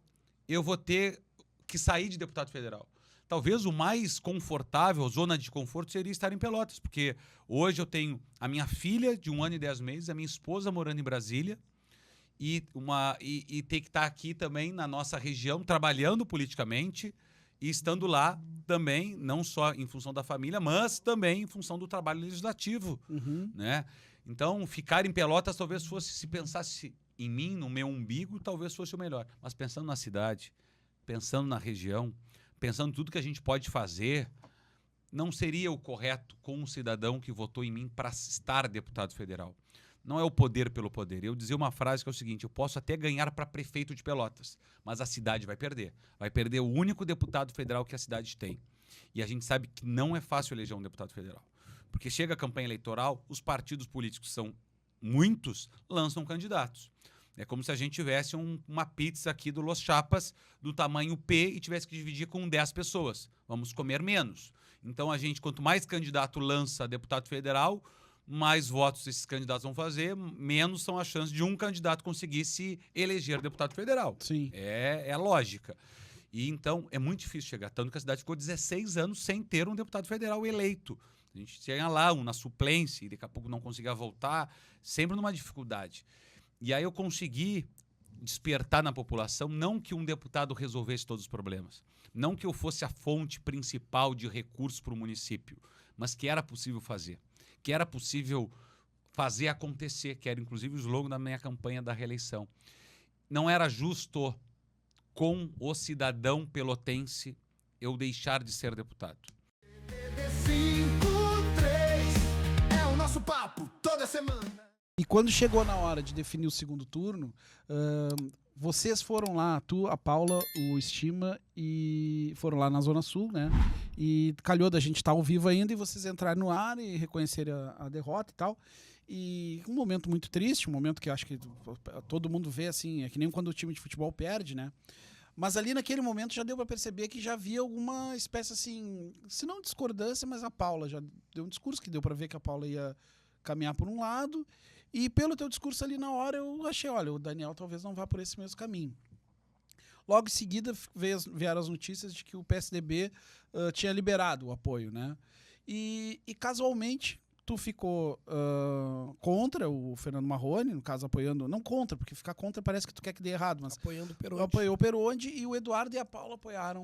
eu vou ter que sair de deputado federal. Talvez o mais confortável, zona de conforto, seria estar em Pelotas, porque hoje eu tenho a minha filha de 1 ano e 10 meses, a minha esposa morando em Brasília e ter que estar aqui também na nossa região, trabalhando politicamente e estando lá também, não só em função da família, mas também em função do trabalho legislativo, né? Então, ficar em Pelotas talvez fosse, se pensasse em mim, no meu umbigo, talvez fosse o melhor. Mas pensando na cidade, pensando na região, pensando em tudo que a gente pode fazer, não seria o correto com um cidadão que votou em mim para estar deputado federal. Não é o poder pelo poder. Eu dizia uma frase que é o seguinte, eu posso até ganhar para prefeito de Pelotas, mas a cidade vai perder. Vai perder o único deputado federal que a cidade tem. E a gente sabe que não é fácil eleger um deputado federal. Porque chega a campanha eleitoral, os partidos políticos são muitos, lançam candidatos. É como se a gente tivesse uma pizza aqui do Los Chapas do tamanho P e tivesse que dividir com 10 pessoas. Vamos comer menos. Então, a gente, quanto mais candidato lança deputado federal, mais votos esses candidatos vão fazer, menos são as chances de um candidato conseguir se eleger deputado federal. Sim. É lógica. E então, é muito difícil chegar. Tanto que a cidade ficou 16 anos sem ter um deputado federal eleito. A gente tinha lá um na suplência e daqui a pouco não conseguia voltar, sempre numa dificuldade. E aí eu consegui despertar na população, não que um deputado resolvesse todos os problemas, não que eu fosse a fonte principal de recursos para o município, mas que era possível fazer, que era possível fazer acontecer, que era inclusive o slogan da minha campanha da reeleição. Não era justo com o cidadão pelotense eu deixar de ser deputado. 53 é o nosso papo toda semana. E quando chegou na hora de definir o segundo turno, vocês foram lá, tu, a Paula, o Estima, e foram lá na Zona Sul, né? E calhou da gente estar ao vivo ainda e vocês entraram no ar e reconhecerem a derrota e tal. E um momento muito triste, um momento que eu acho que todo mundo vê assim, é que nem quando o time de futebol perde, né? Mas ali naquele momento já deu para perceber que já havia alguma espécie assim, se não discordância, mas a Paula já deu um discurso que deu para ver que a Paula ia caminhar por um lado. E pelo teu discurso ali na hora, eu achei, olha, o Daniel talvez não vá por esse mesmo caminho. Logo em seguida, vieram as notícias de que o PSDB tinha liberado o apoio, né? E casualmente, tu ficou contra o Fernando Marrone, no caso apoiando, não contra, porque ficar contra parece que tu quer que dê errado, mas Apoiando o Perotti. apoiou o Perotti e o Eduardo e a Paula apoiaram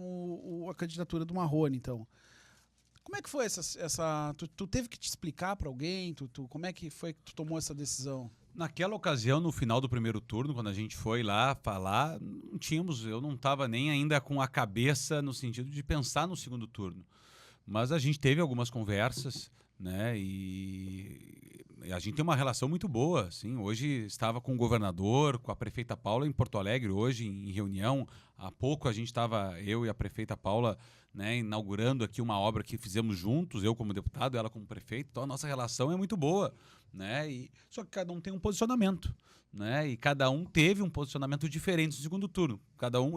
a candidatura do Marrone, então. Como é que foi essa tu teve que te explicar para alguém? Como é que foi que tu tomou essa decisão? Naquela ocasião, no final do primeiro turno, quando a gente foi lá falar, eu não estava nem ainda com a cabeça no sentido de pensar no segundo turno. Mas a gente teve algumas conversas, né? E a gente tem uma relação muito boa, assim. Hoje estava com o governador, com a prefeita Paula em Porto Alegre, hoje em reunião. Há pouco a gente estava, eu e a prefeita Paula, né, inaugurando aqui uma obra que fizemos juntos, eu como deputado, ela como prefeito. Então a nossa relação é muito boa, né? Só que cada um tem um posicionamento, né? E cada um teve um posicionamento diferente no segundo turno.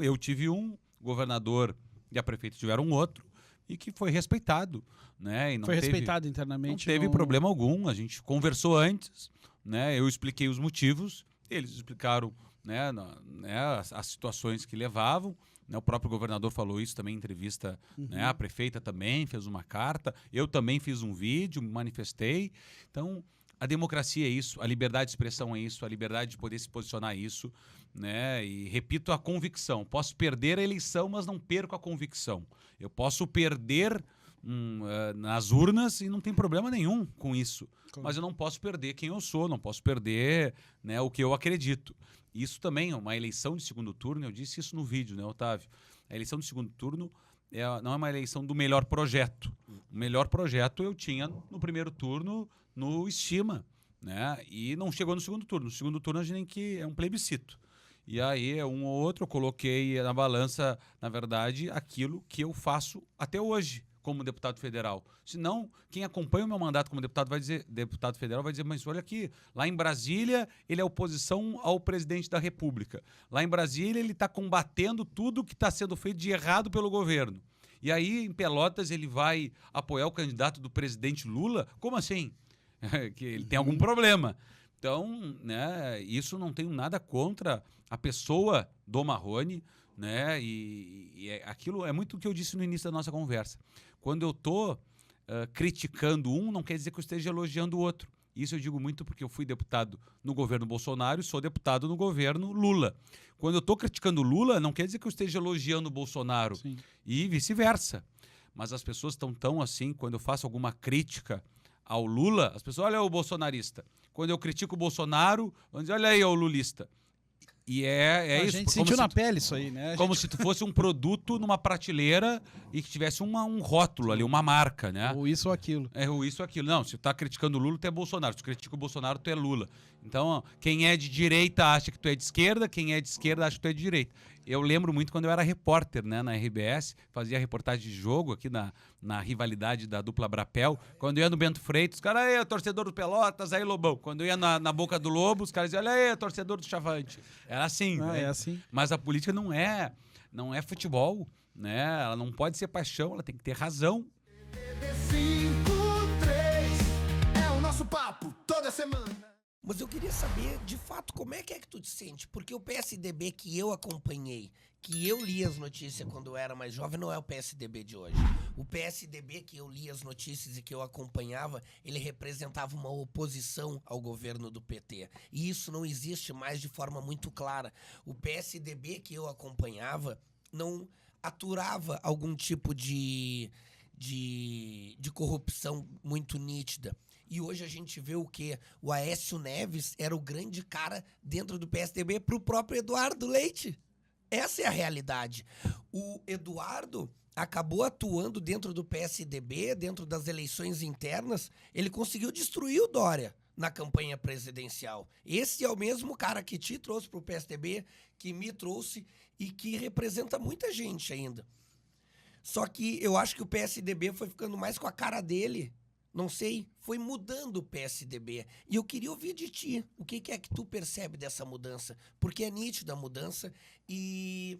Eu tive um, o governador e a prefeita tiveram outro, e que foi respeitado, né? E não Foi teve, respeitado internamente? Não teve problema algum. A gente conversou antes, né? Eu expliquei os motivos, eles explicaram, né, as situações que levavam. Né? O próprio governador falou isso também em entrevista, né? A prefeita também fez uma carta, eu também fiz um vídeo, me manifestei. Então, a democracia é isso, a liberdade de expressão é isso, a liberdade de poder se posicionar é isso, né? E repito, a convicção. Posso perder a eleição, mas não perco a convicção. Eu posso perder nas urnas e não tem problema nenhum com isso. Claro. Mas eu não posso perder quem eu sou, não posso perder, né, o que eu acredito. Isso também é uma eleição de segundo turno, eu disse isso no vídeo, né, Otávio? A eleição de segundo turno não é uma eleição do melhor projeto. O melhor projeto eu tinha no primeiro turno no Estima, né? E não chegou no segundo turno. No segundo turno a gente tem que é um plebiscito. E aí, um ou outro, eu coloquei na balança, na verdade, aquilo que eu faço até hoje como deputado federal. Senão, quem acompanha o meu mandato como deputado federal vai dizer, mas olha aqui, lá em Brasília ele é oposição ao presidente da República. Lá em Brasília ele está combatendo tudo que está sendo feito de errado pelo governo. E aí, em Pelotas, ele vai apoiar o candidato do presidente Lula? Como assim? Que ele tem algum problema. Então, né, isso não tenho nada contra a pessoa do Marrone, né, e aquilo é muito o que eu disse no início da nossa conversa. Quando eu estou criticando um, não quer dizer que eu esteja elogiando o outro. Isso eu digo muito porque eu fui deputado no governo Bolsonaro e sou deputado no governo Lula. Quando eu estou criticando o Lula, não quer dizer que eu esteja elogiando o Bolsonaro. Sim. E vice-versa. Mas as pessoas estão tão assim, quando eu faço alguma crítica ao Lula, as pessoas, olha o bolsonarista. Quando eu critico o Bolsonaro, vão dizer, olha aí o lulista. E é isso. A gente sentiu na pele isso aí, né? Como se tu fosse um produto numa prateleira e que tivesse um rótulo ali, uma marca, né? Ou isso ou aquilo. Ou isso ou aquilo. Não, se tu tá criticando o Lula, tu é Bolsonaro. Se tu critica o Bolsonaro, tu é Lula. Então, quem é de direita acha que tu é de esquerda, quem é de esquerda acha que tu é de direita. Eu lembro muito quando eu era repórter, né, na RBS, fazia reportagem de jogo aqui na rivalidade da dupla Brapel. Quando eu ia no Bento Freitas, os caras, aí, torcedor do Pelotas, aí, Lobão. Quando eu ia na Boca do Lobo, os caras diziam, olha aí, torcedor do Chavante. Era assim, né? É assim. Mas a política não é futebol, né? Ela não pode ser paixão, ela tem que ter razão. 53 é o nosso papo toda semana. Mas eu queria saber, de fato, como é que tu te sente? Porque o PSDB que eu acompanhei, que eu li as notícias quando eu era mais jovem, não é o PSDB de hoje. O PSDB que eu li as notícias e que eu acompanhava, ele representava uma oposição ao governo do PT. E isso não existe mais de forma muito clara. O PSDB que eu acompanhava não aturava algum tipo de corrupção muito nítida. E hoje a gente vê o quê? O Aécio Neves era o grande cara dentro do PSDB pro próprio Eduardo Leite. Essa é a realidade. O Eduardo acabou atuando dentro do PSDB, dentro das eleições internas. Ele conseguiu destruir o Dória na campanha presidencial. Esse é o mesmo cara que te trouxe pro PSDB, que me trouxe e que representa muita gente ainda. Só que eu acho que o PSDB foi ficando mais com a cara dele. Não sei, foi mudando o PSDB. E eu queria ouvir de ti, o que é que tu percebe dessa mudança? Porque é nítida a mudança e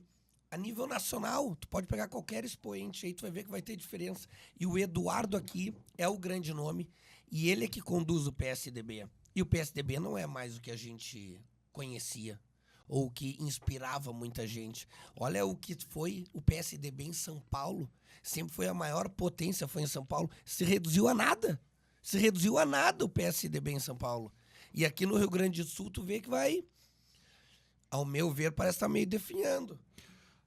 a nível nacional, tu pode pegar qualquer expoente aí, tu vai ver que vai ter diferença. E o Eduardo aqui é o grande nome e ele é que conduz o PSDB. E o PSDB não é mais o que a gente conhecia ou o que inspirava muita gente. Olha o que foi o PSDB em São Paulo. Sempre foi a maior potência, foi em São Paulo. Se reduziu a nada. Se reduziu a nada o PSDB em São Paulo. E aqui no Rio Grande do Sul, tu vê que vai, ao meu ver, parece estar meio definhando.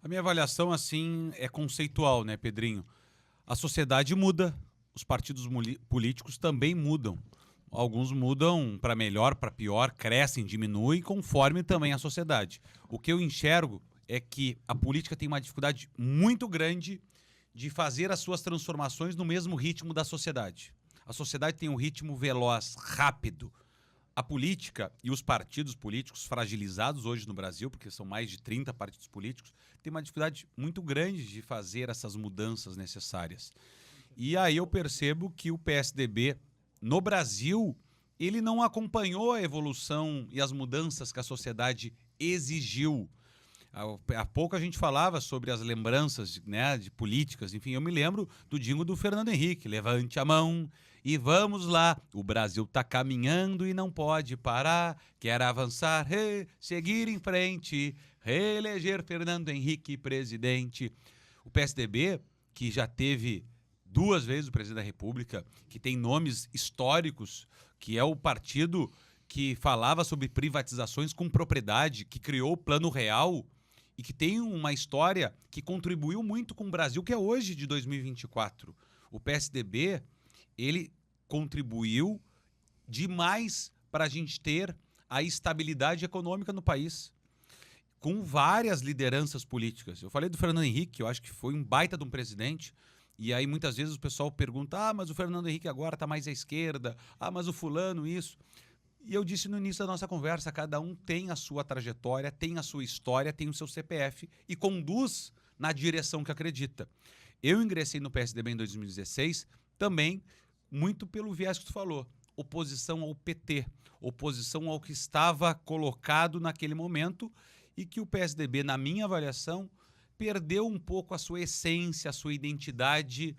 A minha avaliação, assim, é conceitual, né, Pedrinho? A sociedade muda, os partidos políticos também mudam. Alguns mudam para melhor, para pior, crescem, diminuem, conforme também a sociedade. O que eu enxergo é que a política tem uma dificuldade muito grande de fazer as suas transformações no mesmo ritmo da sociedade. A sociedade tem um ritmo veloz, rápido. A política e os partidos políticos fragilizados hoje no Brasil, porque são mais de 30 partidos políticos, têm uma dificuldade muito grande de fazer essas mudanças necessárias. E aí eu percebo que o PSDB, no Brasil, ele não acompanhou a evolução e as mudanças que a sociedade exigiu. Há pouco a gente falava sobre as lembranças, né, de políticas. Enfim, eu me lembro do jingle do Fernando Henrique. Levante a mão e vamos lá. O Brasil está caminhando e não pode parar. Quer avançar, seguir em frente. Reeleger Fernando Henrique presidente. O PSDB, que já teve 2 vezes o presidente da República, que tem nomes históricos, que é o partido que falava sobre privatizações com propriedade, que criou o Plano Real e que tem uma história que contribuiu muito com o Brasil, que é hoje de 2024. O PSDB, ele contribuiu demais para a gente ter a estabilidade econômica no país, com várias lideranças políticas. Eu falei do Fernando Henrique, eu acho que foi um baita de um presidente. E aí muitas vezes o pessoal pergunta, mas o Fernando Henrique agora está mais à esquerda, mas o fulano isso. E eu disse no início da nossa conversa, cada um tem a sua trajetória, tem a sua história, tem o seu CPF e conduz na direção que acredita. Eu ingressei no PSDB em 2016 também muito pelo viés que tu falou, oposição ao PT, oposição ao que estava colocado naquele momento e que o PSDB, na minha avaliação, perdeu um pouco a sua essência, a sua identidade,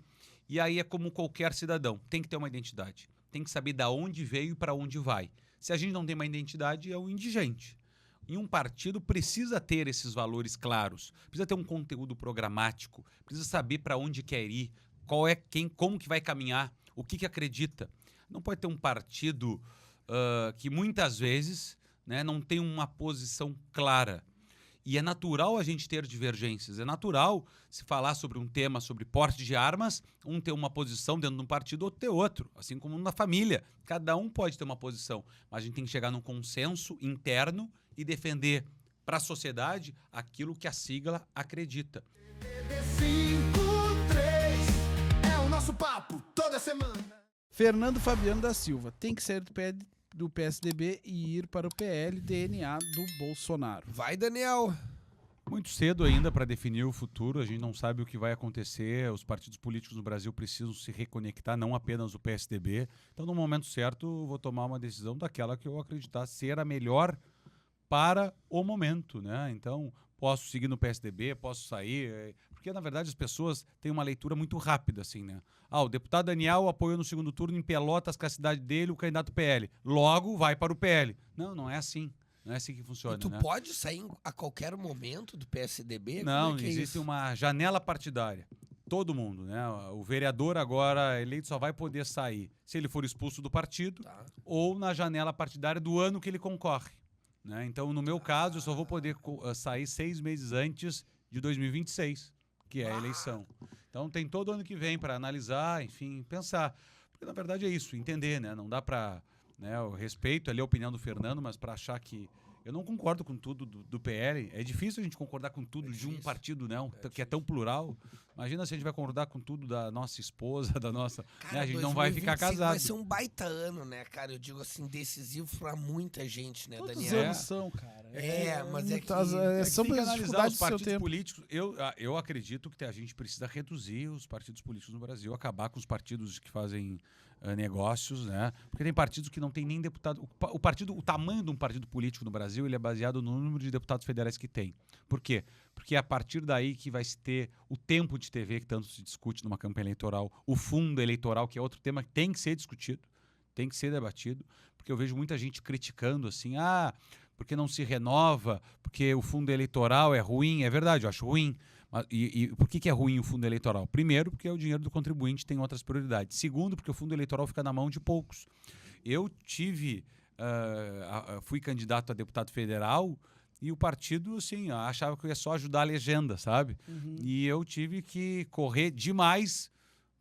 e aí é como qualquer cidadão, tem que ter uma identidade, tem que saber de onde veio e para onde vai. Se a gente não tem uma identidade, é um indigente. E um partido precisa ter esses valores claros, precisa ter um conteúdo programático, precisa saber para onde quer ir, qual é quem, como que vai caminhar, o que acredita. Não pode ter um partido que muitas vezes, né, não tem uma posição clara. E é natural a gente ter divergências, é natural se falar sobre um tema, sobre porte de armas, um ter uma posição dentro de um partido, outro ter outro, assim como na família. Cada um pode ter uma posição, mas a gente tem que chegar num consenso interno e defender para a sociedade aquilo que a sigla acredita. 53 é o nosso papo toda semana. Fernando Fabiano da Silva tem que sair do PSDB e ir para o PL, DNA do Bolsonaro. Vai, Daniel. Muito cedo ainda para definir o futuro, a gente não sabe o que vai acontecer, os partidos políticos no Brasil precisam se reconectar, não apenas o PSDB. Então, no momento certo, vou tomar uma decisão daquela que eu acreditar ser a melhor para o momento, né? Então, posso seguir no PSDB, posso sair, porque na verdade as pessoas têm uma leitura muito rápida, assim, né? O deputado Daniel apoiou no segundo turno em Pelotas, que é a cidade dele, o candidato PL. Logo, vai para o PL. Não é assim. Não é assim que funciona, E tu né? pode sair a qualquer momento do PSDB? Não, Como é que é existe isso? uma janela partidária. Todo mundo, né? O vereador agora eleito só vai poder sair se ele for expulso do partido ou na janela partidária do ano que ele concorre, né? Então, no meu caso, eu só vou poder sair 6 meses antes de 2026, que é a eleição. Então, tem todo ano que vem para analisar, enfim, pensar. Porque, na verdade, é isso, entender, né? Não dá para... Né, eu respeito ali a opinião do Fernando, mas para achar que... Eu não concordo com tudo do PL. É difícil a gente concordar com tudo de um partido, né, que é tão plural. Imagina se a gente vai concordar com tudo da nossa esposa, da nossa... Cara, né, a gente não vai ficar 2025 casado. Vai ser um baita ano, né, cara? Eu digo assim, decisivo pra muita gente, né, Quantos Daniel? anos são, cara? Mas é que... são Tem que as analisar dificuldades os do seu partidos tempo. políticos. Eu acredito que a gente precisa reduzir os partidos políticos no Brasil, acabar com os partidos que fazem negócios, né? Porque tem partidos que não tem nem deputado. O tamanho de um partido político no Brasil, ele é baseado no número de deputados federais que tem. Por quê? Porque é a partir daí que vai se ter o tempo de TV que tanto se discute numa campanha eleitoral, o fundo eleitoral, que é outro tema que tem que ser discutido, tem que ser debatido, porque eu vejo muita gente criticando assim, porque não se renova, porque o fundo eleitoral é ruim. É verdade, eu acho ruim. E por que é ruim o fundo eleitoral? Primeiro, porque o dinheiro do contribuinte tem outras prioridades. Segundo, porque o fundo eleitoral fica na mão de poucos. Eu fui candidato a deputado federal e o partido, assim, achava que eu ia só ajudar a legenda, sabe? E eu tive que correr demais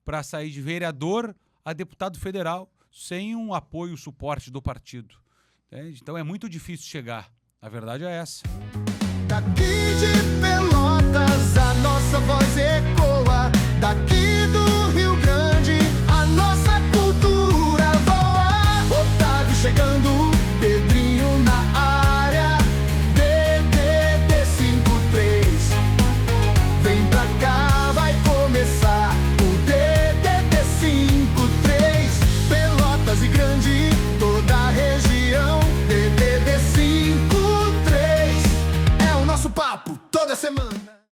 para sair de vereador a deputado federal sem um apoio, suporte do partido. Entende? Então é muito difícil chegar. A verdade é essa. Daqui de Pelotas a nossa voz ecoa. Daqui do Rio Grande a nossa cultura voa. Otávio chegando, Pedrinho na área. DDD 53. Vem pra cá, vai começar o DDD 53. Pelotas e Grande, toda a região. DDD 53 é o nosso papo toda semana.